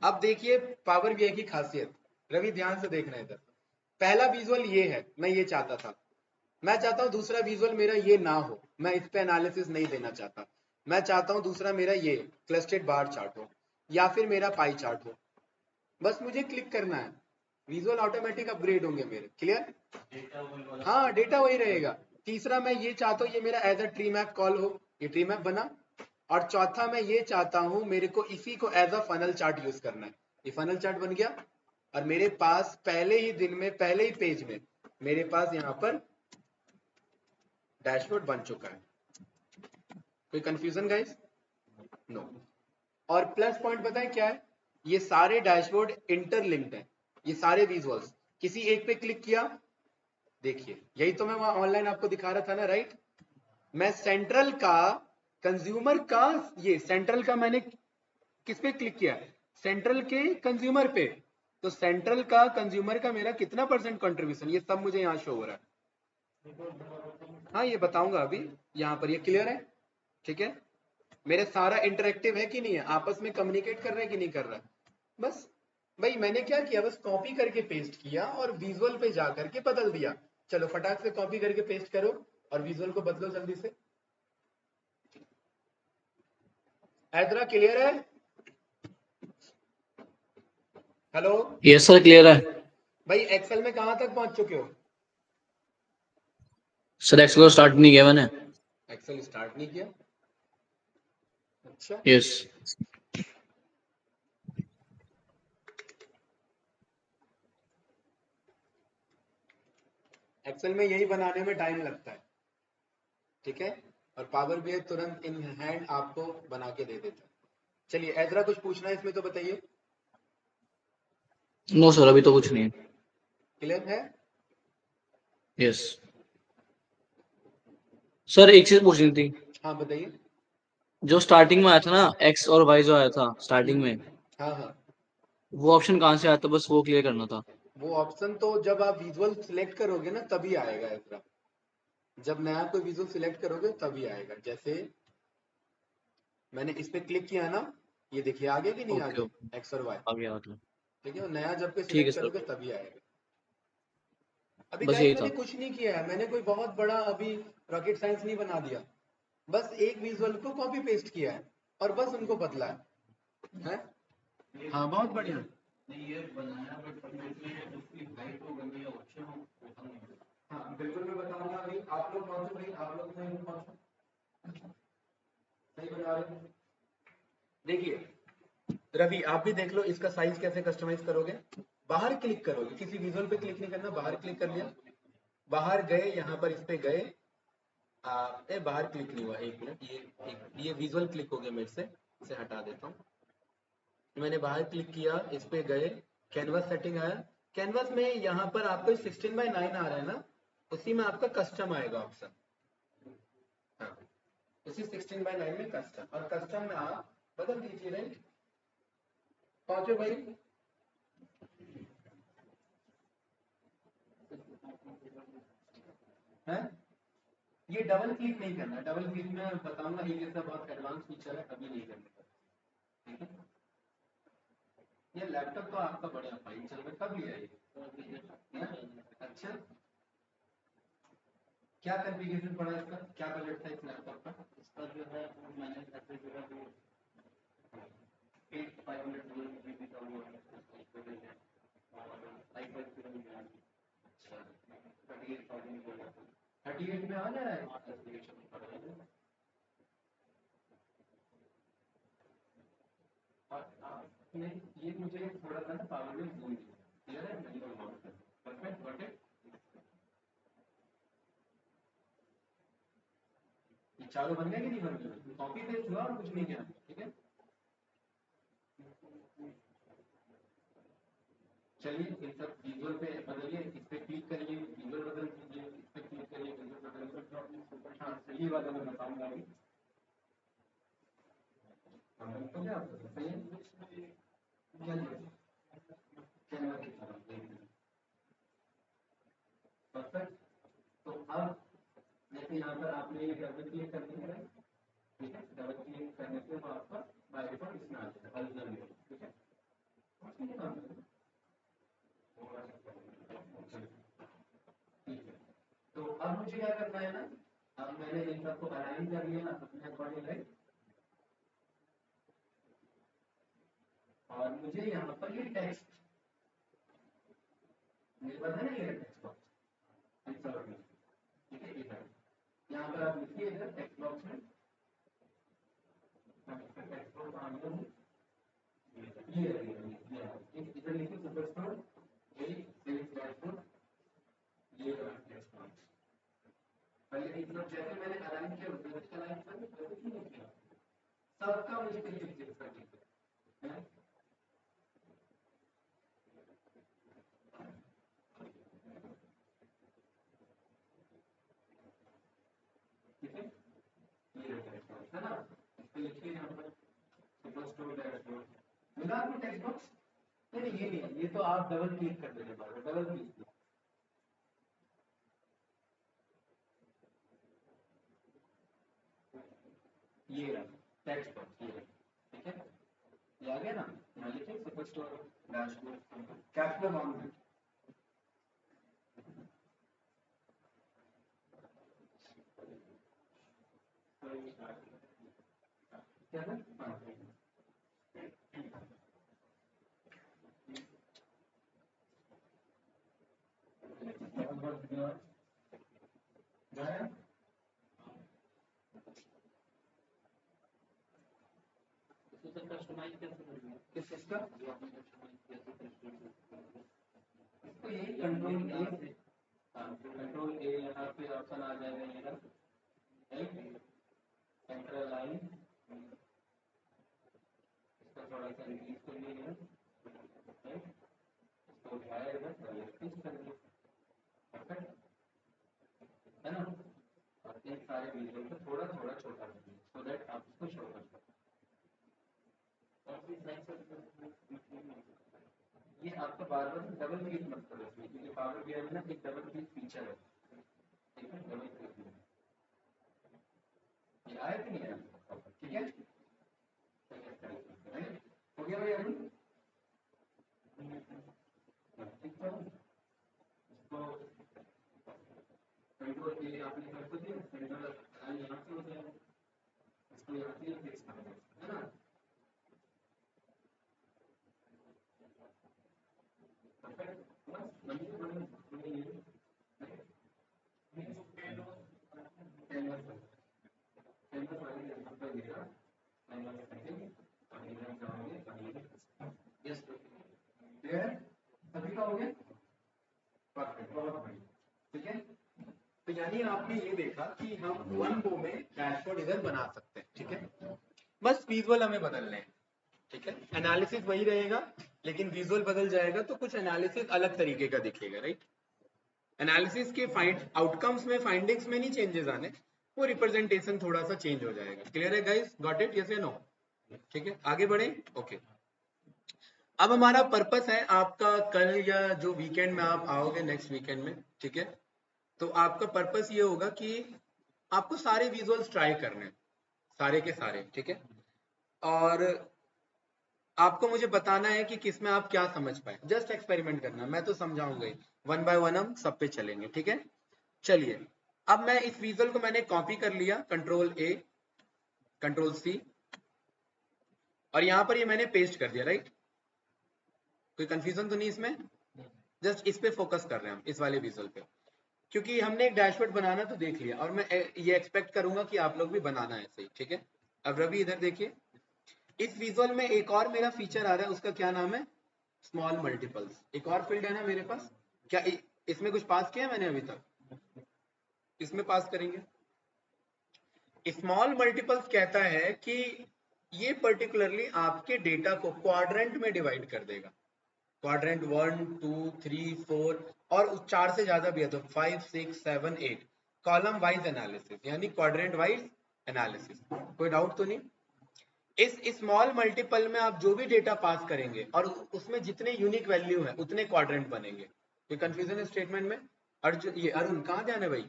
अब देखिए पावर बीआई की खासियत, रवि ध्यान से देखना इधर। पहला विजुअल ये है, मैं ये चाहता था, मैं चाहता हूं दूसरा विजुअल मेरा ये ना हो, मैं इस पे एनालिसिस नहीं देना चाहता। मैं चाहता हूं दूसरा मेरा ये क्लस्टर्ड बार चार्ट हो या फिर मेरा पाई चार्ट हो। बस मुझे क्लिक करना है, विजुअल ऑटोमेटिक अपग्रेड होंगे मेरे। क्लियर? हाँ, डेटा वही रहेगा। तीसरा मैं ये चाहता हूँ ये मेरा as a tree map call हो, ये ट्री मैप बना। और चौथा मैं ये चाहता हूँ मेरे को इसी को as a funnel chart use करना है, ये फनल चार्ट बन गया। और मेरे पास पहले ही दिन में पहले ही पेज में मेरे पास यहाँ पर डैशबोर्ड बन चुका है। कोई कंफ्यूजन गाइस? नो। और प्लस पॉइंट पता है क्या है, ये सारे डैशबोर्ड इंटरलिंक्ड हैं, ये सारे विजुअल्स। किसी एक पे क्लिक किया, देखिए यही तो मैं वहां ऑनलाइन आपको दिखा रहा था ना, राइट। मैं सेंट्रल का, कंज्यूमर का, ये सेंट्रल का मैंने किस पे क्लिक किया, सेंट्रल के कंज्यूमर पे। तो सेंट्रल का कंज्यूमर का मेरा कितना परसेंट कंट्रीब्यूशन, ये सब मुझे यहाँ शो हो रहा है। हाँ ये बताऊंगा अभी, यहाँ पर ये क्लियर है, ठीक है। मेरे सारा इंटरेक्टिव है कि नहीं है, आपस में कम्युनिकेट कर रहे हैं कि नहीं कर रहा है। बस भाई मैंने क्या किया, बस कॉपी करके पेस्ट किया और विजुअल पे जा करके बदल दिया। चलो फटाक से कॉपी करके पेस्ट करो और विजुअल को बदलो जल्दी से। ऐतरा क्लियर है? हेलो यस सर क्लियर है भाई, एक्सेल में कहां तक पहुंच चुके हो? सर। एक्सेल को स्टार्ट नहीं किया मैंने। एक्सेल स्टार्ट नहीं किया? अच्छा, यस एक्सेल में यही बनाने में टाइम लगता है, ठीक है। और पावर बीआई तुरंत इन हैंड आपको बना के दे देता है। चलिए ऐतरा कुछ पूछना है इसमें तो बताइए। नो सर अभी तो कुछ नहीं। क्लियर है? यस सर एक चीज पूछनी थी। हाँ बताइए। जो स्टार्टिंग में आया था ना एक्स और वाई, जो आया था स्टार्टिंग में, हाँ हाँ, वो ऑप्शन कहाँ से आया था, बस वो क्लियर करना था। वो ऑप्शन तो जब आप विजुअल सिलेक्ट करोगे ना तभी आएगा ऐतरा। जब नया कोई विजुअल सिलेक्ट करोगे तभी आएगा। जैसे मैंने इस पे क्लिक किया ना, ये देखिए आगे कि नहीं ओके आगे, ओके एक्स और वाई, आ गया मतलब। ठीक है। नया जब पे ठीक है सिलेक्ट सर, करोगे तभी आएगा। अभी बस गाइस यही मैंने था। कुछ नहीं किया है, मैंने कोई बहुत बड़ा अभी रॉकेट साइंस नहीं बना दिया। बस एक विजुअल को कॉपी पेस्ट किया है और बस उनको बदला है? हाँ बहुत बढ़िया। नहीं ये बनाया बट इसमें उसकी हाइट हो गई है ऑप्शन होता नहीं है। हाँ बिल्कुल मैं बताऊंगा भाई, आप लोग पहुंचो भाई, आप लोग नहीं पहुंचो, सही बता रहे हो। देखिए रवि आप भी देख लो इसका साइज कैसे कस्टमाइज करोगे। बाहर क्लिक करोगे, किसी विजुअल पे क्लिक नहीं करना, बाहर क्लिक कर लिया, बाहर गए, यहाँ पर इस पे गए, बाहर क्लिक नहीं हुआ, एक मिनट, ये विजुअल क्लिक हो गया मेरे से, इसे हटा देता हूँ। मैंने बाहर क्लिक किया, इस पे गए, कैनवास सेटिंग आया, कैनवास में यहाँ पर आपको 16:9 आ रहा है ना, उसी में आपका कस्टम आएगा ऑप्शन। हाँ उसी 16:9 में कस्टम, और कस्टम में आप बदल दीजिए, राइट। पहुंचो भाई। है ये डबल क्लिक नहीं करना, डबल क्लिक में बताऊंगा, एक ऐसा बहुत एडवांस फीचर है, अभी नहीं करने का, ठीक है। ये लैपटॉप तो आपका बढ़िया फाइन चल रहा है, कब लिया ये? अच्छा, क्या कॉन्फ़िगरेशन पड़ा इसका, क्या बजट था इस लैपटॉप का? इसका जो है मैंने सबसे जो है वो 8500 जीबी का वो है और i5 का भी है। अच्छा 38,000 का है। 38 में आ जा रहा है? हाँ, कॉन्फ़िगरेशन पड़ा है। और आपने ये मुझे थोड़ा सा ना पावर में जूम दिया, क्लियर है, नहीं तो परफेक्ट गॉट इट। ये चालू बन गया कि नहीं बन गया, कॉपी पेस्ट हुआ और कुछ नहीं किया, ठीक है। चलिए इन सब विजुअल पे बदलिए, इस पे क्लिक करिए विजुअल बदल दीजिए, इस पे क्लिक करिए विजुअल बदल दीजिए। हाँ सही वाला मैं बताऊंगा अभी। हाँ, तो क्या सही है? क्या लिया? परफेक्ट। तो अब जैसे यहाँ पर आपने डबल क्लिक कर दिया है, ठीक है, डबल क्लिक करने से वो आपका बाय डिफॉल्ट इसमें आ जाएगा ओरिजिनल में, ठीक है। ठीक है, तो अब मुझे क्या करना है ना, अब मैंने इन सबको अलाइन कर लिया अपने अकॉर्डिंग, राइट। और मुझे यहाँ पर ये टेक्स्ट मेरे पास है ना, ये टेक्स्ट बॉक्स, ठीक है, इधर यहाँ पर आप लिखिए, इधर टेक्स्ट बॉक्स में टेक्स्ट बॉक्स आ गया, ये इधर लिखिए सुपरस्टोर, ये सेल्स डैशबोर्ड, ये टेक्स्ट बॉक्स। पहले एक बार जैसे मैंने अलाइन किया वैसे अलाइन किया, वैसे क्यों नहीं किया, सबका मुझे क्लिक करना है। मिला आपको टेक्स्ट बॉक्स? नहीं ये नहीं है, ये तो आप डबल क्लिक कर देने पाओगे, डबल क्लिक। ये रहा टेक्स्ट बॉक्स, ये ठीक है, ये आ गया ना। यहाँ लिखे super store dashboard capture on है। क्या है? किस चीज का? इसको यही कंट्रोल ए यहाँ पे ऑप्शन आ जाएगा, ये सेंट्रल लाइन, इसका थोड़ा सा रिलीज कर लिया, इसको उठाया इधर फिक्स कर दिया, परफेक्ट है ना। और इन सारे विजुअल को थोड़ा थोड़ा छोटा कर दिया सो दैट आप इसको शो कर सकते। ये आपका बार बार डबल क्लिक मत करो इसमें, क्योंकि पावर बीआई में ना एक डबल क्लिक फीचर है, ठीक है, डबल क्लिक ये आया कि नहीं आया? ठीक है, हो गया भाई अरुण? ठीक है, तो कंट्रोल ए आपने कर तो दिया, सेंटर लाइन यहाँ से हो जाएगा, इसको यहाँ से फिक्स कर दो, है ना। सभी का हो गया? परफेक्ट, बहुत बढ़िया, ठीक है। तो यानी आपने ये देखा कि हम वन गो में डैशबोर्ड इधर बना सकते हैं, ठीक है। बस विजुअल हमें बदलने हैं, ठीक है। एनालिसिस वही रहेगा लेकिन विजुअल बदल जाएगा, तो कुछ एनालिसिस अलग तरीके का दिखेगा, राइट। एनालिसिस के आउटकम्स में, फाइंडिंग्स में नहीं चेंजेस आने, वो रिप्रेजेंटेशन थोड़ा सा चेंज हो जाएगा। क्लियर है गाइस? Got it? यस या नो? ठीक है, आगे बढ़े। ओके, अब हमारा पर्पस है आपका कल या जो वीकेंड में आप आओगे, नेक्स्ट वीकेंड में, ठीक है, तो आपका पर्पस ये होगा कि आपको सारे विजुअल्स ट्राई करने हैं, सारे के सारे, ठीक है। और आपको मुझे बताना है कि किसमें आप क्या समझ पाए, जस्ट एक्सपेरिमेंट करना, मैं तो समझाऊंगा ही, वन बाय वन हम सब पे चलेंगे, ठीक है। चलिए, अब मैं इस विजुअल को मैंने कॉपी कर लिया, कंट्रोल ए कंट्रोल सी, और यहां पर ये मैंने पेस्ट कर दिया, राइट। कोई कंफ्यूजन तो नहीं इसमें? जस्ट इस पे फोकस कर रहे हैं हम, इस वाले विजुअल पे, क्योंकि हमने एक डैशबोर्ड बनाना तो देख लिया, और मैं ये एक्सपेक्ट करूंगा कि आप लोग भी बनाना है, सही, ठीक है। अब रवि इधर देखिए, इस विजुअल में एक और मेरा फीचर आ रहा है, उसका क्या नाम है? Small multiples. एक और फील्ड है ना मेरे पास, क्या इसमें कुछ पास किया मैंने अभी तक? इसमें पास करेंगे। स्मॉल मल्टीपल्स कहता है कि ये पर्टिकुलरली आपके डेटा को क्वाड्रेंट में डिवाइड कर देगा, क्वाड्रेंट 1 2 3 4 और 4 से ज्यादा भी है तो 5 6 7 8, कॉलम वाइज एनालिसिस, यानी क्वाड्रेंट वाइज एनालिसिस। कोई डाउट तो नहीं? इस स्मॉल मल्टीपल में आप जो भी डेटा पास करेंगे और उसमें जितने यूनिक वैल्यू है उतने क्वाड्रेंट बनेंगे। कोई कंफ्यूजन है स्टेटमेंट में? अर्जुन, ये अरुण कहाँ ध्यान है भाई?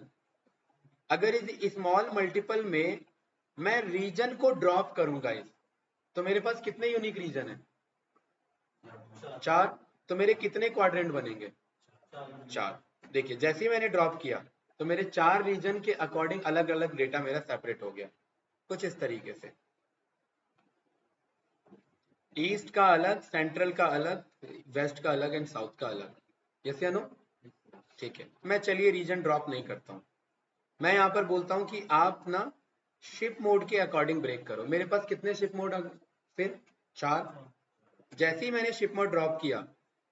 अगर इस स्मॉल मल्टीपल में मैं रीजन को ड्रॉप करूंगा तो मेरे पास कितने यूनिक रीजन है? 4। तो मेरे कितने क्वाड्रेंट बनेंगे? 4। देखिए, जैसे ही मैंने ड्रॉप किया तो मेरे 4 रीजन के अकॉर्डिंग अलग अलग डेटा मेरा सेपरेट हो गया, कुछ इस तरीके से। ईस्ट का अलग, सेंट्रल का अलग, वेस्ट का अलग एंड साउथ का अलग। यस या नो? ठीक है, मैं चलिए रीजन ड्रॉप नहीं करता हूं, मैं यहां पर बोलता हूं कि आप ना शिप मोड के अकॉर्डिंग ब्रेक करो। मेरे पास कितने शिप मोड? फिर 4। जैसे ही मैंने शिप मोड ड्रॉप किया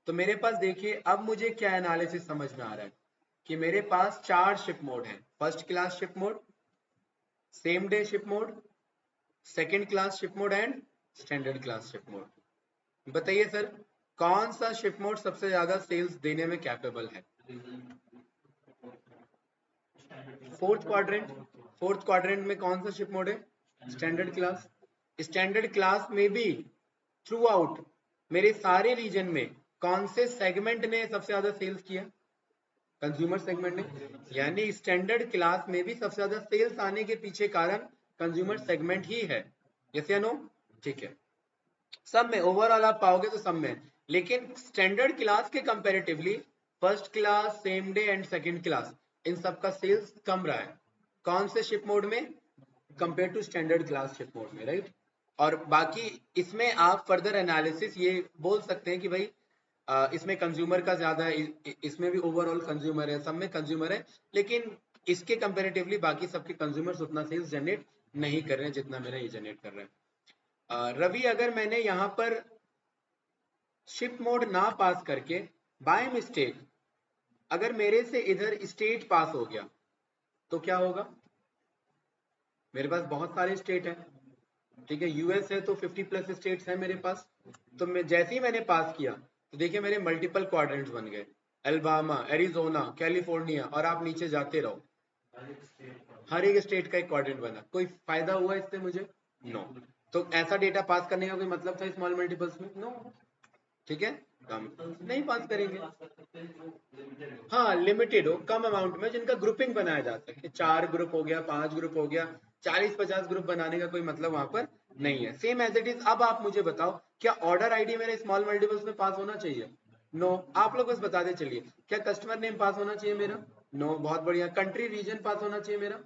तो मेरे पास देखिए, अब मुझे क्या एनालिसिस समझ में आ रहा है कि मेरे पास 4 शिप मोड हैं। First class ship mode, same day ship mode, second class ship mode and standard class ship mode. बताइए सर, कौन सा शिप मोड सबसे ज्यादा सेल्स देने में कैपेबल है? फोर्थ क्वाड्रेंट में कौन सा शिप मोड है? Standard class. स्टैंडर्ड क्लास में भी थ्रू आउट मेरे सारे रीजन में कौन से सेगमेंट ने सबसे ज्यादा सेल्स किया? कंज्यूमर सेगमेंट ने। यानी स्टैंडर्ड क्लास में भी सबसे ज्यादा सेल्स आने के पीछे कारण कंज्यूमर सेगमेंट ही है। यस या नो? ठीक है, सब में ओवरऑल आप पाओगे तो सब में, लेकिन स्टैंडर्ड क्लास के comparatively first class, same day and second class, इन सब का सेल्स कम रहा है। कौन से शिप मोड में? Compare to standard class ship mode में, राइट। और बाकी इसमें आप फर्दर एनालिसिस ये बोल सकते हैं कि भाई इसमें कंज्यूमर का ज्यादा है, इसमें भी ओवरऑल कंज्यूमर है, सब में कंज्यूमर है, लेकिन इसके कंपैरेटिवली बाकी सबके कंज्यूमर्स उतना सेल्स जनरेट नहीं कर रहे हैं जितना मेरा ये जनरेट कर रहे हैं। रवि, अगर मैंने यहाँ पर शिप मोड ना पास करके बाय मिस्टेक अगर मेरे से इधर स्टेट पास हो गया तो क्या होगा? मेरे पास बहुत सारे स्टेट है, ठीक है, यूएस है तो 50+ स्टेट्स है मेरे पास। तो मैं जैसे ही मैंने पास किया तो देखिए मेरे मल्टीपल क्वाड्रेंट्स बन गए, अल्बामा, एरिजोना, कैलिफोर्निया, और आप नीचे जाते रहो, हर एक स्टेट का एक क्वाड्रेंट बना। कोई फायदा हुआ इससे मुझे? नो। तो ऐसा डेटा पास करने का कोई मतलब था स्मॉल मल्टीपल्स में? नो। ठीक है, कम नहीं पास करेंगे। हाँ, लिमिटेड हो, कम अमाउंट में, जिनका ग्रुपिंग बनाया जा सके। 4 ग्रुप हो गया, 5 ग्रुप हो गया, 40-50 ग्रुप बनाने का कोई मतलब वहां पर नहीं है। Same as it is. अब आप मुझे बताओ, क्या ऑर्डर आईडी मेरे स्मॉल मल्टीपल्स में पास होना चाहिए? नो। आप लोग बस बताते चलिए, क्या कस्टमर नेम पास होना चाहिए मेरा? नो। बहुत बढ़िया। कंट्री, रीजन पास होना चाहिए मेरा?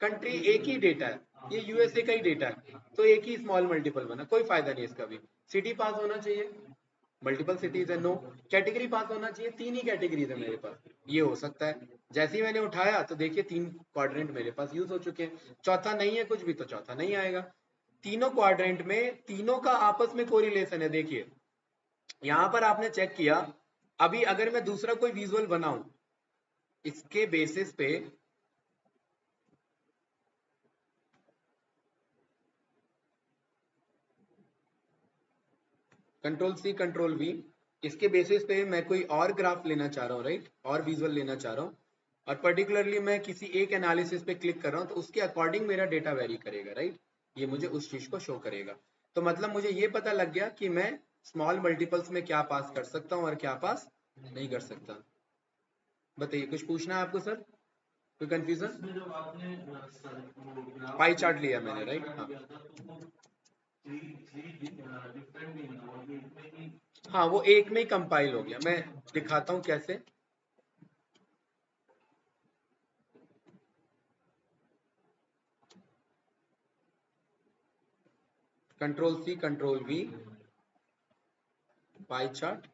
कंट्री एक ही डेटा है, ये यूएसए का ही डेटा है, तो एक ही स्मॉल मल्टीपल बना, कोई फायदा नहीं इसका भी। सिटी पास होना चाहिए, मल्टीपल सिटीज है, नो। कैटेगरी पास होना चाहिए, 3 ही कैटेगरीज है मेरे पास, ये हो सकता है। जैसे ही मैंने उठाया तो देखिए 3 क्वाड्रेंट मेरे पास यूज हो चुके हैं। चौथा नहीं है कुछ भी, तो चौथा नहीं आएगा। तीनों क्वाड्रेंट में तीनों का आपस में कोरिलेशन है। देखिए यहां पर आपने चेक किया, अभी अगर मैं दूसरा कोई विजुअल बनाऊं इसके बेसिस पे, कंट्रोल सी कंट्रोल वी, इसके बेसिस पे मैं कोई और ग्राफ लेना चाह रहा हूँ, राइट, और विजुअल लेना चाह रहा हूँ, और पर्टिकुलरली मैं किसी एक एनालिसिस पे क्लिक कर रहा हूँ, तो उसके अकॉर्डिंग मेरा डेटा वेरी करेगा, राइट। ये मुझे उस चीज को शो करेगा। तो मतलब मुझे ये पता लग गया कि मैं स्मॉल मल्टीपल्स में क्या पास कर सकता हूँ और क्या पास नहीं कर सकता। बताइए, कुछ पूछना है आपको सर? कोई कंफ्यूजन? पाई चार्ट लिया मैंने, राइट। हाँ हाँ, वो एक में ही कंपाइल हो गया। मैं दिखाता हूँ कैसे। Control C control V, pie chart.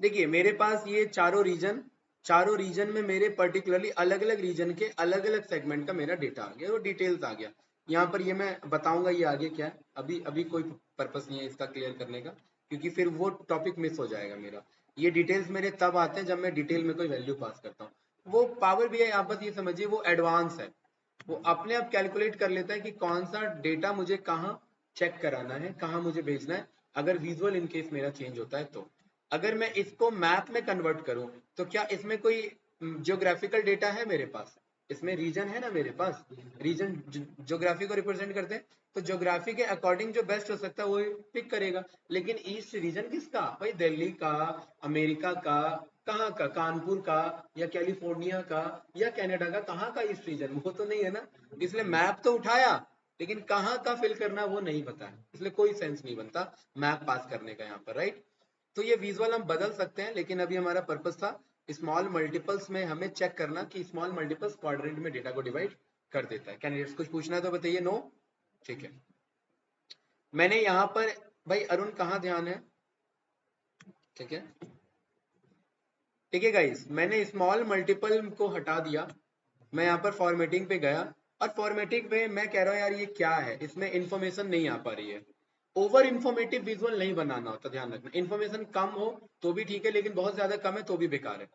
देखिए मेरे पास ये चारों रीजन में मेरे पर्टिकुलरली अलग अलग रीजन के अलग अलग सेगमेंट का मेरा डेटा आ गया, वो डिटेल्स आ गया। यहाँ पर ये मैं बताऊंगा ये आगे क्या है, अभी अभी कोई पर्पस नहीं है इसका क्लियर करने का, क्योंकि फिर वो टॉपिक मिस हो जाएगा मेरा। ये डिटेल्स मेरे तब आते हैं जब मैं डिटेल में कोई वैल्यू पास करता हूँ। वो पावर बीआई आप बस ये समझिए वो एडवांस है, वो अपने आप कैलकुलेट कर लेता है कि कौन सा डेटा मुझे कहाँ चेक कराना है, कहाँ मुझे भेजना है, अगर विजुअल इनकेस मेरा चेंज होता है तो। अगर मैं इसको मैप में कन्वर्ट करूं तो क्या इसमें कोई जियोग्राफिकल डेटा है मेरे पास? इसमें रीजन है ना मेरे पास, रीजन ज्योग्राफी को रिप्रेजेंट करते हैं, तो ज्योग्राफी के अकॉर्डिंग जो बेस्ट हो सकता है वो पिक करेगा। लेकिन ईस्ट रीजन किसका भाई? दिल्ली का, अमेरिका का, कहाँ का, कानपुर का, या कैलिफोर्निया का, या कनाडा का, कहाँ का ईस्ट रीजन? वो तो नहीं है ना। इसलिए मैप तो उठाया, लेकिन कहाँ का फिल करना वो नहीं पता है, इसलिए कोई सेंस नहीं बनता मैप पास करने का यहाँ पर, राइट। तो ये विजुअल हम बदल सकते हैं, लेकिन अभी हमारा पर्पस था स्मॉल मल्टीपल्स में हमें चेक करना कि स्मॉल मल्टीपल्स क्वाड्रेंट में डेटा को डिवाइड कर देता है। कैंडिडेट्स कुछ पूछना है तो बताइए। नो? ठीक है। मैंने यहाँ पर, भाई अरुण कहाँ ध्यान है? ठीक है, ठीक है गाइस, मैंने स्मॉल मल्टीपल को हटा दिया, मैं यहाँ पर फॉर्मेटिंग पे गया, और फॉर्मेटिंग पे मैं कह रहा हूँ यार ये क्या है, इसमें इंफॉर्मेशन नहीं आ पा रही है। ओवर इन्फॉर्मेटिव विजुअल नहीं बनाना होता, ध्यान रखना। इन्फॉर्मेशन कम हो तो भी ठीक है, लेकिन बहुत ज्यादा कम है तो भी बेकार है।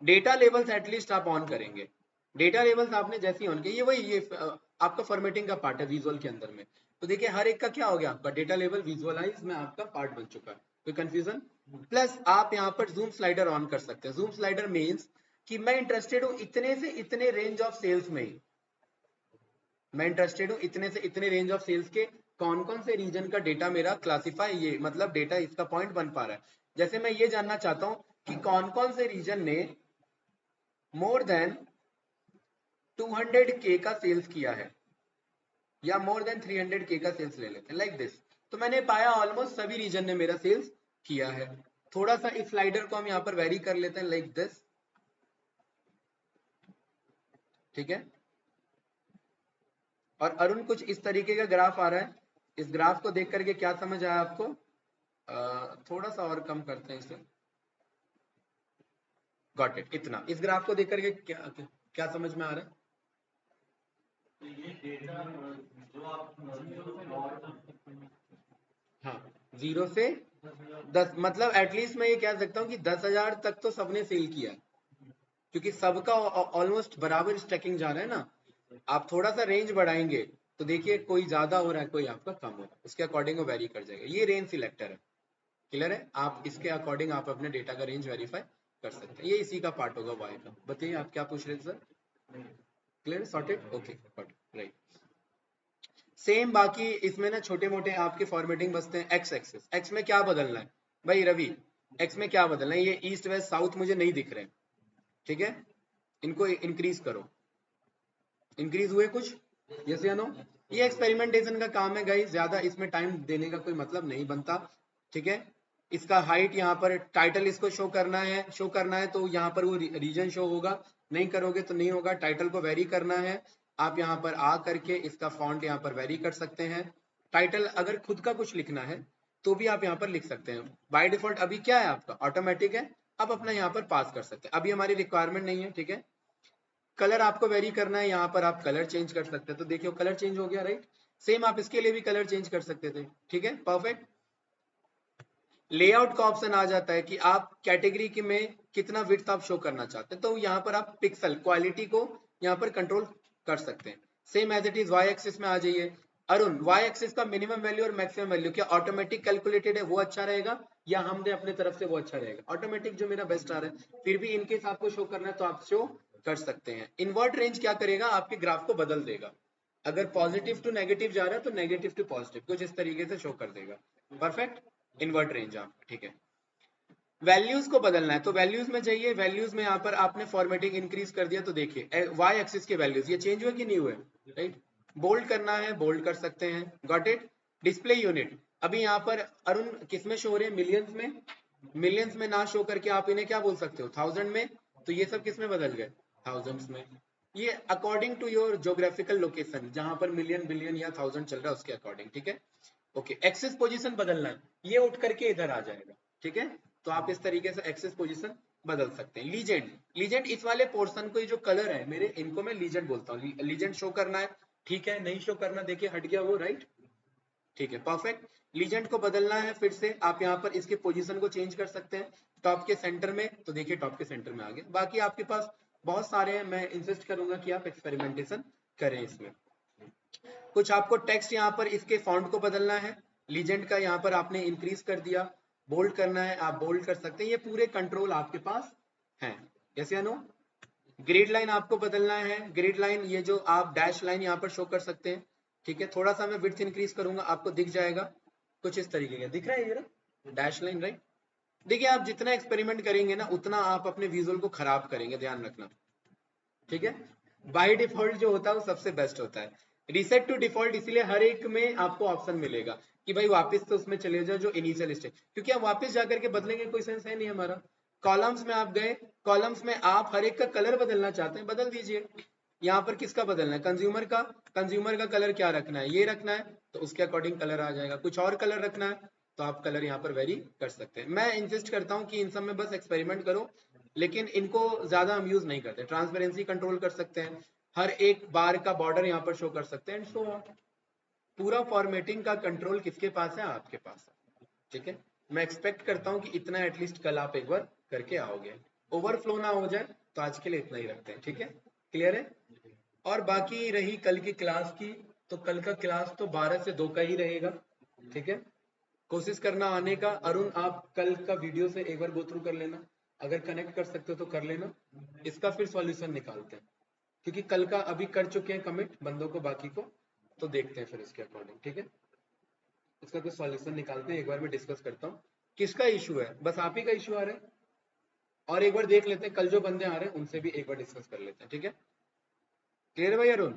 डेटा लेवल्स एटलीस्ट आप ऑन करेंगे। डेटा लेवल्स आपने जैसे ही ऑन किया, ये वही ये आपका फॉर्मेटिंग का पार्ट है विजुअल के अंदर में। तो देखिए हर एक का क्या हो गया, आपका डेटा लेवल विजुअलाइज में आपका पार्ट बन चुका है। कोई कंफ्यूजन? प्लस आप यहाँ पर जूम स्लाइडर ऑन कर सकते हैं। जूम स्लाइडर मीन्स कि मैं इंटरेस्टेड हूँ इतने से इतने रेंज ऑफ सेल्स में ही, मैं इंटरेस्टेड हूँ इतने से इतने रेंज ऑफ सेल्स के कौन कौन से रीजन का डेटा मेरा क्लासिफाई, ये मतलब डेटा इसका पॉइंट बन पा रहा है। जैसे मैं ये जानना चाहता हूं कि कौन कौन से रीजन ने मोर देन 200K का सेल्स किया है या मोर देन 300K का सेल्स ले लेते हैं लाइक दिस। तो मैंने पाया ऑलमोस्ट सभी रीजन ने मेरा सेल्स किया है। थोड़ा सा इस स्लाइडर को हम यहाँ पर वेरी कर लेते हैं लाइक दिस, ठीक है। और अरुण कुछ इस तरीके का ग्राफ आ रहा है, इस ग्राफ को देख करके क्या समझ आया आपको? थोड़ा सा और कम करते हैं इसे, गॉट इट, इतना। इस ग्राफ को देख करके क्या समझ में आ रहा है? तो ये डेटा जो आप हाँ, 0 से 10, मतलब एटलीस्ट मैं ये कह सकता हूँ कि 10,000 तक तो सबने सेल किया है, क्योंकि सबका ऑलमोस्ट बराबर स्टैकिंग जा रहा है ना। आप थोड़ा सा रेंज बढ़ाएंगे तो देखिए कोई ज्यादा हो रहा है, कोई आपका कम हो रहा है, उसके अकॉर्डिंग वो वेरी कर जाएगा। ये रेंज सिलेक्टर है, क्लियर है? आप इसके अकॉर्डिंग आप अपने डेटा का रेंज वेरीफाई कर सकते हैं। ये इसी का पार्ट होगा वाई का। बताइए आप क्या पूछ रहे थे sir? Clear, sorted, okay, right. Same बाकी इसमें ना छोटे मोटे आपके फॉर्मेटिंग बसते हैं। एक्स एक्सिस, एक्स में क्या बदलना है भाई रवि? एक्स में क्या बदलना है? ये ईस्ट वेस्ट साउथ मुझे नहीं दिख रहे, ठीक है, इनको इंक्रीज करो। इंक्रीज हुए कुछ? यस या नो? ये एक्सपेरिमेंटेशन का काम है गाइस, ज्यादा इसमें टाइम देने का कोई मतलब नहीं बनता, ठीक है। इसका हाइट यहाँ पर टाइटल इसको शो करना है तो यहाँ पर वो रीजन शो होगा, नहीं करोगे तो नहीं होगा। टाइटल को वेरी करना है, आप यहाँ पर आ करके इसका फॉन्ट यहाँ पर वेरी कर सकते हैं। टाइटल अगर खुद का कुछ लिखना है तो भी आप यहाँ पर लिख सकते हैं। बाय डिफॉल्ट अभी क्या है आपका? ऑटोमेटिक है, आप अपना यहाँ पर पास कर सकते हैं, अभी हमारी रिक्वायरमेंट नहीं है, ठीक है। कलर आपको वेरी करना है, यहाँ पर आप कलर चेंज कर सकते हैं, तो देखिए कलर चेंज हो गया, राइट। सेम आप इसके लिए भी कलर चेंज कर सकते थे, ठीक है, परफेक्ट। लेआउट का ऑप्शन आ जाता है कि आप कैटेगरी के में कितना विड्थ आप शो करना चाहते हैं, तो यहाँ पर आप पिक्सल क्वालिटी को यहाँ पर कंट्रोल कर सकते हैं। Same as it is Y axis में आ जाइए। अरुण, वाई एक्सिस का मिनिमम वैल्यू और मैक्सिमम वैल्यू क्या ऑटोमेटिक कैलकुलेटेड है, वो अच्छा रहेगा या हमने अपने तरफ से वो अच्छा रहेगा? ऑटोमेटिक जो मेरा बेस्ट आ रहा है, फिर भी इनकेस आपको शो करना है तो आप शो कर सकते हैं। इन्वर्ट रेंज क्या करेगा? आपके ग्राफ को बदल देगा। अगर पॉजिटिव टू नेगेटिव जा रहा है तो नेगेटिव टू पॉजिटिव कुछ इस तरीके से शो कर देगा। परफेक्ट, इन्वर्ट रेंज आप, ठीक है। वैल्यूज को बदलना है तो वैल्यूज में जाइए, वैल्यूज में यहाँ पर आपने फॉर्मेटिंग इंक्रीज कर दिया तो देखिए वाई एक्सिस के वैल्यूज ये चेंज हुए कि नहीं हुए, राइट। बोल्ड करना है, बोल्ड कर सकते हैं, गॉट इट। डिस्प्ले यूनिट अभी यहाँ पर अरुण किस में शो हो रहे हैं? मिलियंस में। मिलियंस में ना शो करके आप इन्हें क्या बोल सकते हो? 1000 में। तो ये सब किस में बदल गए? थाउजेंड्स में। ये according to your geographical location, जहां पर मिलियन बिलियन या 1000 चल रहा है उसके अकॉर्डिंग, ठीक है। ओके, एक्सेस पोजीशन बदलना है, ये उठ करके इधर आ जाएगा, ठीक है। तो आप इस तरीके से एक्सेस पोजीशन बदल सकते हैं। लीजेंड, लीजेंड इस वाले पोर्शन को जो कलर है मेरे, इनको मैं लीजेंड बोलता हूँ। लीजेंड शो करना है, ठीक है, नहीं शो करना, देखिए हट गया वो, राइट, ठीक है, परफेक्ट। लीजेंड को बदलना है, फिर से आप यहाँ पर इसके पोजीशन को चेंज कर सकते हैं। टॉप के सेंटर में, तो देखिए टॉप के सेंटर में आ गया। बाकी आपके पास बहुत सारे हैं, मैं इंसिस्ट करूंगा कि आप एक्सपेरिमेंटेशन करें इसमें। कुछ आपको टेक्स्ट यहाँ पर इसके फॉन्ट को बदलना है, लीजेंड का यहाँ पर आपने इंक्रीज कर दिया, बोल्ड करना है आप बोल्ड कर सकते हैं, ये पूरे कंट्रोल आपके पास हैं, यस या नो। ग्रिड लाइन आपको बदलना है, ग्रिड लाइन ये जो आप डैश लाइन यहाँ पर शो कर सकते हैं, ठीक है। थोड़ा सा मैं विड्थ इंक्रीज करूंगा, आपको दिख जाएगा कुछ इस तरीके का, दिख रहा है ये डैश लाइन, राइट। देखिए आप जितना एक्सपेरिमेंट करेंगे ना उतना आप अपने विजुअल को खराब करेंगे, ध्यान रखना, ठीक है। बाय डिफॉल्ट जो होता है वो सबसे बेस्ट होता है। रीसेट टू डिफॉल्ट इसलिए हर एक में आपको ऑप्शन मिलेगा कि भाई वापस तो उसमें चले जाओ जो इनिशियल स्टेज, क्योंकि आप वापस जाकर के बदलेंगे कोई सेंस है नहीं हमारा। कॉलम्स में आप गए, कॉलम्स में आप हर एक का कलर बदलना चाहते हैं, बदल दीजिए। यहाँ पर किसका बदलना है? कंज्यूमर का। कंज्यूमर का कलर क्या रखना है? ये रखना है, तो उसके अकॉर्डिंग कलर आ जाएगा। कुछ और कलर रखना है तो आप कलर यहाँ पर वेरी कर सकते हैं। मैं इंसिस्ट करता हूँ कि इन सब में बस एक्सपेरिमेंट करो, लेकिन इनको ज्यादा हम यूज नहीं करते। ट्रांसपेरेंसी कंट्रोल कर सकते हैं, हर एक बार का बॉर्डर यहाँ पर शो कर सकते हैं, सो पूरा फॉर्मेटिंग का कंट्रोल किसके पास है? आपके पास है, ठीक है। मैं एक्सपेक्ट करता हूँ कि इतना एटलीस्ट कल आप एक बार करके आओगे, ओवरफ्लो ना हो जाए, तो आज के लिए इतना ही रखते हैं, ठीक है, क्लियर है। और बाकी रही कल की क्लास की, तो कल का क्लास तो 12 से 2 का ही रहेगा, ठीक है। कोशिश करना आने का। अरुण आप कल का वीडियो से एक बार गो थ्रू कर लेना, अगर कनेक्ट कर सकते हो तो कर लेना, इसका फिर सॉल्यूशन निकालते हैं, क्योंकि कल का अभी कर चुके हैं कमिट बंदों को, बाकी को तो देखते हैं फिर इसके अकॉर्डिंग, ठीक है। इसका कुछ सॉल्यूशन निकालते हैं, एक बार मैं डिस्कस करता हूँ किसका इशू है, बस आप ही का इशू आ रहा है, और एक बार देख लेते हैं कल जो बंदे आ रहे हैं उनसे भी एक बार डिस्कस कर लेते हैं, ठीक है? क्लियर है भाई अरुण?